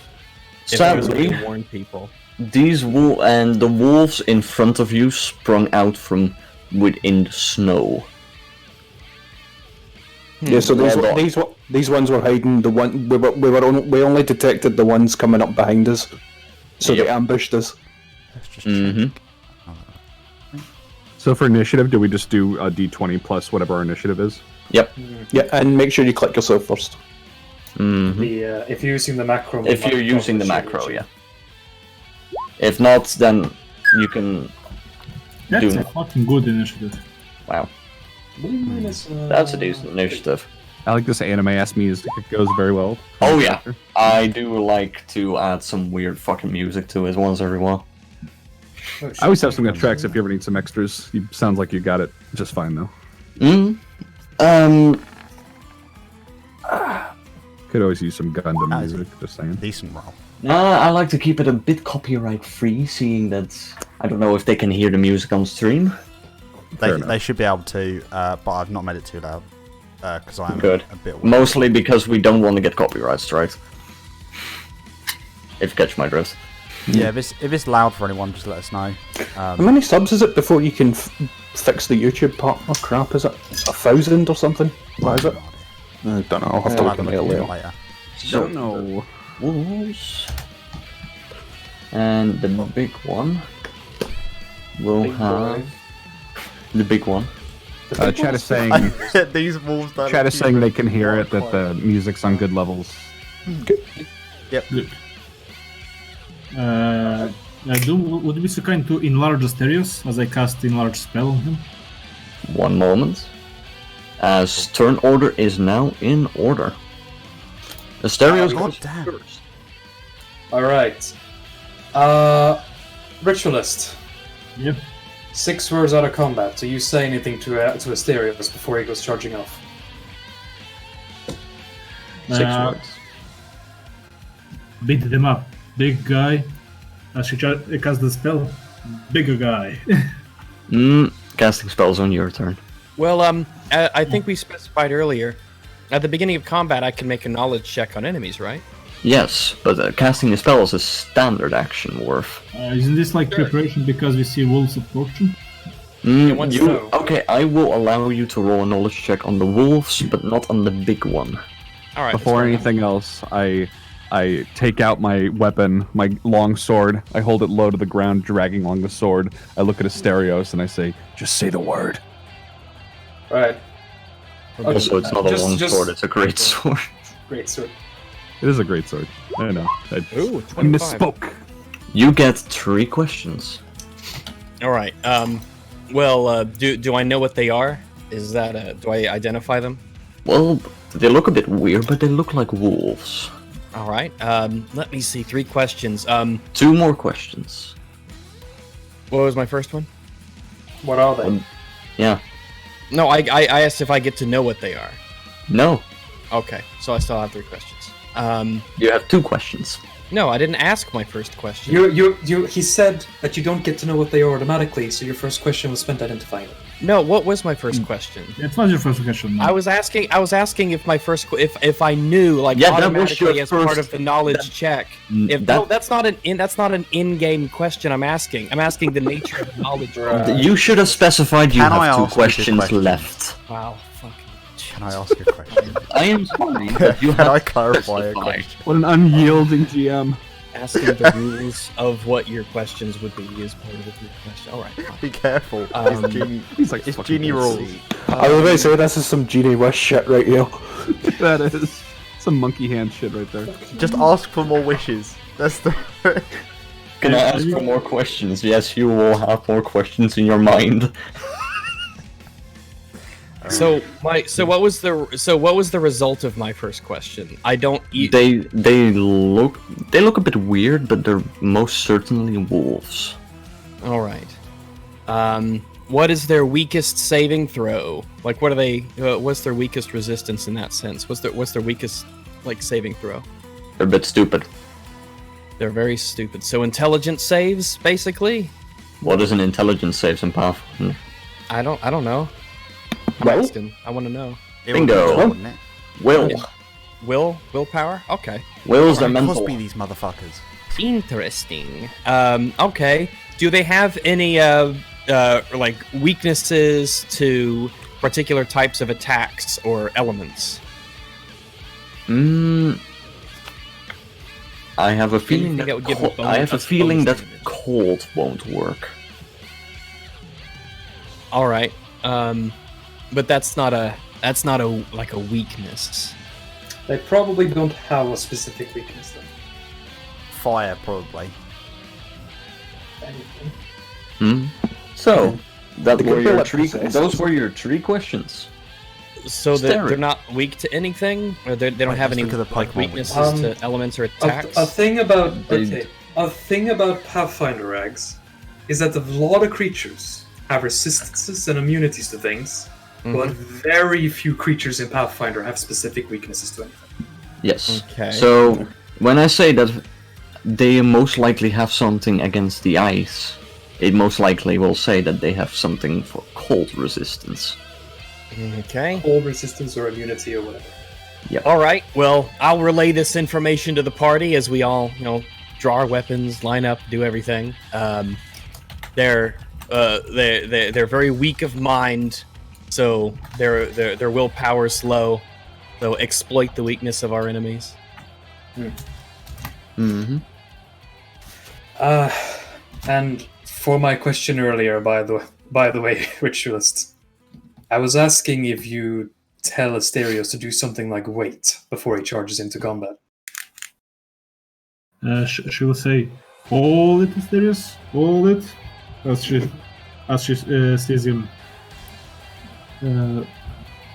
If there was a way sadly, to warn people. the wolves in front of you sprung out from within the snow. Yeah, so Well, these ones were hiding. The one we only detected the ones coming up behind us, so Yep. they ambushed us. Let's just Mm-hmm. So for initiative, do we just do a d20 plus whatever our initiative is? Yep. Yeah, and make sure you click yourself first. Mm-hmm. If you're using the macro. If you're using the macro, yeah. If not, then you can. That's Doom. a fucking good initiative. Wow, that's a decent initiative. I like this anime-ass music. It goes very well. Oh yeah, I do like to add some weird fucking music to it once every while. I always have some good tracks if you ever need some extras. Sounds like you got it just fine though. Could always use some Gundam That is music. Just saying. decent roll. I like to keep it a bit copyright free, seeing that I don't know if they can hear the music on stream. Fair enough. They should be able to, but I've not made it too loud because I am Good. a bit. Weird. Mostly because we don't want to get copyright strikes. If you catch my drift. Yeah, if it's loud for anyone, just let us know. How many subs is it before you can fix the YouTube part? Oh crap, is it 1,000 or something? What is it? I don't know. I'll have to I'll look have at a it look at it later. later. Don't know. Wolves. And the big one will have the big one. Chat is saying. These wolves don't. Chat is saying they can hear it. That the music's on good levels. Good. Doom, would you be so kind to enlarge the stereos as I cast enlarge spell on him? One moment. As turn order is now in order. The stereos God goes damn. first. Alright. Ritualist. Yep. 6 words out of combat. Do you say anything to Asterios before he goes charging off? 6 Uh, words. Beat them up. Big guy. As she cast the spell. Bigger guy. Casting spells on your turn. Well, I think we specified earlier. At the beginning of combat, I can make a knowledge check on enemies, right? Yes, but casting a spell is a standard action, Worf. Isn't this like preparation because we see wolves approaching? once you know. Okay, I will allow you to roll a knowledge check on the wolves, but not on the big one. All right. Before anything else, I take out my weapon, my long sword. I hold it low to the ground, dragging along the sword. I look at Asterios and I say, "Just say the word." Right. Also, it's not a Just- long just- sword, it's a great sword. Great, sir. It is a great sword. I know. I Ooh, 25. misspoke. You get 3 questions. All right. Well, do I know what they are? Is that do I identify them? Well, they look a bit weird, but they look like wolves. All right. Let me see. 3 questions. 2 more questions. What was my first one? What are they? Yeah. No, I asked if I get to know what they are. No. Okay, so I still have 3 questions. You have 2 questions. No, I didn't ask my first question. He said that you don't get to know what they are automatically, so your first question was spent identifying them. No, what was my first question? It was your first question. I was asking if my first if I knew like Yeah, that was automatically your as part first- of the knowledge check. If that- no, that's not an in-game question. I'm asking the nature of knowledge. You should have specified you Can I have 2 ask you questions questions? left. Wow, fucking. Can I ask a question? I am sorry that you Can have I clarify a specified. question? What an unyielding GM. Asking the rules of what your questions would be is part of the question. All right. Fine. Be careful. Um, He's like, It's fucking genie let's rules. see. I was about to say this is some Genie West shit right here. That is some monkey hand shit right there. Just ask for more wishes. That's the. Can I ask for more questions? Yes, you will have more questions in your mind. So what was the result of my first question? I don't eat. They look a bit weird, but they're most certainly wolves. All right. What is their weakest saving throw? Like, what are they? What's their weakest resistance in that sense? What's their weakest like saving throw? They're a bit stupid. They're very stupid. So intelligence saves, basically. What is an intelligence save in Path? I don't know. I'm Well? asking. I want to know. Bingo. Wouldn't it? Will. Willpower. Okay. Will's their Why mental. Cosby these motherfuckers? Interesting. Okay. Do they have any like weaknesses to particular types of attacks or elements? I have a feeling think that that would give them I have a bonus feeling that damage? cold won't work. All right. But that's not a like a weakness. They probably don't have a specific weakness then. Fire, probably. Anything. So that They were could your be 3. possessed. Those were your 3 questions. So Staring. they're not weak to anything, or they don't Wait, have let's any look at the like Pokemon weaknesses weaknesses. to elements or A attacks. thing about They- a thing about Pathfinder rags is that a lot of creatures have resistances and immunities to things, but very few creatures in Pathfinder have specific weaknesses to anything. Yes. Okay. So when I say that they most likely have something against the ice, it most likely will say that they have something for cold resistance. Okay. Cold resistance or immunity or whatever. All right. Well, I'll relay this information to the party as we all, draw our weapons, line up, do everything. They're very weak of mind, so their willpower is low. So exploit the weakness of our enemies. Mm-hmm. And for my question earlier, by the way, Ritualist, I was asking if you tell Asterios to do something like wait before he charges into combat. She will say, "Hold it, Asterios, hold it," as she sees him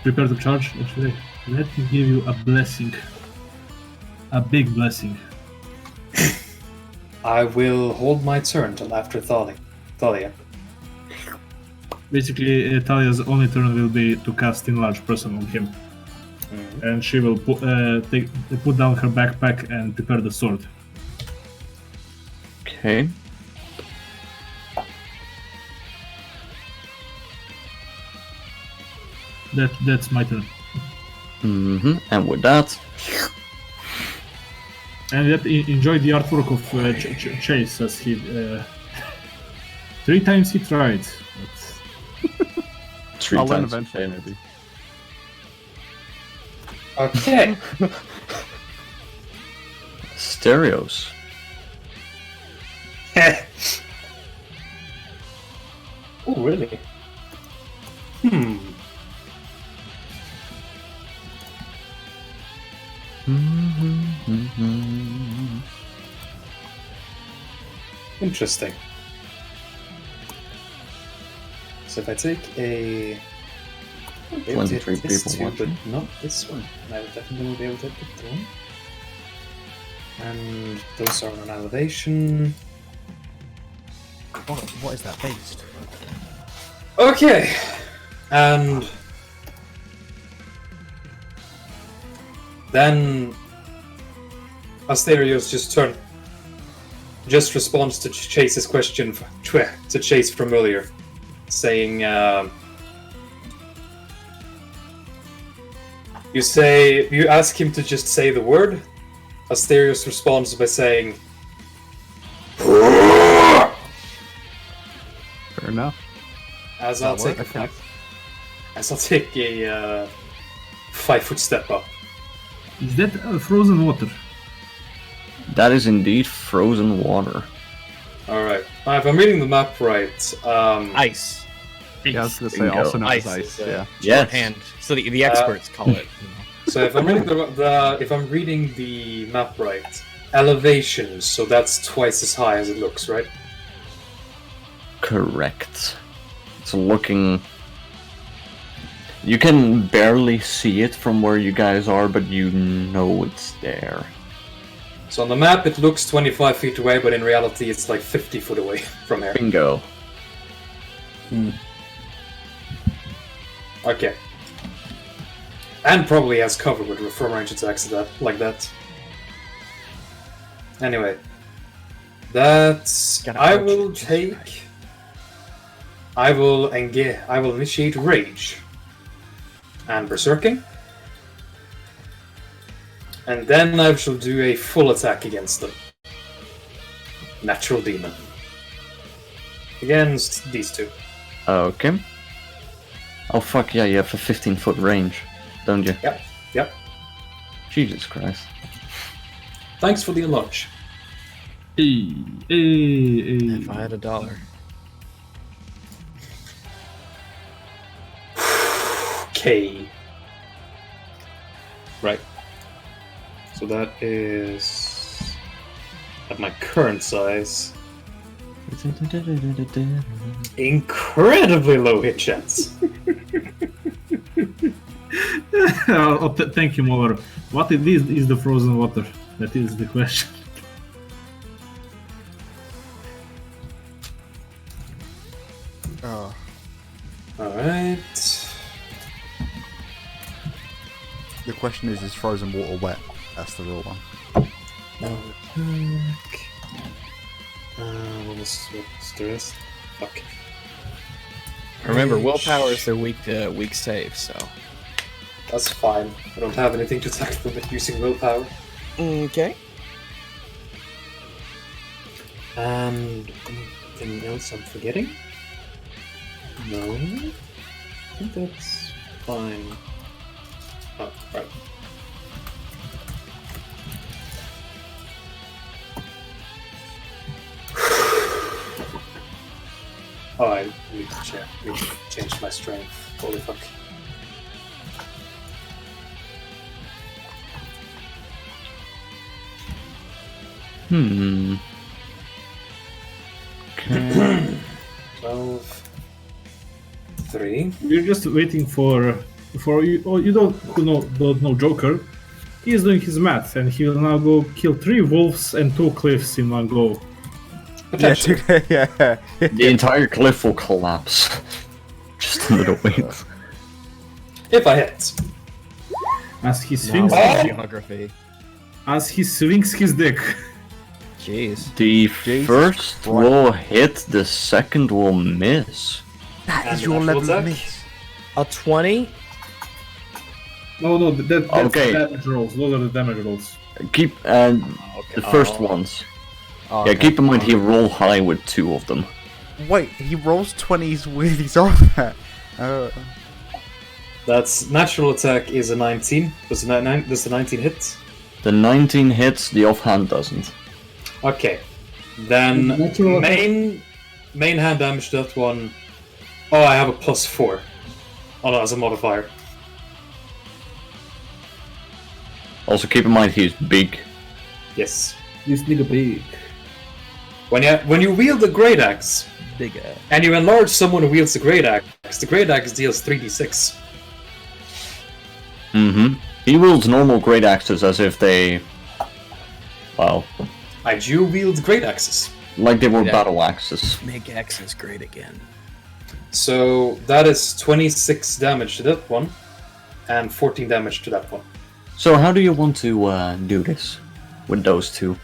prepare to charge. And she say, "Let me give you a blessing, a big blessing." I will hold my turn till after Thalia. Basically, Talia's only turn will be to cast Enlarge Person on him, and she will put down her backpack and prepare the sword. Okay. That's my turn. Mm-hmm. And with that, And yet, enjoy the artwork of Chase as he 3 times he tried. But 3 I'll learn times. eventually, maybe. Okay. Stereos. Oh, really? Interesting. So if I take a... I'll be able to hit 23 this people too, but watching. not this one. And I will definitely be able to hit the one. And those are on elevation. What is that beast? Okay. And Then Asterios just responds to Chase's question to Chase from earlier, saying, you ask him to just say the word. Asterios responds by saying, Fair enough. As I'll take a 5-foot step up. Is that frozen water? That is indeed frozen water. Alright. If I'm reading the map right, Ice. Yeah, I was gonna say Bingo. also known as Ice ice. is, Yeah. Yes. Shorthand. So the experts call it. so if I'm reading if I'm reading the map right, elevation, so that's twice as high as it looks, right? Correct. It's looking... You can barely see it from where you guys are, but you know it's there. So on the map it looks 25 feet away, but in reality it's like 50 foot away from here. Bingo. Okay. And probably has cover with from range attacks like that. Anyway. I will initiate Rage. And Berserking. And then I shall do a full attack against them. Natural Demon. Against these two. Okay. Oh fuck yeah, you have a 15-foot range, don't you? Yep. Jesus Christ. Thanks for the enlarge. If I had $1. Okay. Right. So that is at my current size. Incredibly low hit chance. Thank you, Moller. What it is the frozen water? That is the question. Alright. The question is frozen water wet? That's the real one. What's the rest? Fuck. Remember, willpower is their weak save, so. That's fine. I don't have anything to attack them with using willpower. Okay. And anything else I'm forgetting? No. I think that's fine. Oh, right. Oh, I need to change my strength. Holy fuck. Okay. 12. 3. We're just waiting for you. Oh, you don't know Joker. He is doing his math, and he will now go kill 3 wolves and 2 cliffs in one go. Potentially. Yeah. The entire cliff will collapse. Just under the weight. If I hit. As he swings, Geography. as he swings his dick. Jeez. The first will hit, the second will miss. That And is the your natural level of attack? miss. A 20? No, that's Okay. damage rolls. Those are the damage rolls. Keep Okay. the first ones. Oh, Yeah, okay. keep in mind he rolled high with 2 of them. Wait, he rolls 20s with his offhand. That's natural attack is a 19. Does the 19 hit? The 19 hits, the offhand doesn't. Okay. Then Natural main hand damage to that one. Oh, I have a +4. Oh no, as a modifier. Also keep in mind he's big. Yes. This nigga big. When you wield the great axe Bigger. and you enlarge someone who wields the great axe deals 3d6. Mm-hmm. He wields normal great axes as if they... Well, I do wield great axes. like they were Yeah. battle axes. Make X's great again. So that is 26 damage to that one, and 14 damage to that one. So how do you want to do this with those two?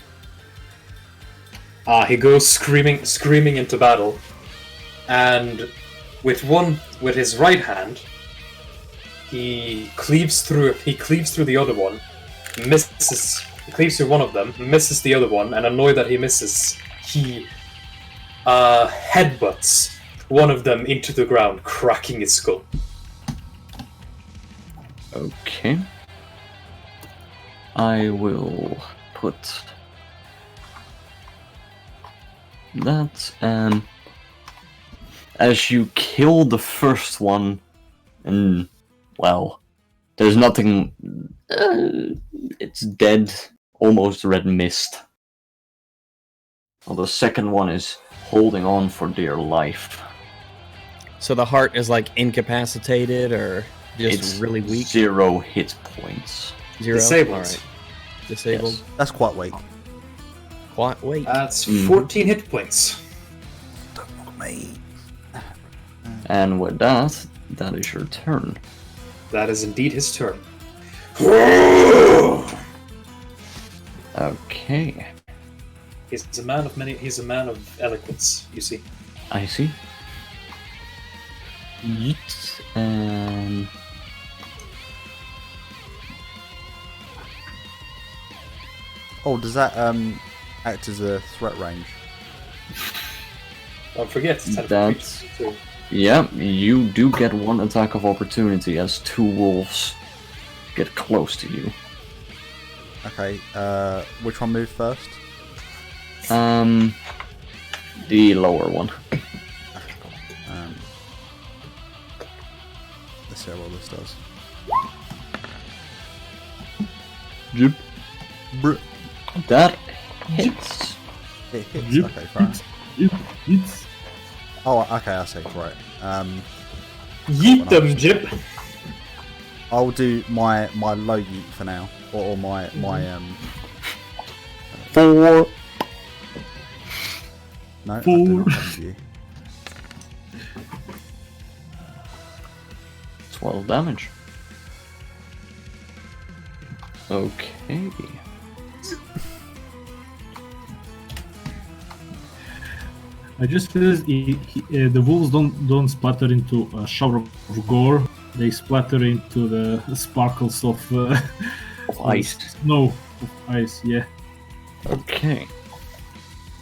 He goes screaming into battle, and with his right hand, he cleaves through the other one, misses. He cleaves through one of them, misses the other one, and annoyed that he misses, he headbutts one of them into the ground, cracking his skull. Okay. I will put that, and as you kill the first one, and, well, there's nothing, it's dead, almost red mist. Well, the second one is holding on for dear life. So the heart is like incapacitated or just It's really weak? 0 hit points. 0? Disabled. Alright. Disabled. Yes. That's quite weak. Quite weak. That's 14 hit points. Don't look at me. And with that, that is your turn. That is indeed his turn. Okay, He's a man of eloquence, you see. I see. Yeet, and Oh, does that act as a threat range? Don't forget, it's That's- yeah, you do get 1 attack of opportunity as 2 wolves get close to you. Okay, which one moved first? The lower one. Let's see how well this does. Jip. That hits. It hits. Yep. Okay, fine. It's Oh, okay, I see. Right. Yeet them, Jip! I'll do my low yeet for now, or my 4. No, I do 4. not have you. 12 damage. Okay. I just realized the wolves don't splatter into a shower of gore. They splatter into the sparkles of Ice. snow, of ice. Yeah. Okay.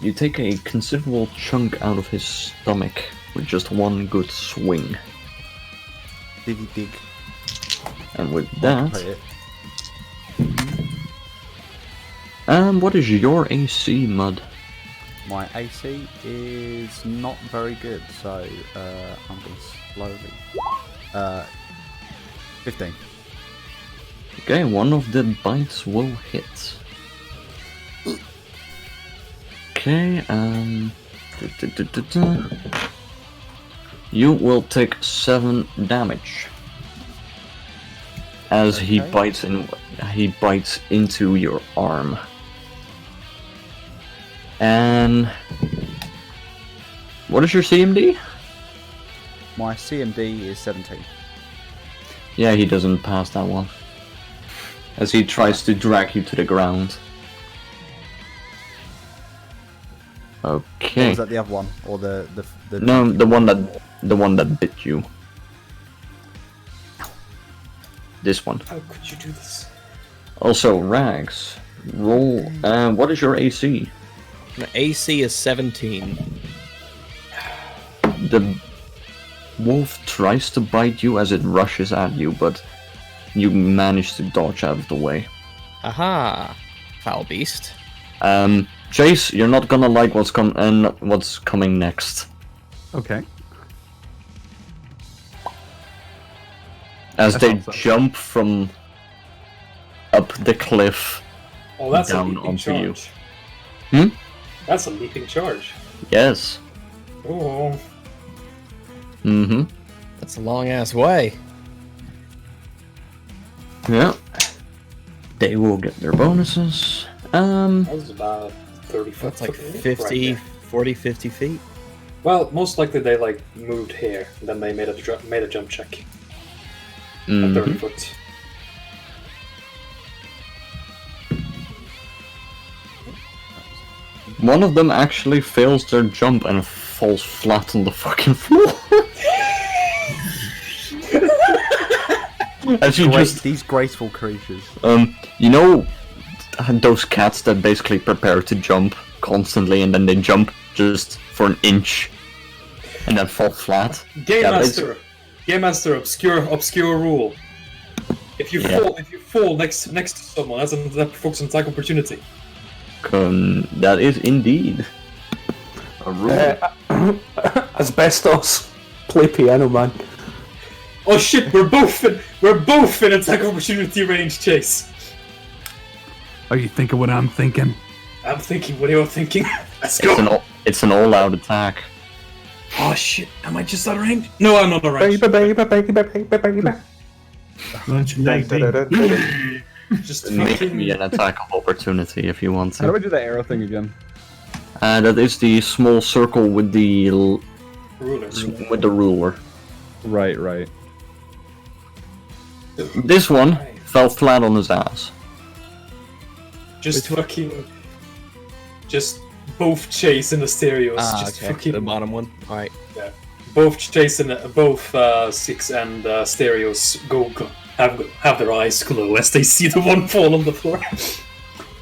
You take a considerable chunk out of his stomach with just 1 good swing. Diggy dig. And with Play that, it. what is your AC, Mud? My AC is not very good, so I'm going to slowly. 15. Okay, 1 of the bites will hit. Okay, you will take 7 damage as he bites into your arm. And what is your CMD? My CMD is 17. Yeah, he doesn't pass that one. As he tries to drag you to the ground. Or Okay. was that the other one, or the No, the one that bit you. This one. How could you do this? Also, Rags, roll. What is your AC? My AC is 17. The wolf tries to bite you as it rushes at you, but you manage to dodge out of the way. Aha! Foul beast. Chase, you're not gonna like what's coming next. Okay. As That they sounds so. jump from up the cliff. Oh, that's Down a leaping onto you. charge. Hmm? That's a leaping charge. Yes. Oh. Mm-hmm. That's a long ass way. Yeah. They will get their bonuses. That was about 30 foot. That's like right 50, there. 40, 50 feet. Well, most likely they like moved here, then they made a jump check at Mhm. 30 foot. One of them actually fails their jump and falls flat on the fucking floor. As you just, these graceful creatures. you know, those cats that basically prepare to jump constantly and then they jump just for an inch and then fall flat. Game Master, obscure rule. If you fall next to someone, that provokes an attack opportunity. That is indeed a rule. Asbestos, play piano, man. Oh shit, we're both in attack opportunity range, Chase. Are you thinking what I'm thinking? I'm thinking what you're thinking. Let's go. It's an all-out attack. Oh shit, am I just out of range? No, I'm not out of range. Don't you like that? Just Make fucking... me an attack of opportunity if you want How do to. I do the arrow thing again? That is the small circle with the ruler. Right. This one fell flat on his ass. Just both Chase and the stereos. Just okay. fucking The bottom one. All right. Yeah. Both Chase and both Six and stereos go have their eyes glow as they see the one fall on the floor.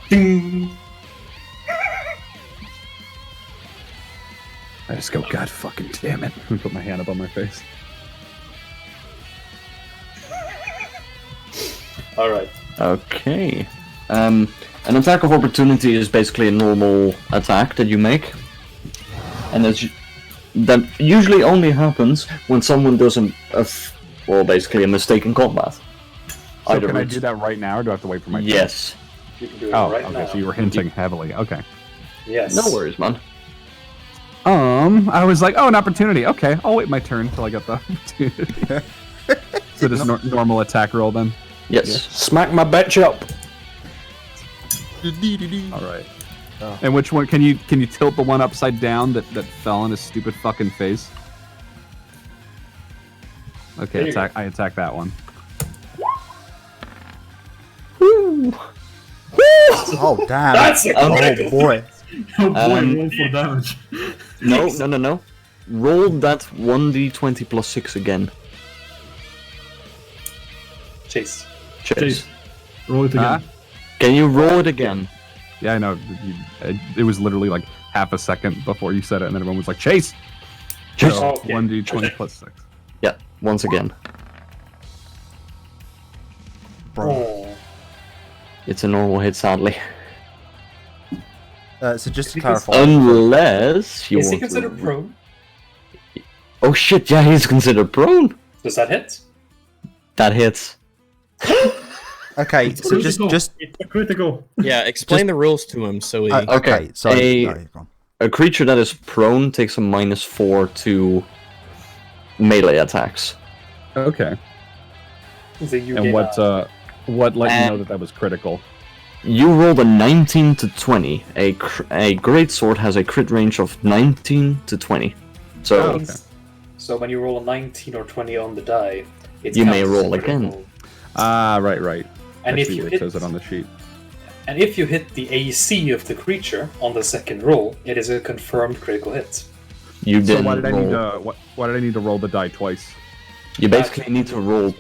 Ding. I just go, God fucking damn it. Let me put my hand up on my face. Alright. Okay. An attack of opportunity is basically a normal attack that you make. And that usually only happens when someone does basically a mistake in combat. So can I do that right now, or do I have to wait for my turn? Yes. You can do it Oh, right okay, now. so you were hinting heavily. Okay. Yes. No worries, man. I was like, oh, an opportunity. Okay, I'll wait my turn until I get the opportunity. So this normal attack roll then? Yes. Smack my bitch up. Alright. And which one, can you tilt the one upside down that fell on his stupid fucking face? Okay, I attack that one. Oh damn! That's a oh boy! Oh boy, roll for damage. No. Roll that 1d20 plus 6 again. Chase. Chase. Roll it again. Can you roll it again? Yeah, I know. It was literally like half a second before you said it, and then everyone was like, Chase! Chase! So, 1d20 plus 6. Yeah, once again. Oh. It's a normal hit, sadly. So just to clarify, Unless you Is want he considered to... prone? Oh shit, yeah, he's considered prone! Does that hit? That hits. okay, so just It's a critical. Yeah, explain the rules to him so he. okay. Sorry. A creature that is prone takes a -4 to melee attacks. Okay. And what let you know that was critical? You rolled a 19 to 20. A greatsword has a crit range of 19 to 20. So, So when you roll a 19 or 20 on the die, you may roll again. Ah, right. And if see you where hit, it says it on the sheet. And if you hit the AC of the creature on the second roll, it is a confirmed critical hit. You didn't So why did I need roll. to? Why did I need to roll the die twice? You basically need to roll.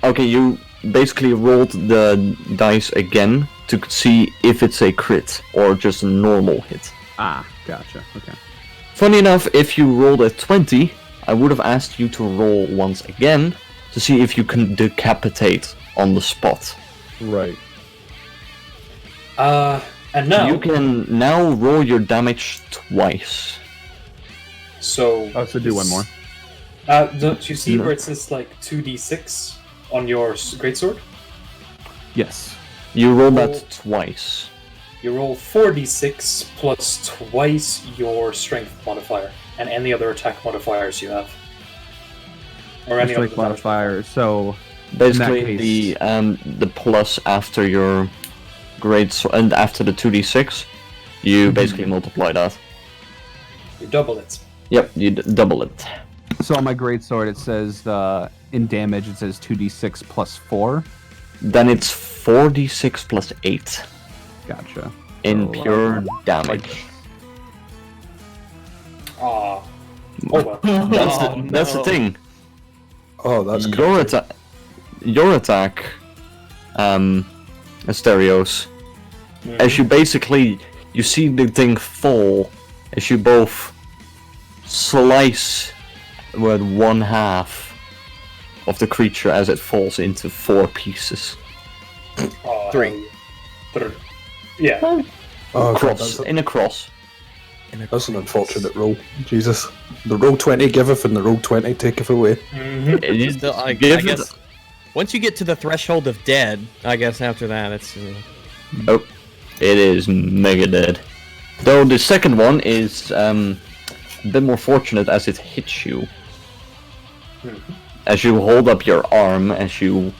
Okay, you basically rolled the dice again to see if it's a crit or just a normal hit. Ah, gotcha. Okay. Funny enough, if you rolled a 20, I would have asked you to roll once again to see if you can decapitate on the spot. Right. And now You can now roll your damage twice. So do one more. Don't you see where it says like 2d6 on your greatsword? Yes. You roll that twice. You roll 4d6 plus twice your strength modifier and any other attack modifiers you have. Or any Strength other modifier. So Basically, in that case, the plus after your greatsword and after the 2d6, you basically multiply that. You double it. Yep, you double it. So on my greatsword, it says in damage, it says 2d6 plus 4. Then it's 4d6 plus 8 Gotcha. in So, pure damage. Ah. Oh well. That's the thing. Oh, that's Your attack, Asterios, as you see the thing fall, as you both slice with one half of the creature as it falls into 4 pieces. Oh, 3. Yeah. Oh, Cross, in a cross. That's an unfortunate roll. Jesus. The roll 20 giveth and the roll 20 taketh away. It is Still, I give guess once you get to the threshold of dead, I guess after that it's. Oh, it is mega dead. Though the second one is a bit more fortunate as it hits you. As you hold up your arm, as you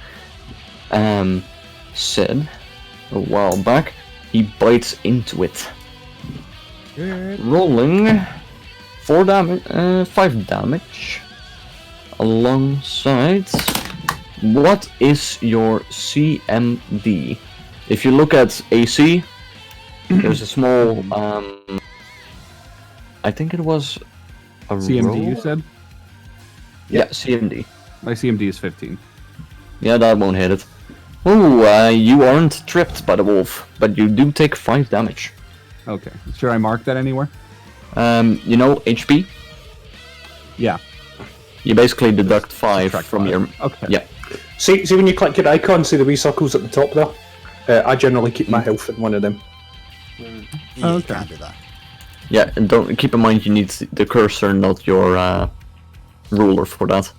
said a while back, he bites into it. Rolling 5 damage. Alongside, what is your CMD? If you look at AC, there's a small, I think it was a CMD, roll? you said? Yeah, CMD. My CMD is 15. Yeah, that won't hit it. Oh, you aren't tripped by the wolf, but you do take 5 damage. Okay. Should I mark that anywhere? You know, HP? Yeah. You basically deduct 5 from your... Okay. Yeah. See when you click your icon, see the wee circles at the top there? I generally keep my health in one of them. You Okay. can do that. Yeah, and don't keep in mind you need the cursor, not your ruler for that.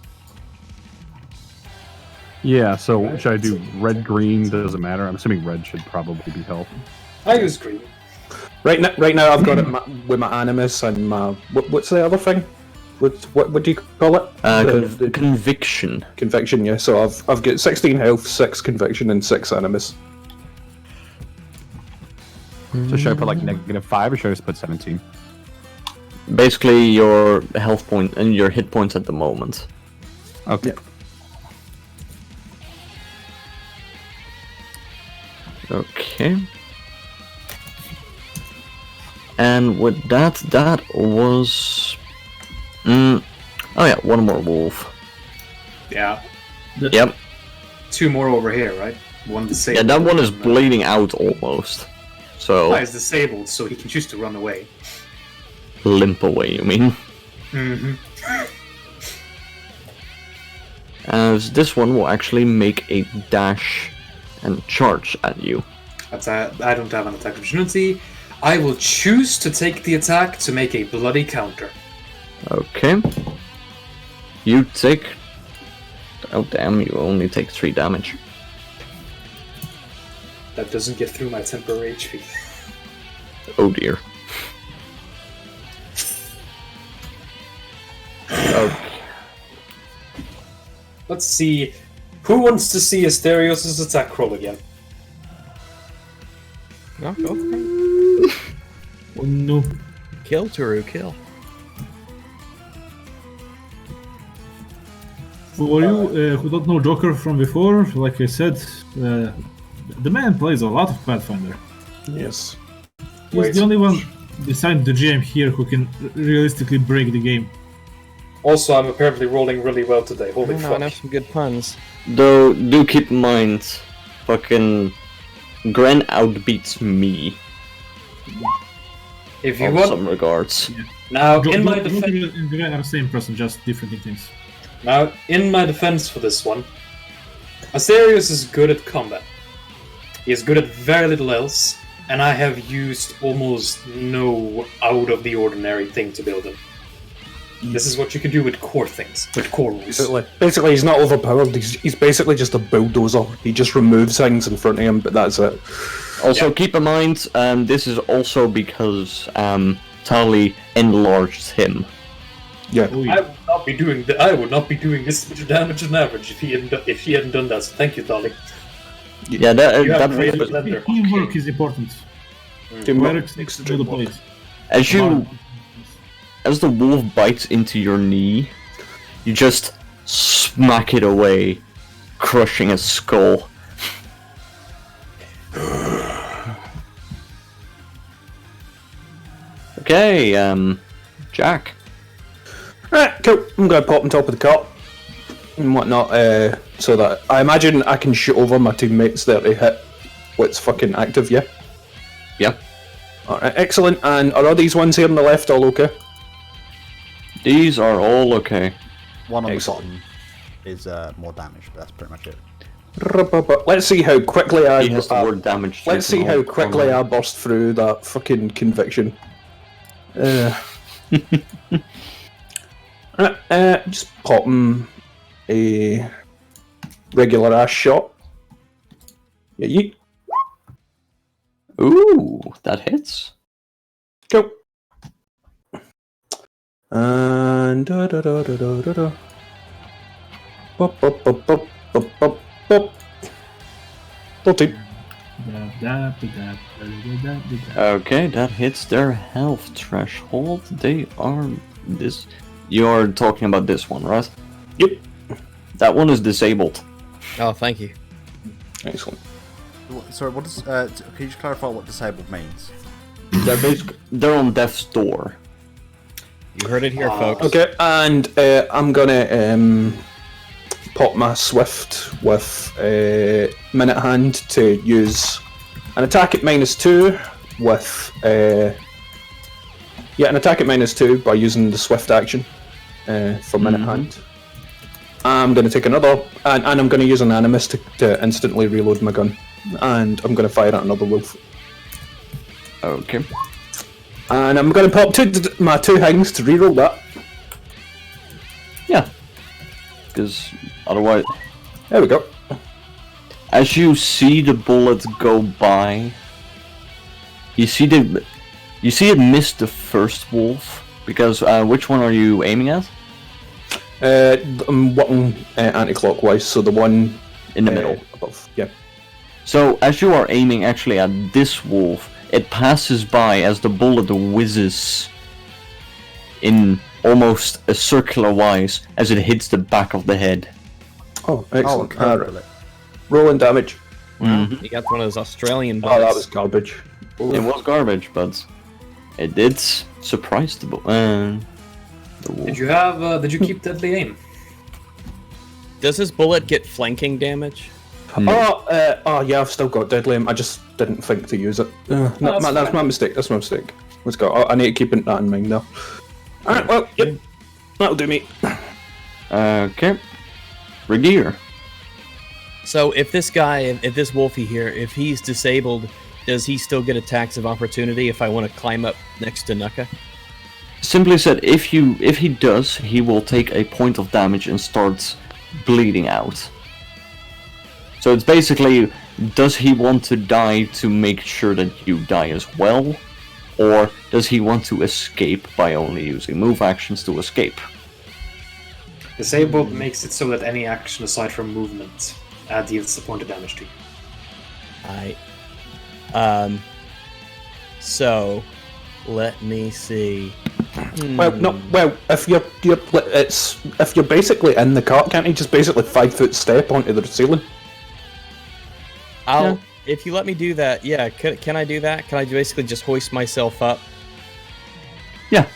Yeah, so should I do red, green? Doesn't matter. I'm assuming red should probably be health. I use green. Right now I've got it with my animus and my... What's the other thing? What do you call it? The Conviction. conviction, yeah. So I've got 16 health, 6 conviction, and 6 animus. So should I put like -5 or should I just put 17? Basically your health point and your hit points at the moment. Okay. Okay. And with that was... oh yeah, one more wolf. Yeah. Yep. 2 more over here, right? One disabled. Yeah, that one is and, bleeding out almost. So... He's disabled, so he can choose to run away. Limp away, you mean? Mm-hmm. As this one will actually make a dash and charge at you. I don't have an attack opportunity. I will choose to take the attack to make a bloody counter. Okay. You take... Oh damn, you only take 3 damage. That doesn't get through my temporary HP. Oh dear. Okay. Let's see. Who wants to see Asterios' attack roll again? No, go for it. Oh no. Kill, Turu, kill. For you who don't know Joker from before, like I said, the man plays a lot of Pathfinder. Yes. He's the only one besides the GM here who can realistically break the game. Also, I'm apparently rolling really well today. Holy I fuck. have some good puns. Though, do keep in mind, fucking Gren outbeats me If you in want... some regards. Now, in my Joker defense... and Gren are the same person, just different things. Now, in my defense for this one, Asterios is good at combat. He is good at very little else, and I have used almost no out-of-the-ordinary thing to build him. This is what you can do with core things, with core rules. Basically, he's not overpowered. He's basically just a bulldozer. He just removes things in front of him, but that's it. Also, keep in mind, this is also because Tali enlarged him. Yeah. Oh, I yeah. would not be doing this much damage on average if he hadn't done that. So thank you, Tali. Yeah, that You have that created was, a blender. Teamwork is important. Teamwork makes the dream work. as the wolf bites into your knee, you just smack it away, crushing its skull. Okay, Jack. Right, cool. I'm going to pop on top of the cot and whatnot, so that I imagine I can shoot over my teammates there to hit what's fucking active, yeah? Yep. Alright, excellent. And are all these ones here on the left all okay? These are all okay. One on Excellent. the bottom is more damage, but that's pretty much it. Let's see how quickly I. He has the word damage. Let's see how quickly I burst through that fucking conviction. Just pop him a regular ass shot. Yeah, yeet. Ooh, that hits. Go. And da da da da da da da. Bop bop bop bop bop bop bop. 14. Okay, that hits their health threshold. They are this. You're talking about this one, right? Yep. That one is disabled. Oh, thank you. Excellent. Sorry, what does? Can you just clarify what disabled means? They're on death's door. You heard it here, folks. Okay, and I'm gonna pop my swift with minute hand to use an attack at -2 with an attack at -2 by using the swift action for minute hand. I'm gonna take another, and I'm gonna use an animus to instantly reload my gun, and I'm gonna fire at another wolf. Okay. And I'm gonna pop my 2 hangs to reroll that. Yeah. Because otherwise, There we go. as you see the bullet go by, you see it miss the first wolf. Because which one are you aiming at? I'm working anti-clockwise, so the one In the middle. above. Yeah. So as you are aiming actually at this wolf, it passes by as the bullet whizzes in almost a circular wise as it hits the back of the head. Oh, excellent. okay, bullet. Rolling damage. You got one of those Australian bullets. Oh, that was garbage. It was garbage, but it did surprise the wolf. Did you keep deadly aim? Does this bullet get flanking damage? Oh, yeah, I've still got deadly aim. I just didn't think to use it. That's my mistake. That's my mistake. Let's go. I need to keep that in mind now. Alright, well, yep. That'll do me. Okay. Regear. So if this guy, if this wolfie here, if he's disabled, does he still get attacks of opportunity if I want to climb up next to Nuka? Simply said, if he does, he will take a point of damage and starts bleeding out. So it's basically, does he want to die to make sure that you die as well? Or does he want to escape by only using move actions to escape? Disabled makes it so that any action aside from movement deals a point of damage to you. So let me see. Well, no. Well, if you're basically in the cart, can't you just basically 5-foot step onto the ceiling? If you let me do that, yeah. Can I do that? Can I basically just hoist myself up? Yeah,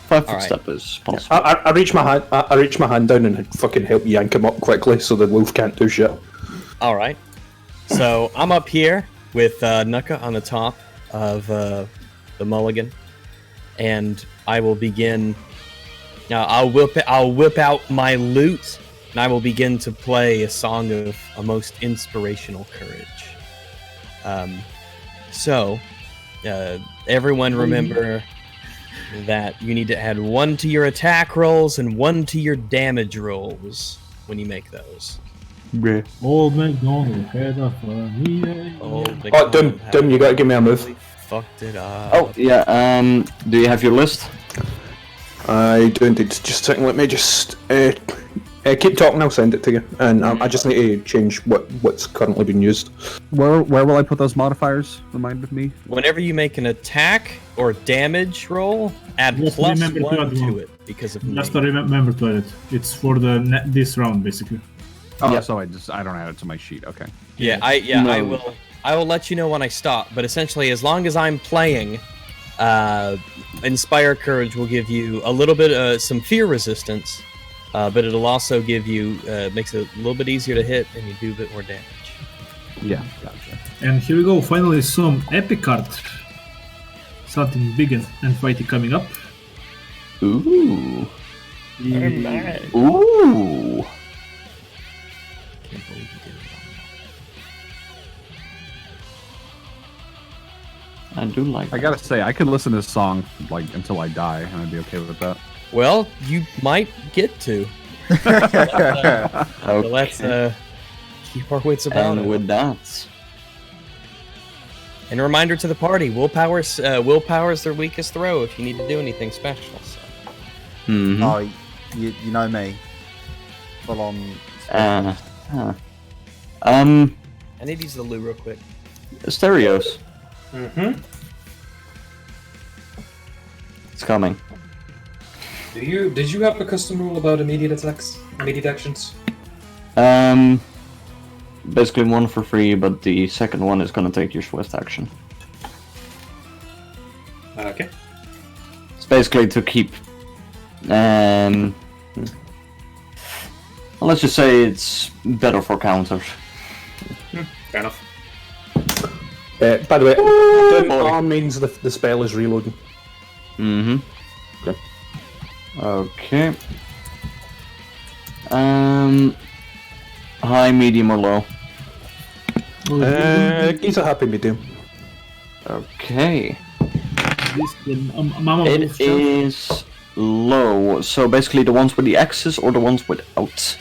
5-foot Alright. step is possible. I reach my hand. I reach my hand down and fucking help yank him up quickly so the wolf can't do shit. All right. So I'm up here with Nuka on the top of the mulligan, and I will begin. I'll whip out my lute, and I will begin to play a song of a most inspirational courage. Everyone remember that you need to add 1 to your attack rolls and 1 to your damage rolls when you make those. Old MacDonald had a funny Oh, Dim, you gotta give me a move. Fucked it up. Oh, yeah, do you have your list? I do indeed. Just a second, let me just keep talking, I'll send it to you. And I just need to change what's currently being used. Where will I put those modifiers? Remind me. Whenever you make an attack or damage roll, add Just plus remember to 1 add to one. it because of me. Just to remember to add it. It's for this round, basically. Oh, Yeah. so I don't add it to my sheet. Okay. I will let you know when I stop. But essentially, as long as I'm playing, Inspire Courage will give you a little bit some fear resistance, but it'll also give you makes it a little bit easier to hit, and you do a bit more damage. Yeah, gotcha. And here we go. Finally, some epic card. Something big and fighty coming up. Ooh. Yeah. Ooh. Can't believe you did it. I do like I gotta say, I could listen to this song like until I die, and I'd be okay with that. Well, you might get to. Okay. So let's keep our wits about it. And with that, and a reminder to the party: willpower's their weakest throw if you need to do anything special. So. mhm. Oh, you know me. Full on. I need to use the loo real quick. Stereos. Mm-hmm. It's coming. Did you have a custom rule about immediate attacks? Immediate actions? Basically one for free, but the second one is gonna take your swift action. Okay. It's basically to keep, let's just say it's better for counters. Fair enough. By the way, doing arm means the spell is reloading. Mm-hmm. Okay. High, medium, or low? He's a happy medium. Okay. Mama It is low. So basically the ones with the X's or the ones without?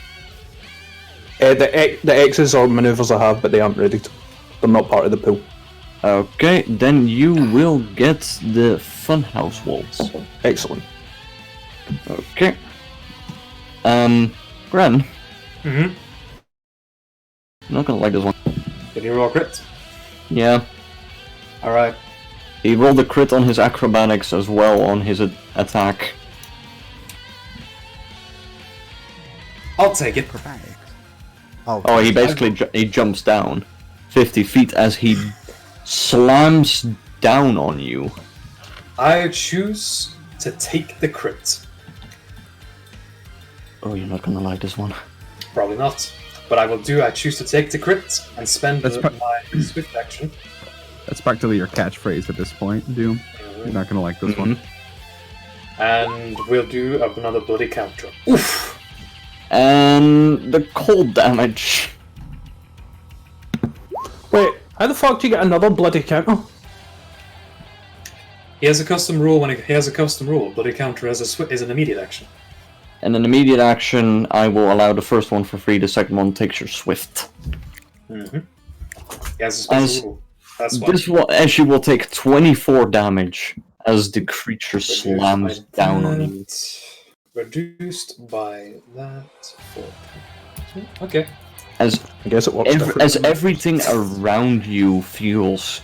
The X's are maneuvers I have, but they aren't ready to. They're not part of the pool. Okay, then you will get the Funhouse Waltz. Excellent. Okay. Gren. Mm-hmm. I'm not gonna like this one. Did you roll a crit? Yeah. Alright. He rolled a crit on his acrobatics as well on his attack. I'll take it. Oh, he basically he jumps down 50 feet as he slams down on you. I choose to take the crit. Oh, you're not gonna like this one. Probably not. But I choose to take the crit and spend my swift action. That's practically your catchphrase at this point, Doom. You're not gonna like this one. And we'll do another bloody counter. Oof! And the cold damage. Wait, how the fuck do you get another bloody counter? He has a custom rule bloody counter is an immediate action. And an immediate action, I will allow the first one for free, the second one takes your swift. Mm-hmm. He has a special rule. That's why. This will, as you will take 24 damage as the creature slams down on you. Reduced by that. Okay. As I guess it works as everything around you feels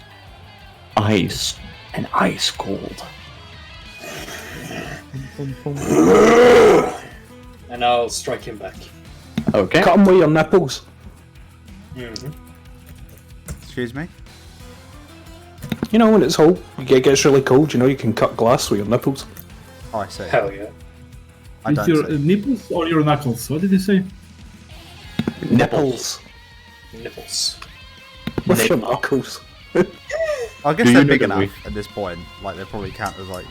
ice and ice cold. And I'll strike him back. Okay. Cut him with your nipples. Mm-hmm. Excuse me? You know when it gets really cold, you can cut glass with your nipples. Oh, I see. Hell yeah. I With don't your see. nipples or your knuckles? What did you say? Nipples. Nipples. With your knuckles. I guess Do they're you big know that enough at this point. Like, they probably count as, like,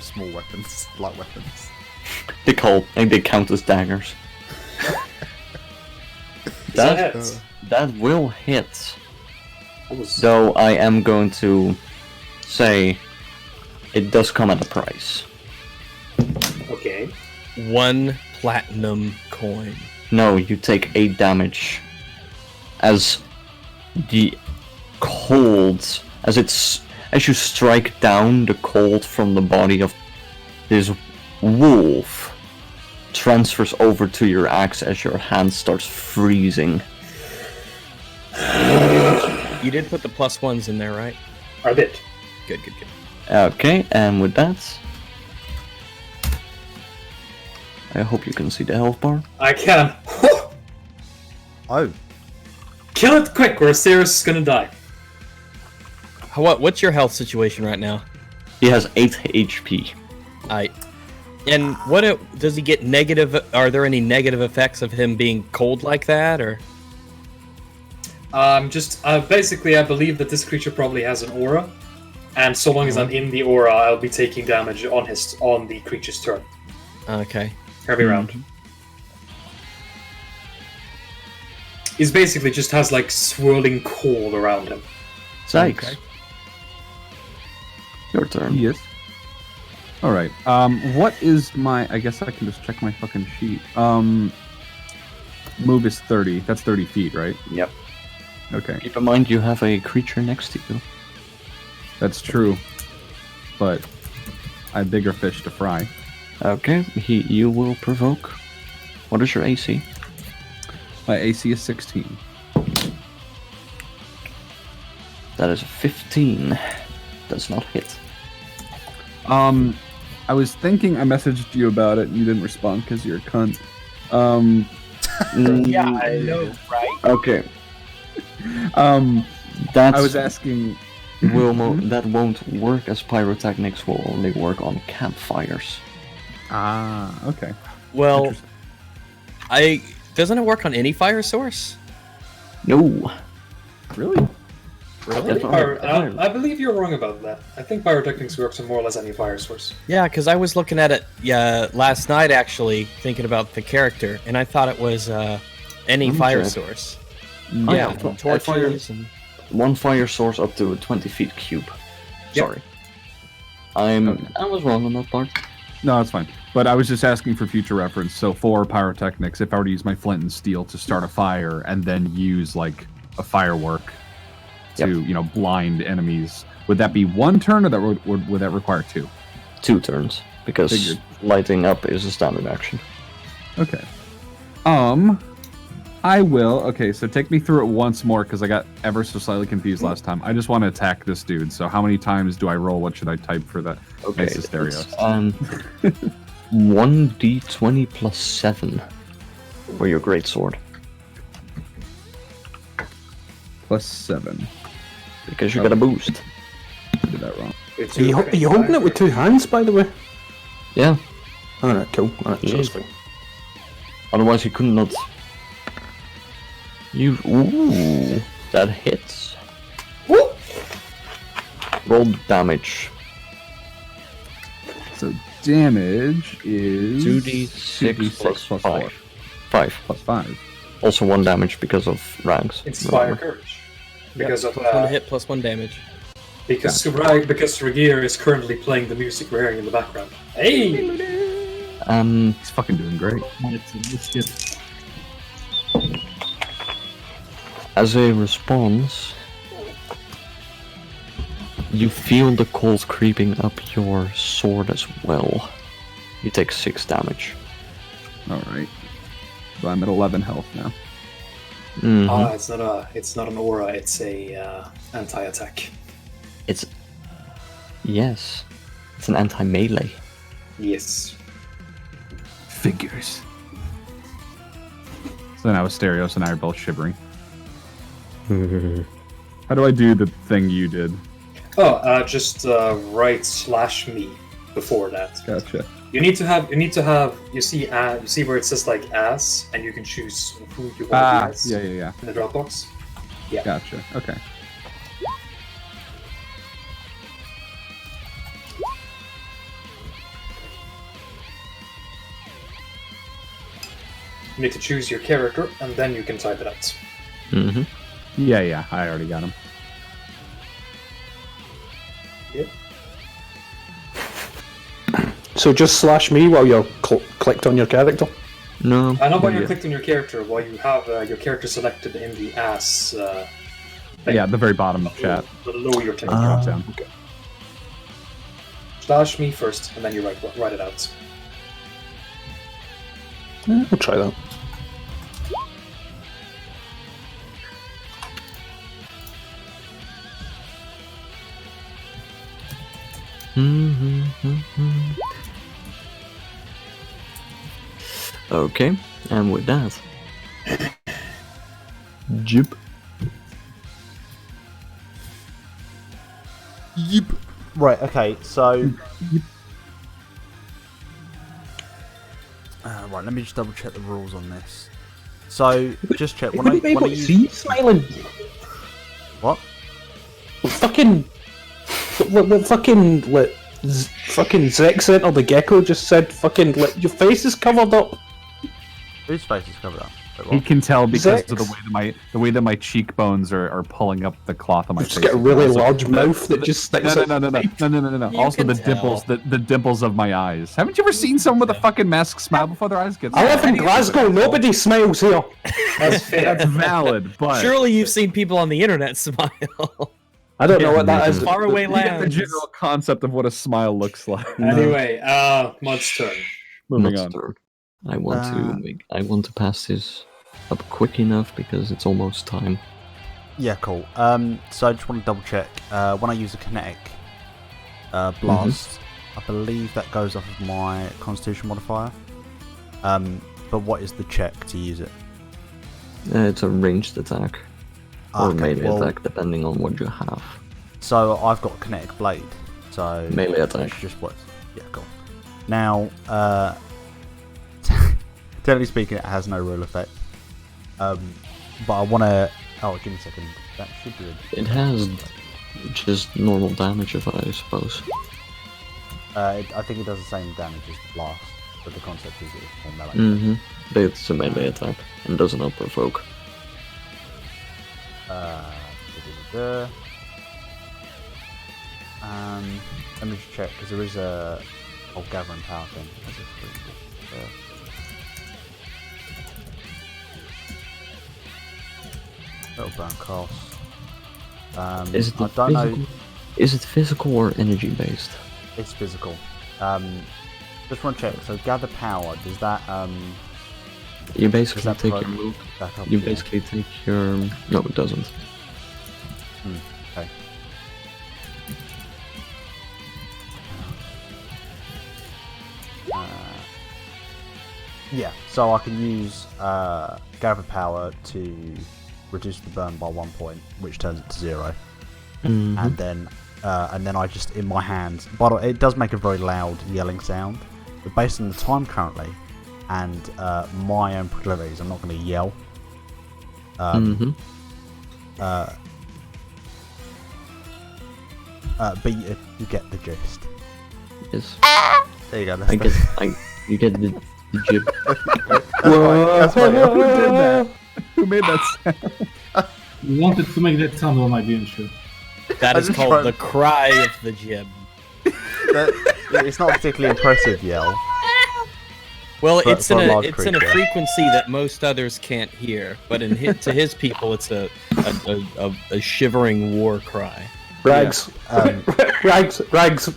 small weapons. Light weapons. They count as daggers. That will hit. Though I am going to say it does come at a price. Okay. 1 platinum coin. No, you take 8 damage as the cold, as you strike down, the cold from the body of this wolf transfers over to your axe as your hand starts freezing. You did put the +1s in there, right? I did. Good. Okay, and with that, I hope you can see the health bar. I can. Oh. Kill it quick, or Sirius is gonna die. What's your health situation right now? He has 8 HP. And does he get negative? Are there any negative effects of him being cold like that, or? Basically, I believe that this creature probably has an aura, and so long as I'm in the aura, I'll be taking damage on the creature's turn. Okay. Every round. He's basically just has like swirling cold around him. Sykes. Okay. Your turn. Yes. All right. What is my? I guess I can just check my fucking sheet. Move is 30. That's 30 feet, right? Yep. Okay. Keep in mind you have a creature next to you. That's true. But I have bigger fish to fry. Okay. You will provoke. What is your AC? My AC is 16. That is a 15. Does not hit. I was thinking I messaged you about it and you didn't respond because you're a cunt. Yeah, I know, right? Okay. I was asking... that won't work, as pyrotechnics will only work on campfires. Ah, okay. Well, doesn't it work on any fire source? No. Really? I believe you're wrong about that. I think pyrotechnics works on more or less any fire source. Yeah, because I was looking at it last night, actually, thinking about the character, and I thought it was any fire source. Oh, Yeah, yeah. torches and... One fire source up to a 20 feet cube. Yep. Sorry. I was wrong on that part. No, that's fine. But I was just asking for future reference. So for pyrotechnics, if I were to use my flint and steel to start a fire and then use like a firework to, blind enemies, would that be one turn or that would that require 2? 2 turns, because lighting up is a standard action. Okay. I will. Okay, so take me through it once more because I got ever so slightly confused last time. I just want to attack this dude. So how many times do I roll? What should I type for that? Okay. Nice Asterios. 1d20 plus 7 for your greatsword. Plus 7. Because you got a boost. Did that wrong. Are you holding it with 2 hands, by the way? Yeah. Alright, cool. Alright, so that's fine. Otherwise you could not... Ooh, that hits. Woo! Roll damage. So damage is 2d6 plus 5. 5. Plus 5. Also 1 damage because of rags. Inspire courage. Because of plus 1 hit, plus 1 damage. Because Regir is currently playing the music we're hearing in the background. Hey! He's fucking doing great. It's good. As a response, you feel the cold creeping up your sword as well. You take 6 damage. Alright. So I'm at 11 health now. Mm-hmm. It's not an aura, it's a anti-attack. Yes. It's an anti-melee. Yes. Figures. So now Asterios and I are both shivering. How do I do the thing you did? Just write /me before that. Gotcha. You need to have you see where it says like as, and you can choose who you want to be as. Yeah. In the Dropbox. Yeah. Gotcha. Okay. You need to choose your character, and then you can type it out. Mm-hmm. Yeah, I already got him. Yep. So just /me while you're clicked on your character? No. I know when you're clicked on your character, while you have your character selected in the as thing. Yeah, at the very bottom of chat. Below your text. Drop down. Okay. /me first, and then you write it out. Yeah, I'll try that. Okay, and with that, Jib. Yep. Right. Okay. So. Right. Let me just double check the rules on this. So just check when I use... smiling. What? Fucking Zexcent or the Gecko just said fucking your face is covered up. Whose face is covered up? He can tell because Zex. of the way that my cheekbones are pulling up the cloth on my face. Just got a really large mouth that just sticks out. No. Also the dimples, the dimples of my eyes. Haven't you ever seen someone with a fucking mask smile before their eyes get? I live in Glasgow. Nobody smiles here. That's fair. That's valid, but Surely you've seen people on the internet smile. I don't know what that is. Faraway you get the lands. general concept of what a smile looks like. Anyway, Mud's turn. Moving Not on. sure. I want to pass this up quick enough because it's almost time. Yeah, cool. So I just want to double check. When I use a kinetic blast, I believe that goes off of my Constitution modifier. But what is the check to use it? It's a ranged attack. Or Okay, melee attack, depending on what you have. So I've got kinetic blade. So Melee attack. Just what? Yeah, cool. Now, generally speaking, it has no rule effect. But I want to. Oh, give me a second. That should be. It has just normal damage, if I suppose. I think it does the same damage as the blast, but the concept is it's more melee. Mm-hmm. But it's a melee attack and does not provoke. Let me just check because there is a gathering power thing. Little burn cost. Is it I don't know. Is it physical or energy based? It's physical. Just want to check. So gather power. Does that You basically that take your provoke move. back up? You Yeah. basically take your. No, it doesn't. Okay. Yeah, so I can use gather power to reduce the burn by 1 point, which turns it to 0. Mm-hmm. And then I just in my hands. By the way, it does make a very loud yelling sound, but based on the time currently and my own proclivities, I'm not going to yell. But you get the gist. Yes. There you go. You get the jib. That's right. Who did that? Who made that sound? You wanted to make that sound one, didn't you? That is called the cry of the jib. It's not a particularly impressive yell. Well, For- it's for a in a large frequency creature. that most others can't hear, but to his people, it's a shivering war cry. Rags, Rags,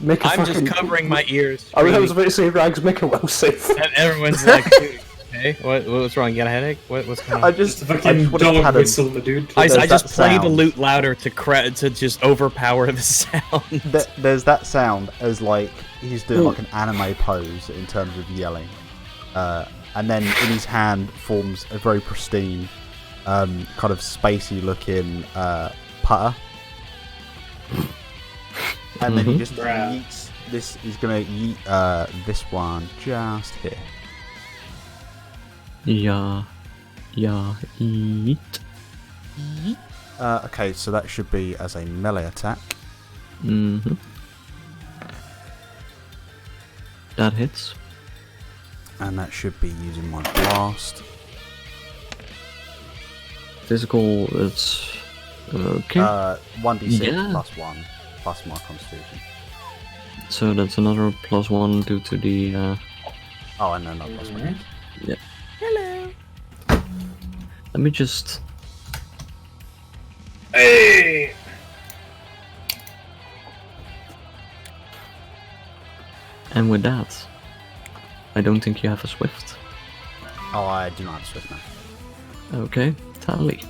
make a I'm fucking... just covering my ears. I was about to say, Rags, make a well save. And everyone's like, "Dude, okay, what's wrong? You got a headache? What's going on?" I just Fucking would've had dog a- whistle, my dude. I there's just that play the sound. lute louder to just overpower the sound. There's that sound as like he's doing like an anime pose in terms of yelling, and then in his hand forms a very pristine, kind of spacey looking putter, and then he just yeets this. He's gonna yeet this one just here. Yeah, eat. Okay, so that should be as a melee attack. Mm-hmm. That hits. And that should be using my blast. Physical, it's okay. 1d6 Yeah. plus 1 plus my constitution. So that's another +1 due to the. Oh, and then another plus 1. Yeah. Hello. Let me just. Hey! And with that, I don't think you have a swift. Oh, I do not have Swift now. Okay, Tally.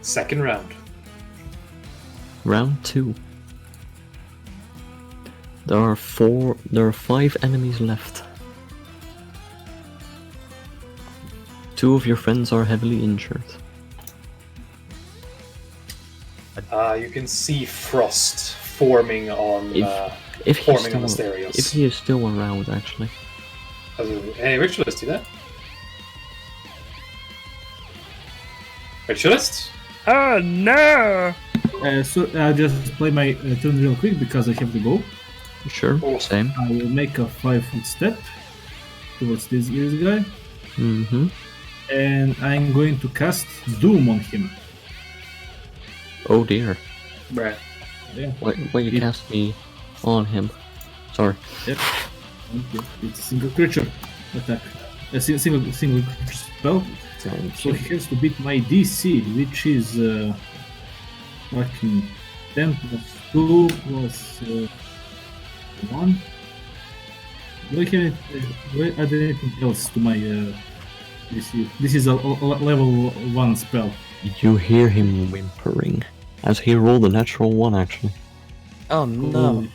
Second round. Round 2. There are 5 enemies left. 2 of your friends are heavily injured. You can see frost forming on If he's forming on still, Asterios. if he is still around, actually. Hey, Ritualist, you there? Ritualist? Oh no! So I'll just play my turn real quick because I have to go. Sure, same. I will make a 5-foot step towards this guy. Mm-hmm. And I'm going to cast Doom on him. Oh dear. Right. Yeah. Why you cast me on him? Sorry. Yep. Okay. It's a single creature attack. A single creature spell. So he has to beat my DC, which is fucking 10 plus 2 plus 1. Do I add anything else to my DC? This is a level 1 spell. You hear him whimpering as he rolled a natural 1, actually. Oh no.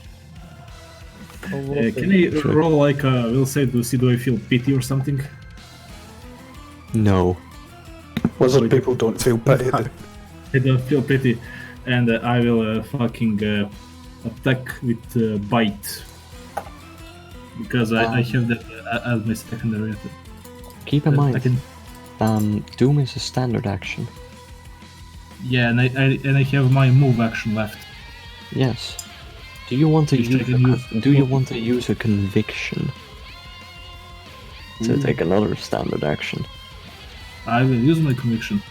Can I roll like we'll say to see do I feel pity or something? No. Wizard people don't feel pity. I don't feel pity, and I will fucking attack with bite because I have that as my secondary attack. Keep in mind, Doom is a standard action. Yeah, and I have my move action left. Yes. Do you want to use a conviction to take another standard action? I will use my conviction.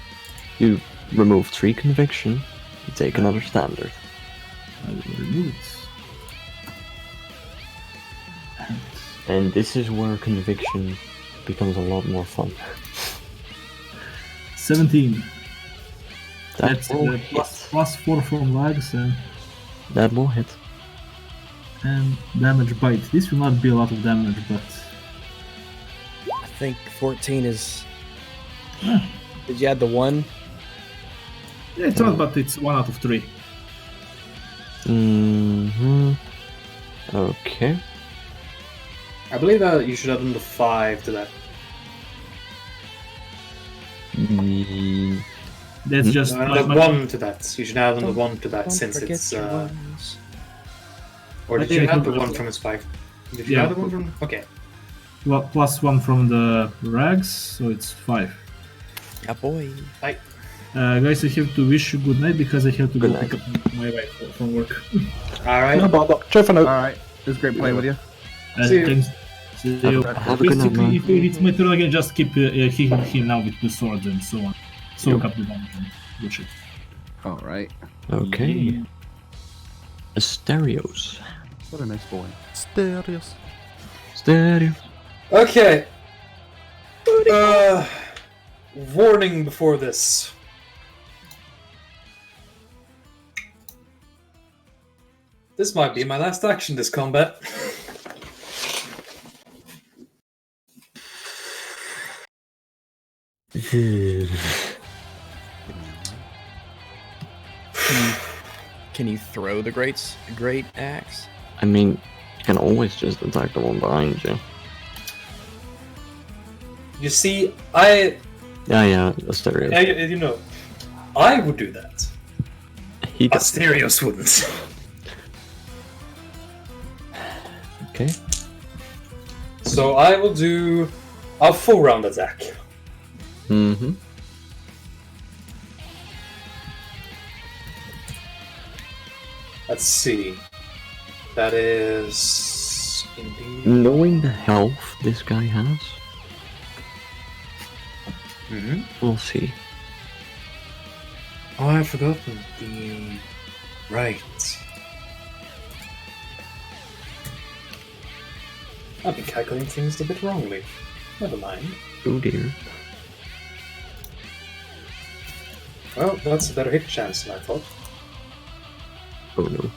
You remove 3 conviction, you take another standard. I will remove it. And this is where conviction becomes a lot more fun. 17. That's plus 4 from lags that will hit. and damage bite. This will not be a lot of damage, but I think 14 is. Did you add the 1? yeah, it's not, but it's 1 out of 3. Mm-hmm. Okay. I believe you should add on the 5 to that. That's just the 1 to that. You should add on the 1 to that since it's. Or did you add the 1 from his 5? Did you add the 1 from? Okay. Well, plus 1 from the rags, so it's 5. Yeah, boy. Bye. Guys, I have to wish you good night because I have to Good go night. pick up my wife from work. Alright. No bother. Ciao for now. Alright, it was great playing with you. See you. Thanks. See you. Have a good night, man. If it's my turn again, just keep hitting him now with the swords and so on. Soak up the damage and good shit. Alright. Okay. Asterios. What a nice boy. Asterios. Asterios. Okay. Warning before this. This might be my last action this combat. Can you throw the great axe? I mean, you can always just attack the one behind you. You see, Yeah, Asterios. you know, I would do that. He got Asterios wouldn't. Okay. So I will do a full round attack. Mm-hmm. Let's see. That is indeed. Knowing the health this guy has, we'll see. Oh, I've forgotten the right. I've been calculating things a bit wrongly. Never mind. Oh dear. Well, that's a better hit chance than I thought. Oh no.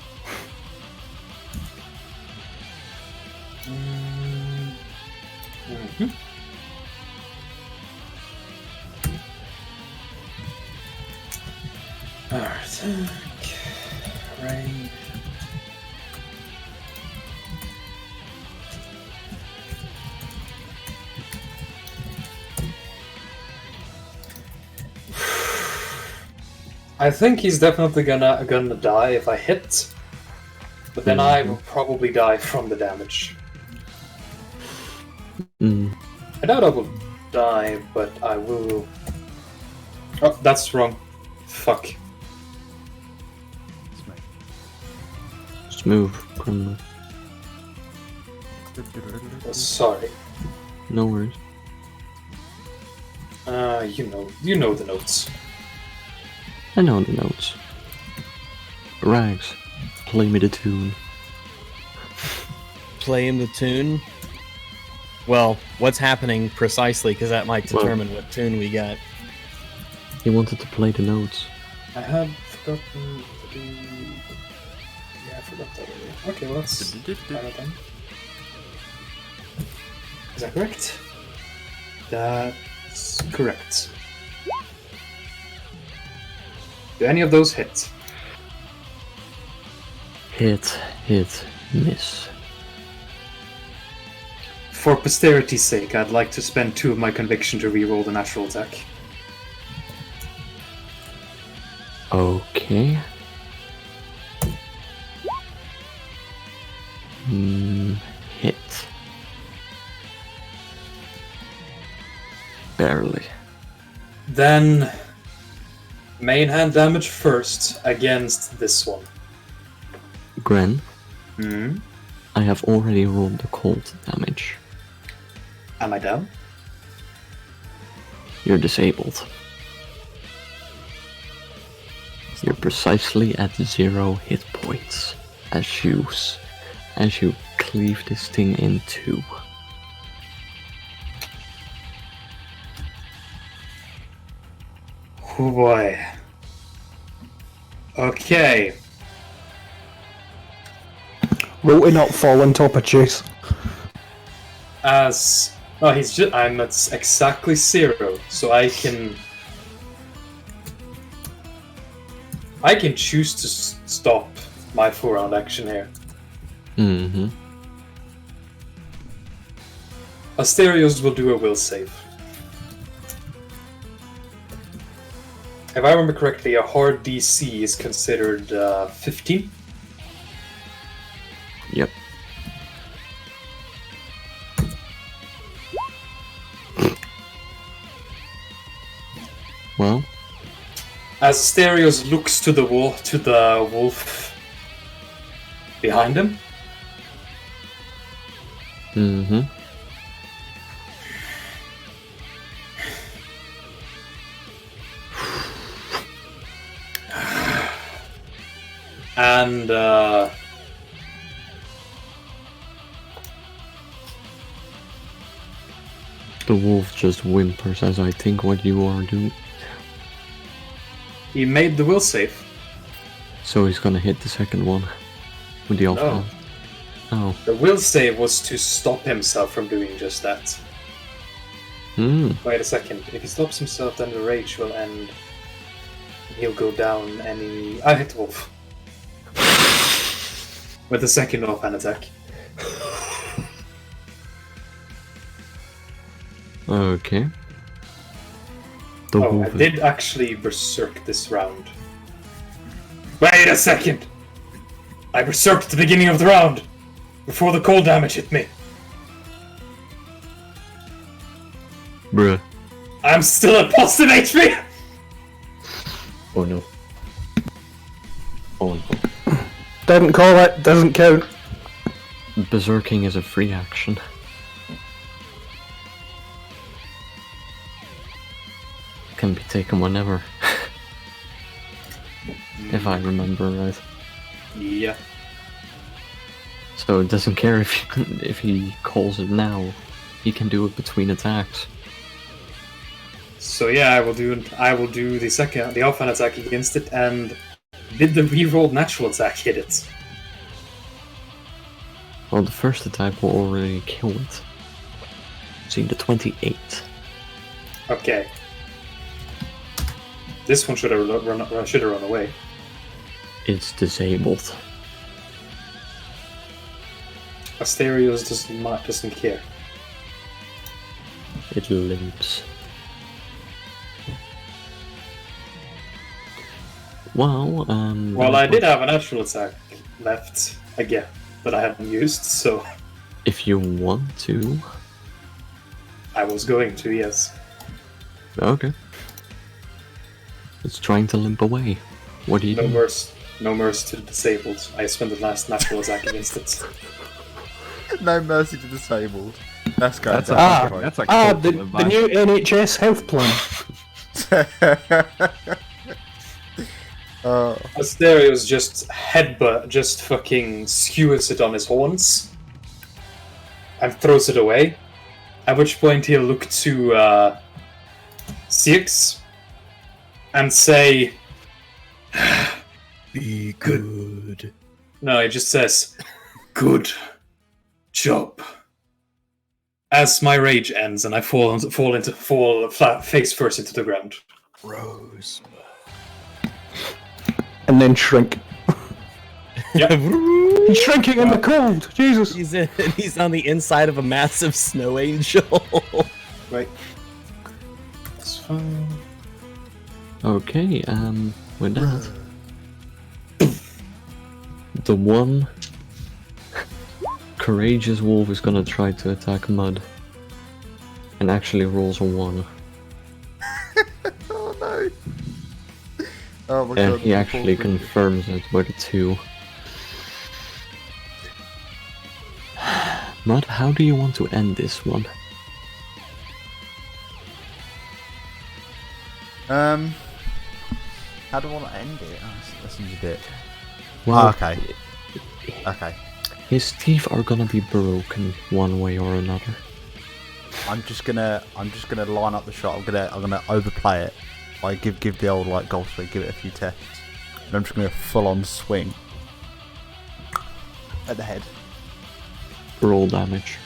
Mm-hmm. Alright. Right. I think he's definitely gonna die if I hit. But then I will probably die from the damage. I doubt I will die, but I will... Oh, that's wrong. Fuck. Smooth, criminal. Oh, sorry. No worries. You know the notes. I know the notes. Rags, play me the tune. Play him the tune? Well, what's happening precisely, because that might determine what tune we got. He wanted to play the notes. I had forgotten to do... Yeah, I forgot that already. Okay, well that's better then. Is that correct? That's correct. Do any of those hit? Hit, miss. For posterity's sake, I'd like to spend 2 of my conviction to reroll the natural attack. Okay. Hit. Barely. Then, main hand damage first against this one. Gren, Hmm? I have already rolled the cold damage. Am I down? You're disabled. You're precisely at 0 hit points as you cleave this thing in 2. Oh boy. Okay. Roll to not fall on top of Chase. As... Oh, I'm at exactly 0, so I can choose to stop my 4-round action here. Mm-hmm. Asterios will do a will save. If I remember correctly, a hard DC is considered 15. Yep. Well, as Asterios looks to the wolf behind him. Mm-hmm. And the wolf just whimpers as I think what you are doing. he made the will save. So he's gonna hit the second one with the off No. hand. Oh. The will save was to stop himself from doing just that. Wait a second. If he stops himself, then the rage will end. He'll go down any... I hit the wolf. With the second offhand attack. Okay. The Oh, I wolf is... did actually berserk this round. Wait a second! I berserked at the beginning of the round! Before the cold damage hit me. Bruh. I'm still at positive HP! Oh no. Oh no. Didn't call it, doesn't count. Berserking is a free action. Can be taken whenever. If I remember right. Yeah. So it doesn't care if he calls it now. He can do it between attacks. So yeah, I will do the offhand attack against it, and did the rerolled natural attack hit it? Well, the first attack will already kill it. See, the 28. Okay. This one should have run away. It's disabled. Asterios doesn't care. It limps. Well, I did have a natural attack left, again that I haven't used, so If you want to. I was going to, yes. Okay. It's trying to limp away. What do you do? No mercy to the disabled. I spent the last natural attack against it. No mercy to disabled. That's good. That's a the new NHS health plan. Asterios just fucking skewers it on his horns and throws it away. At which point he'll look to Six and say, Be good. No, it just says, good job. As my rage ends and I fall flat face first into the ground. Rose. And then shrink. Yep. He's shrinking in the cold. Jesus. He's on the inside of a massive snow angel. Right. That's fine. Okay, with that. The one courageous wolf is gonna try to attack Mud. And actually rolls a 1. Oh no. Oh my And god. he actually confirms it with a 2. Mud, how do you want to end this one? How do I want to end it? Oh, that seems a bit. Well, okay. Okay. His teeth are gonna be broken one way or another. I'm just gonna line up the shot. I'm gonna overplay it. Like give the old like golf swing, give it a few tests. And I'm just gonna full on swing at the head. Roll damage.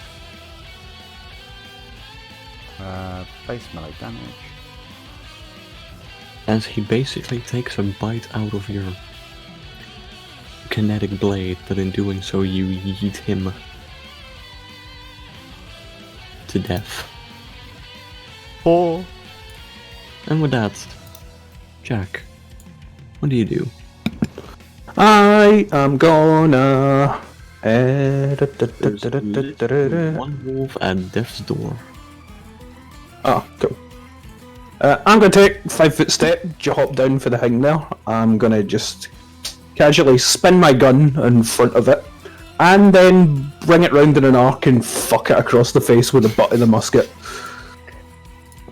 Base melee damage. As he basically takes a bite out of your kinetic blade, but in doing so you yeet him to death. Four. And with that, Jack, what do you do? I am gonna... One wolf at death's door. Oh, cool. I'm going to take 5-foot step, hop down for the thing there. I'm going to just casually spin my gun in front of it, and then bring it round in an arc and fuck it across the face with the butt of the musket.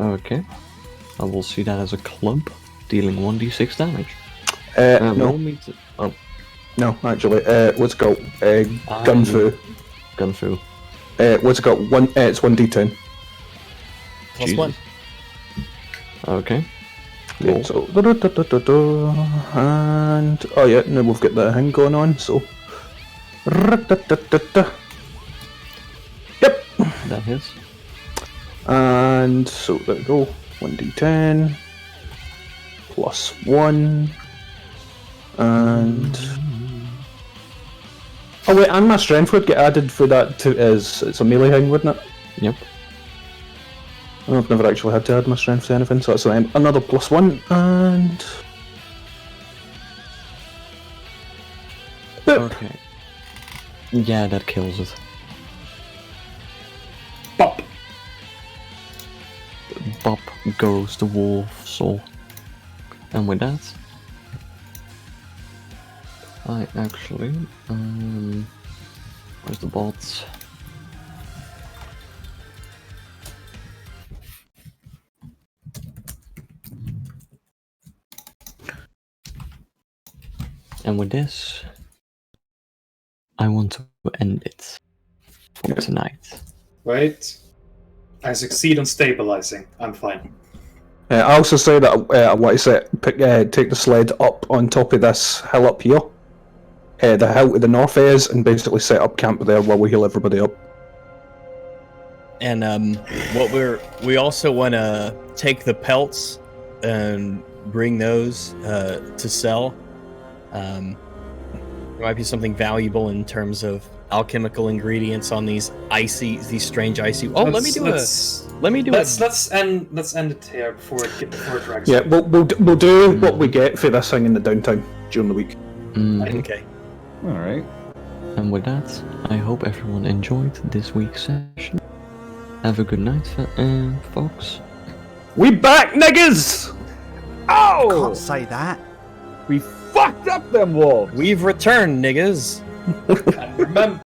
Okay. I will see that as a club, dealing 1d6 damage. No. Oh. No, actually, what's it called? Gunfu. Gunfu. What's it called? It's 1d10. Plus 1. Okay. Yeah, so, and oh yeah, now we've got the thing going on. So, yep, that hits. And so there we go. 1d10 plus 1, and oh wait, and my strength would get added for that too. It's a melee thing, wouldn't it? Yep. I've never actually had to add my strength to anything, so that's another plus 1, and... Okay. Yeah, that kills it. Bop! Bop goes the wolf soul. And with that, I actually... where's the bots? And with this, I want to end it for tonight. Right. I succeed on stabilizing. I'm fine. I also say that I want to take the sled up on top of this hill up here. The hill to the north is, and basically set up camp there while we heal everybody up. And we also want to take the pelts and bring those to sell. There might be something valuable in terms of alchemical ingredients on these strange icy. Oh, let me do let's end it here before it drags. Yeah, we'll do what we get for this thing in the downtime during the week. Okay. All right. And with that, I hope everyone enjoyed this week's session. Have a good night, folks. We back, niggas! I Oh! can't say that. We fucked up them wolves! We've returned, niggas. And remember.